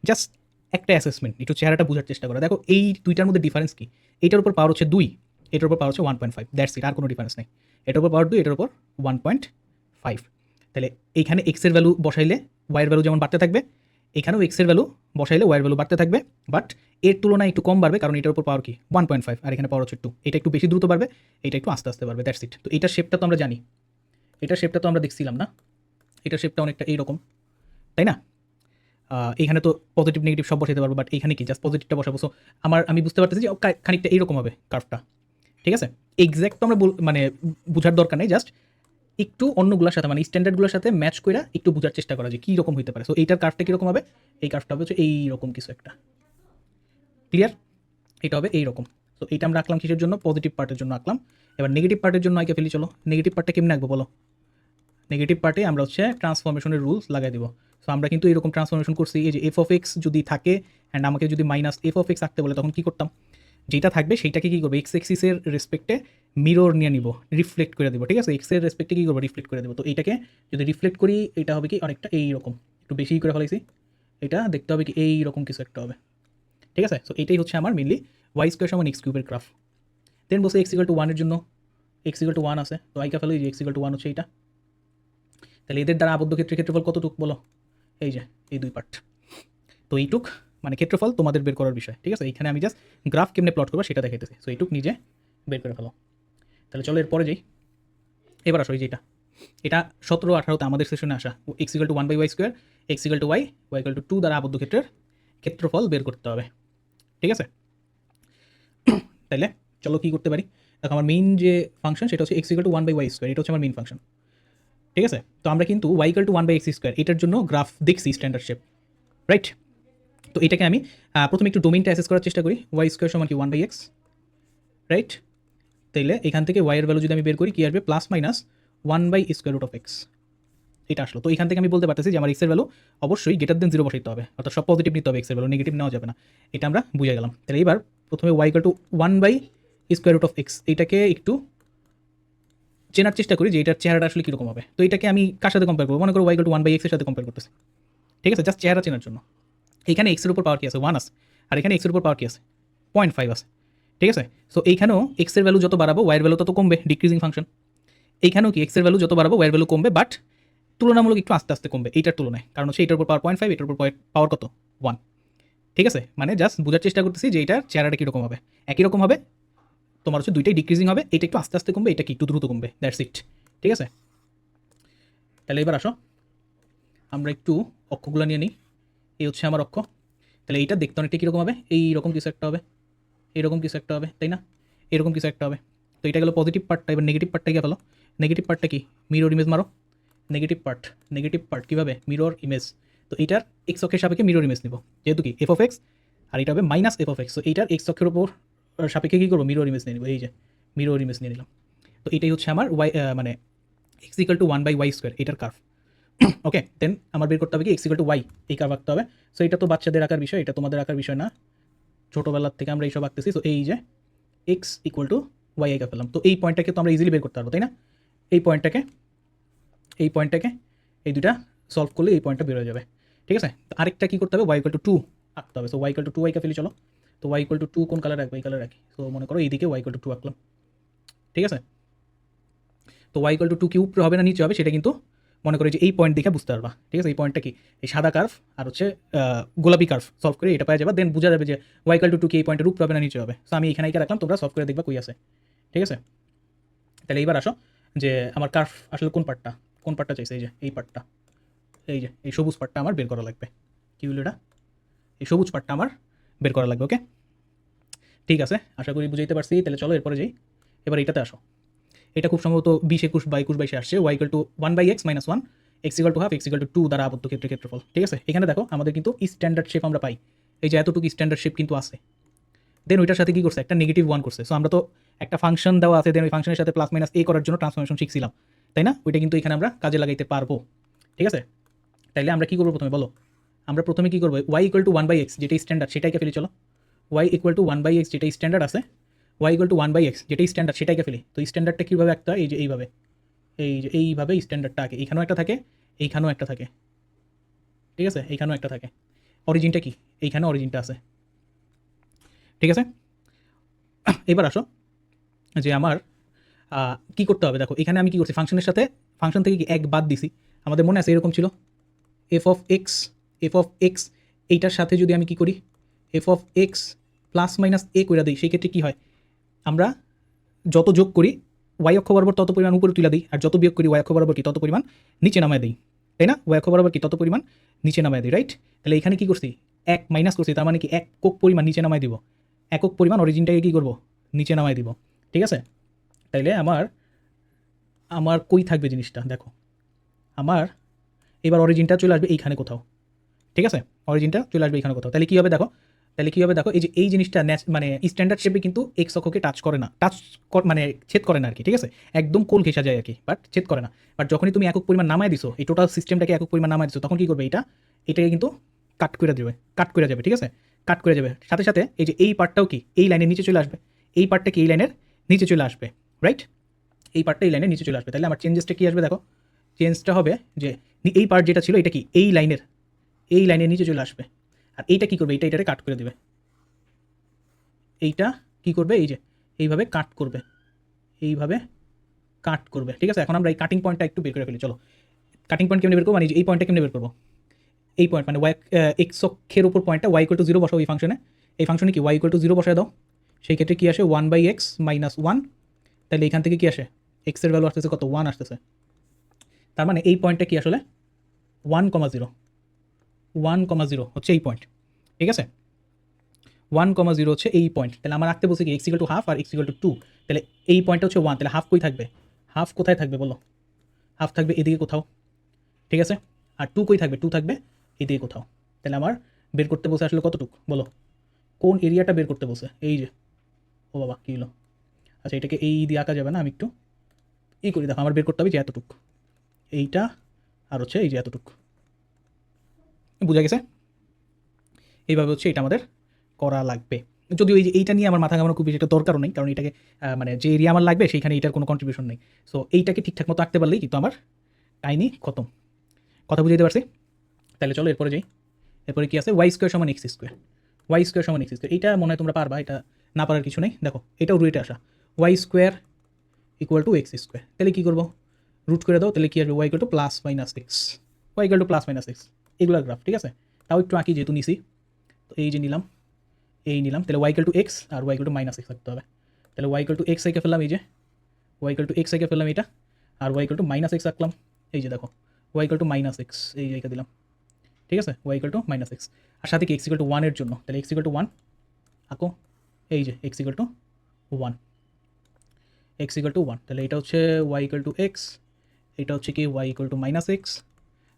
জাস্ট একটা অ্যাসেসমেন্ট, একটু চেহারাটা বোঝার চেষ্টা করো। দেখো এই দুইটার মধ্যে ডিফারেন্স কি, এইটার উপর পাওয়ার হচ্ছে 2, এটার উপর পাওয়ার হচ্ছে 1.5, দ্যাটস ইট, আর কোনো ডিফারেন্স নেই। এটার উপর পাওয়ার 2, এটার উপর 1.5। তাহলে এইখানে এক্সের ভ্যালু বসাইলে ওয়াইয়ের ভ্যালু যেমন বাড়তে থাকবে, এখানেও এক্সের ভ্যালু বসাইলে ওয়াইয়ের ভ্যালু বাড়তে থাকবে, বাট এর তুলনায় একটু কম বাড়বে, কারণ এটার উপর পাওয়ার কি 1.5 আর এখানে পাওয়ার হচ্ছে 2। এটা একটু বেশি দ্রুত বাড়বে, এটা একটু আস্তে আস্তে বাড়বে, দ্যাটস ইট। তো এটার শেপটা তো আমরা জানি, এটার শেপটা তো আমরা দেখছিলাম না, এটার শেপটা অনেকটা এইরকম, তাই না। এখানে তো পজিটিভ নেগেটিভ সব বসাতে পারবো, বাট এখানে কি জাস্ট পজিটিভটা বসাবো। সো আমি বুঝতে পারতেছি যে খানিকটা এইরকম হবে কার্ভটা, ঠিক আছে। এক্স্যাক্ট তো আমরা মানে বোঝার দরকার নেই, জাস্ট একটু অন্যগুলোর সাথে মানে স্ট্যান্ডার্ডগুলোর সাথে ম্যাচ করে একটু বোঝার চেষ্টা করা যে কী রকম হতে পারে। সো এইটার কার্ভটা কীরকম হবে, এই কার্ভটা হবে হচ্ছে এইরকম কিছু একটা, ক্লিয়ার। এটা হবে এইরকম। সো এইটা আমরা আঁকলাম কিসের জন্য, পজিটিভ পার্টের জন্য আঁকলাম। এবার নেগেটিভ পার্টের জন্য আঁকে ফেলি, চলো। নেগেটিভ পার্টটা কেমনে আঁকবো বলো। নেগেটিভ পার্টে আমরা হচ্ছে ট্রান্সফরমেশনের রুলস লাগাই দিব। সো আমরা কিন্তু এরকম ট্রান্সফরমেশন করছি, এই যে এফ অফ এক্স যদি থাকে অ্যান্ড আমাকে যদি মাইনাস এফ অফ এক্স আঁকতে বলে, তখন কী করতাম, যেটা থাকবে সেইটাকে কী করবো, এক্স এক্সিসের রেসপেক্টে মিরর নিয়ে নিব, রিফ্লেক্ট করে দেবো, ঠিক আছে। এক্সের রেসপেক্টে কী করবো, রিফ্লেক্ট করে দেবো। তো এইটাকে যদি রিফ্লেক্ট করি, এটা হবে কি অনেকটা এইরকম, একটু বেশি করে ফেলাইছি, এটা দেখতে হবে কি এইরকম কিছু একটা হবে, ঠিক আছে। সো এটাই হচ্ছে আমার মেনলি ওয়াই স্কোয়ার সমান এক্স কিউবের গ্রাফ। দেন বসে এক্স ইকুয়াল টু 1 এর জন্য এক্স ইকুয়াল টু 1 আছে, তো আইকা ফেলো, এই যে এক্স ইকুয়াল টু 1 হচ্ছে এইটা। তাহলে এদের দ্বারা আবদ্ধ ক্ষেত্রফল কতটুক বলো, এই যে এই দুই পার্ট। তো এইটুক মানে ক্ষেত্রফল তোমাদের বের করার বিষয়, ঠিক আছে। এইখানে আমি জাস্ট গ্রাফ কেমনে প্লট করবো সেটা দেখাইতেছি। সো এইটুক নিজে বের করে ফেলো। তাহলে চলো এরপরে যাই। এবার আসো এই যে এটা 17-18তে আমাদের সেশনে আসা, x equal to 1/y square, x equal to y equal to 2 দ্বারা আবদ্ধ ক্ষেত্রের ক্ষেত্রফল বের করতে হবে, ঠিক আছে। তাহলে চলো কী করতে পারি, দেখো আমার মেইন যে ফাংশন সেটা হচ্ছে x equal to 1/y square, এটা হচ্ছে আমার মেইন ফাংশন, ঠিক আছে। তো আমরা কিন্তু Y equal to 1/x square এটার জন্য গ্রাফ দেখছি স্ট্যান্ডার্ড শেপ, রাইট। তো এটাকে আমি প্রথমে একটু ডোমেইনটা অ্যাসেস করার চেষ্টা করি। ওয়াই স্কোয়ার সমান কি 1/x, রাইট। তাইলে এখান থেকে ওয়াইয়ের ভ্যালু যদি আমি বের করি কী আসবে, প্লাস মাইনাস 1/স্কোয়ার রুট অফ এক্স, এটা আসলো। তো এখান থেকে আমি বলতে পারতেছি যে আমার এক্সের ভ্যালু অবশ্যই গ্রেটার দেন 0 বসাইতে হবে, অর্থাৎ সব পজিটিভ নিতে হবে, এক্সের ভ্যালু নেগেটিভ নেওয়া যাবে না, এটা আমরা বুঝে গেলাম। তাহলে এবার প্রথমে ওয়াই ইকুয়াল টু 1/স্কোয়ার রুট অফ এক্স, এটাকে একটু চেনার চেষ্টা করি যে এটার চেহারাটা আসলে কীরকম হবে। তো এটাকে আমি কার সাথে কম্পেয়ার করবো, মনে করো ওয়াই ইকুয়াল টু 1/x এর সাথে কম্পেয়ার করতেছি, ঠিক আছে, জাস্ট চেহারা চেনার জন্য। এখানে এক্সের উপর পাওয়ার কী আছে, 1 আছে, আর এখানে এক্সের উপর পাওয়ার কী আছে, 0.5 আছে। ঠিক আছে? সো এইখানেও এক্সের ভ্যালু যত বাড়াবো ওয়াইয়ের ভ্যালু তত কমবে, ডিক্রিজিং ফাংশন। এইখানেও কি এক্সের ভ্যালু যত বাড়াবো ওয়াইয়ের ভ্যালু কমবে, বাট তুলনামূলক একটু আস্তে আস্তে কমবে এইটার তুলনায়, কারণ হচ্ছে এটার উপর পাওয়ার 0.5, এটার উপর পাওয়ার কত 1। ঠিক আছে, মানে জাস্ট বোঝার চেষ্টা করতেছি যে এটার চেহারাটা কীরকম হবে। একই রকম হবে, তোমার হচ্ছে দুইটাই ডিক্রিজিং হবে, এটা একটু আস্তে আস্তে কমবে, এটা কি একটু দ্রুত কমবে, দ্যাটস ইট। ঠিক আছে, তাহলে এবার আসো আমরা একটু অক্ষগুলো নিয়ে নিই। এই হচ্ছে আমার অক্ষ, তাহলে এইটা দেখতে অনেকটা কীরকম হবে, এইরকম কিছু একটা হবে, এরকম কিছু একটা হবে, তাই না? এরকম কিছু একটা হবে। তো এটা গেলো পজিটিভ পার্টটা, এবার নেগেটিভ পার্টটা গিয়ে ফেলো। নেগেটিভ পার্টটা কি, মিরর ইমেজ মারো। নেগেটিভ পার্ট কীভাবে, মিরর ইমেজ। তো এইটার এক্স অক্ষের সাপেক্ষে মিরর ইমেজ নিব, যেহেতু কি এফ অফ এক্স, আর এটা হবে মাইনাস এফ অফ এক্স। তো এইটার এক্স অক্ষের উপর সাপেক্ষে কী করবো, মিরর ইমেজ নিয়ে নিব, এই যে মিরর ইমেজ নিয়ে নিলাম। তো এটাই হচ্ছে আমার ওয়াই, মানে এক্স ইকাল টু 1/y², এটার কার্ভ। ওকে, দেন আমার বের করতে হবে কি এক্স ইকাল টু ওয়াই, এই কার্ভ আঁকতে হবে। সো এটা তো বাচ্চাদের আঁকার বিষয়, এটা তোমাদের আঁকার বিষয় না, ছোটোবেলার থেকে আমরা এইসব আঁকতেছি। সো এই যে এক্স ইকুয়াল টু ওয়াই এঁকে ফেললাম। তো এই পয়েন্টটাকে তো আমরা ইজিলি বের করতে পারবো, তাই না? এই পয়েন্টটাকে এই দুটা সলভ করলে এই পয়েন্টটা বের হয়ে যাবে। ঠিক আছে, তো আরেকটা কী করতে হবে, ওয়াই ইকুয়াল টু 2 আঁকতে হবে। সো ওয়াই ইকুয়াল টু 2 এঁকে ফেলি, চলো। তো ওয়াই ইকুয়াল টু 2 কোন কালার রাখবো, এই কালার রাখি। সো মনে করো এইদিকে ওয়াই ইকুয়াল টু 2 আঁকলাম। ঠিক আছে, তো ওয়াই ইকুয়াল টু 2 কি উপরে হবে না নিচে হবে সেটা কিন্তু মনে করি যে এই পয়েন্ট দেখে বুঝতে পারবা। ঠিক আছে, এই পয়েন্টটা কি, এই সাদা কার্ভ আর হচ্ছে গোলাপি কার্ভ সলভ করে এটা পাওয়া যাবে, দেন বোঝা যাবে যে ওয়াই ইকুয়াল টু 2 কি এই পয়েন্টের উপরে হবে না নিচে হবে। সো আমি এখানে রাখলাম, তোমরা সলভ করে দেখবা কই আছে। ঠিক আছে, তাহলে এইবার আসো যে আমার কার্ভ আসলে কোন পার্টটা চাইছে, এই যে এই পার্টটা, এই যে এই সবুজ পার্টটা আমার বের করা লাগবে। কী হলো এটা, এই সবুজ পার্টটা আমার বের করা লাগবে। ওকে, ঠিক আছে, আশা করি বুঝাইতে পারছি। তাহলে চলো এরপরে যাই, এবার এটাতে আসো। এটা খুব সম্ভবত 20, 21, 22 আসছে। Y equal to 1/x - 1, x equal to half, x equal to 2 দ্বারা আবদ্ধ ক্ষেত্রফল। ঠিক আছে, এখানে দেখো আমাদের কিন্তু স্ট্যান্ডার্ড শেপ আমরা পাই, এই যে এতটুকু স্ট্যান্ডার্ড শেপ কিন্তু আছে। দেন ওইটার সাথে কী করছে, একটা -1 করছে। সো আমরা তো একটা ফাংশন দেওয়া আছে, দেন ওই ফাংশনের সাথে প্লাস মাইনাস এ করার জন্য ট্রান্সফরমেশন শিখছিলাম, তাই না? ওইটা কিন্তু এখানে আমরা কাজে লাগাইতে পারবো। ঠিক আছে, তাইলে আমরা কী করবো প্রথমে বলো, আমরা প্রথমে কী করবো, ওয়াই ইকুয়াল টু 1/x যেটা স্ট্যান্ডার্ড সেটাইকে ফেলি, চলো। ওয়াই ইকুয়াল টু 1/x যেটা স্ট্যান্ডার্ড আছে, ওয়াই ইকুয়াল টু 1/x যেটাই স্ট্যান্ডার্ড সেটাইকে ফেলি। তো স্ট্যান্ডার্ডটা কীভাবে একটা, এই যে এইভাবে, এই যে এইভাবে স্ট্যান্ডার্ডটা আঁকে, এইখানেও একটা থাকে, এইখানেও একটা থাকে। ঠিক আছে, এইখানেও একটা থাকে। অরিজিনটা কি, এইখানে অরিজিনটা আছে। ঠিক আছে, এবার আসো যে আমার কী করতে হবে, দেখো এখানে আমি কী করছি, ফাংশনের সাথে ফাংশন থেকে কি এক বাদ দিছি, আমাদের মনে আছে এরকম ছিল এফ অফ এক্স এইটার সাথে যদি আমি কী করি, f(x) প্লাস মাইনাস এ কইরা দিই, সেই ক্ষেত্রে কী হয়, আমরা যত যোগ করি ওয়াই অক্ষ বরাবর তত পরিমাণ উপরে তুলে দিই, আর যত বিয়োগ করি ওয়াই অক্ষ বরাবর কি তত পরিমাণ নিচে নামায় দিই, তাই না? ওয়াই অক্ষ বরাবর কি তত পরিমাণ নিচে নামায় দিই, রাইট? তাহলে এখানে কী করছি, এক মাইনাস করছি, তার মানে কি একক পরিমাণ নিচে নামায় দিব, একক পরিমাণ অরিজিনটাকে কী করবো, নিচে নামায় দিব। ঠিক আছে, তাইলে আমার কই থাকবে জিনিসটা, দেখো আমার এবার অরিজিনটা চলে আসবে এইখানে কোথাও। ঠিক আছে, অরিজিনটা চলে আসবে এইখানে কোথাও। তাহলে কী হবে দেখো, এই যে এই জিনিসটা মানে স্ট্যান্ডার্ড শেপে কিন্তু এক্স অক্ষকে টাচ করে না, মানে ছেদ করে না আর কি। ঠিক আছে, একদম কোল ঘেঁষা যায় আর কি, বাট ছেদ করে না। বাট যখনই তুমি একক পরিমাণ নামায় দিছো, এই টোটাল সিস্টেমটাকে একক পরিমাণ নামায় দিছো, তখন কী করবে, এটাকে কিন্তু কাট করে যাবে। ঠিক আছে, কাট করে যাবে, সাথে সাথে এই যে এই পার্টটাও কি এই লাইনের নিচে চলে আসবে, এই পার্টটা কি এই লাইনের নিচে চলে আসবে, রাইট? এই পার্টটা এই লাইনের নিচে চলে আসবে। তাহলে আমার চেঞ্জেসটা কী আসবে, দেখো চেঞ্জটা হবে যে এই পার্ট যেটা ছিল এটা কি এই লাইনের নিচে চলে আসবে, আর এইটা কী করবে, এটাকে কাট করে দেবে, এইটা কী করবে, এই যে এইভাবে কাট করবে, ঠিক আছে। এখন আমরা এই কাটিং পয়েন্টটা একটু বের করে ফেলি, চলো। কাটিং পয়েন্ট কেমনে বের করবো, মানে এই পয়েন্টটা কেমনে বের করবো, এই পয়েন্ট মানে ওয়াই এক্স অক্ষের উপর পয়েন্টটা ওয়াই ইকুয়াল টু 0 বসাও, এই ফাংশনে কি ওয়াই ইকুয়াল টু 0 বসায় দাও, সেই ক্ষেত্রে কী আসে 1/x - 1, তাহলে এখান থেকে কী আসে, এক্সের ভ্যালু আসতেছে কত, 1 আসতেছে। তার মানে এই পয়েন্টটা কি আসলে 1,0 হচ্ছে এই পয়েন্ট। ঠিক আছে, 1,0 হচ্ছে এই পয়েন্ট। তাহলে আমার রাখতে বলছে কি এক্স ইকুয়াল টু হাফ আর এক্স ইকুয়াল টু 2, তাহলে এই পয়েন্টটা হচ্ছে 1, তাহলে হাফ কই থাকবে, হাফ কোথায় থাকবে বলো, হাফ থাকবে এদিকে কোথাও। ঠিক আছে, আর 2 কই থাকবে, 2 থাকবে এদিকে কোথাও। তাহলে আমার বের করতে বলছে আসলে কতটুকু বলো, কোন এরিয়াটা বের করতে বলছে, এই যে, ও বাবা কী হলো, আচ্ছা এটাকে এই দিয়ে আঁকা যাবে না, আমি একটু করি, দেখো আমার বের করতে হবে যে এতটুকু, এইটা আর হচ্ছে এই যে এতটুকু, বোঝা গেছে? এইভাবে হচ্ছে এটা আমাদের করা লাগবে। যদিও এইটা নিয়ে আমার মাথা ঘামানোর খুব বেশি একটা দরকারও নেই, কারণ এটাকে মানে যে এরিয়া আমার লাগবে সেইখানে এটার কোনো কন্ট্রিবিউশন নেই। সো এইটাকে ঠিকঠাক মতো আঁকতে পারলেই কিন্তু আমার কাহিনি খতম। কথা বুঝতে পারছি? তাহলে চলো এরপরে যাই। এরপরে কি আছে, ওয়াই স্কোয়ার সমান এক্স স্কোয়ার, এইটা মনে হয় তোমরা পারবা, এটা না পারার কিছু নেই। দেখো এটাও রুটে আসা, y square equal to x square, তাহলে কী করবো, রুট করে দাও, তাহলে কী আসবে, y equal to plus minus x, y equal to plus minus x, এগুলোর গ্রাফ। ঠিক আছে, তাও একটু আঁকি যেহেতু নিছি, তো এই যে নিলাম, এই নিলাম, তাহলে ওয়াই ইকুয়াল টু এক্স আর y equal to minus x থাকতে হবে। তাহলে ওয়াই ইকুয়াল টু এক্স এঁকে ফেললাম, এই যে ওয়াই ইকুয়াল টু এক্স এঁকে ফেললাম এটা, আর y equal to minus x আঁকলাম, এই যে দেখো y equal to minus x, এই যে এঁকে দিলাম। ঠিক আছে, y equal to minus x, আর সাথে কি এক্স ইকুয়াল টু ওয়ানের জন্য, তাহলে এক্স ইকুয়াল টু ওয়ান আঁকো, এই যে x equal two one, x equal two one, তাহলে এটা হচ্ছে ওয়াই ইকুয়াল টু এক্স, এটা হচ্ছে কি y equal to minus x,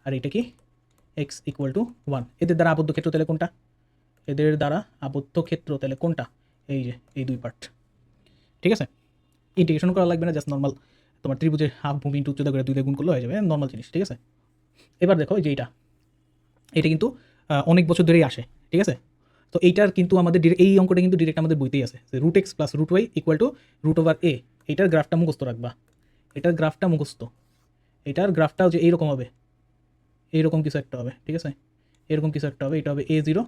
আর এটা কি এক্স ইকুয়াল টু ওয়ান। এদের দ্বারা আবদ্ধ ক্ষেত্র তাহলে কোনটা, এদের দ্বারা আবদ্ধ ক্ষেত্র তাহলে কোনটা, এই যে এই দুই পার্ট। ঠিক আছে, ইন্টিগ্রেশন করা লাগবে না, জাস্ট নর্মাল তোমার ত্রিভুজের হাফ ভূমি ইন্টু উচ্চতা করে দুই গুণ করলে হয়ে যাবে, নর্মাল জিনিস। ঠিক আছে, এবার দেখো যে এটা কিন্তু অনেক বছর ধরেই আসে। ঠিক আছে, তো এইটার কিন্তু আমাদের এই অঙ্কটা কিন্তু ডিরেক্ট আমাদের বইতেই আছে, যে root x plus root y equal to root over a. এটার গ্রাফটা মুখস্থ রাখবা, এটার গ্রাফটা মুখস্থ, এটার গ্রাফটা হচ্ছে এইরকম হবে, এইরকম কিছু একটা হবে। ঠিক আছে, এরকম কিছু একটা হবে, এটা হবে এ জিরো,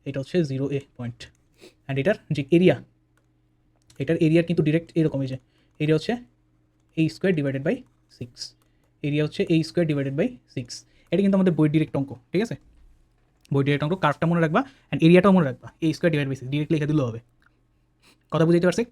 এটা হচ্ছে জিরো এ পয়েন্ট, অ্যান্ড এটার যে এরিয়া, এটার এরিয়ার কিন্তু ডিরেক্ট এরকম, এই যে এরিয়া হচ্ছে a square divided by six, area হচ্ছে a square divided by six. এটা কিন্তু আমাদের বই ডিরেক্ট অঙ্ক। ঠিক আছে, বই ডিরেক্ট অঙ্ক, কার্ভটা মনে রাখবা অ্যান্ড এরিয়াটাও মনে রাখবা, a square divide by six direct লিখে দিলেও হবে। কথা বুঝতে পারছি?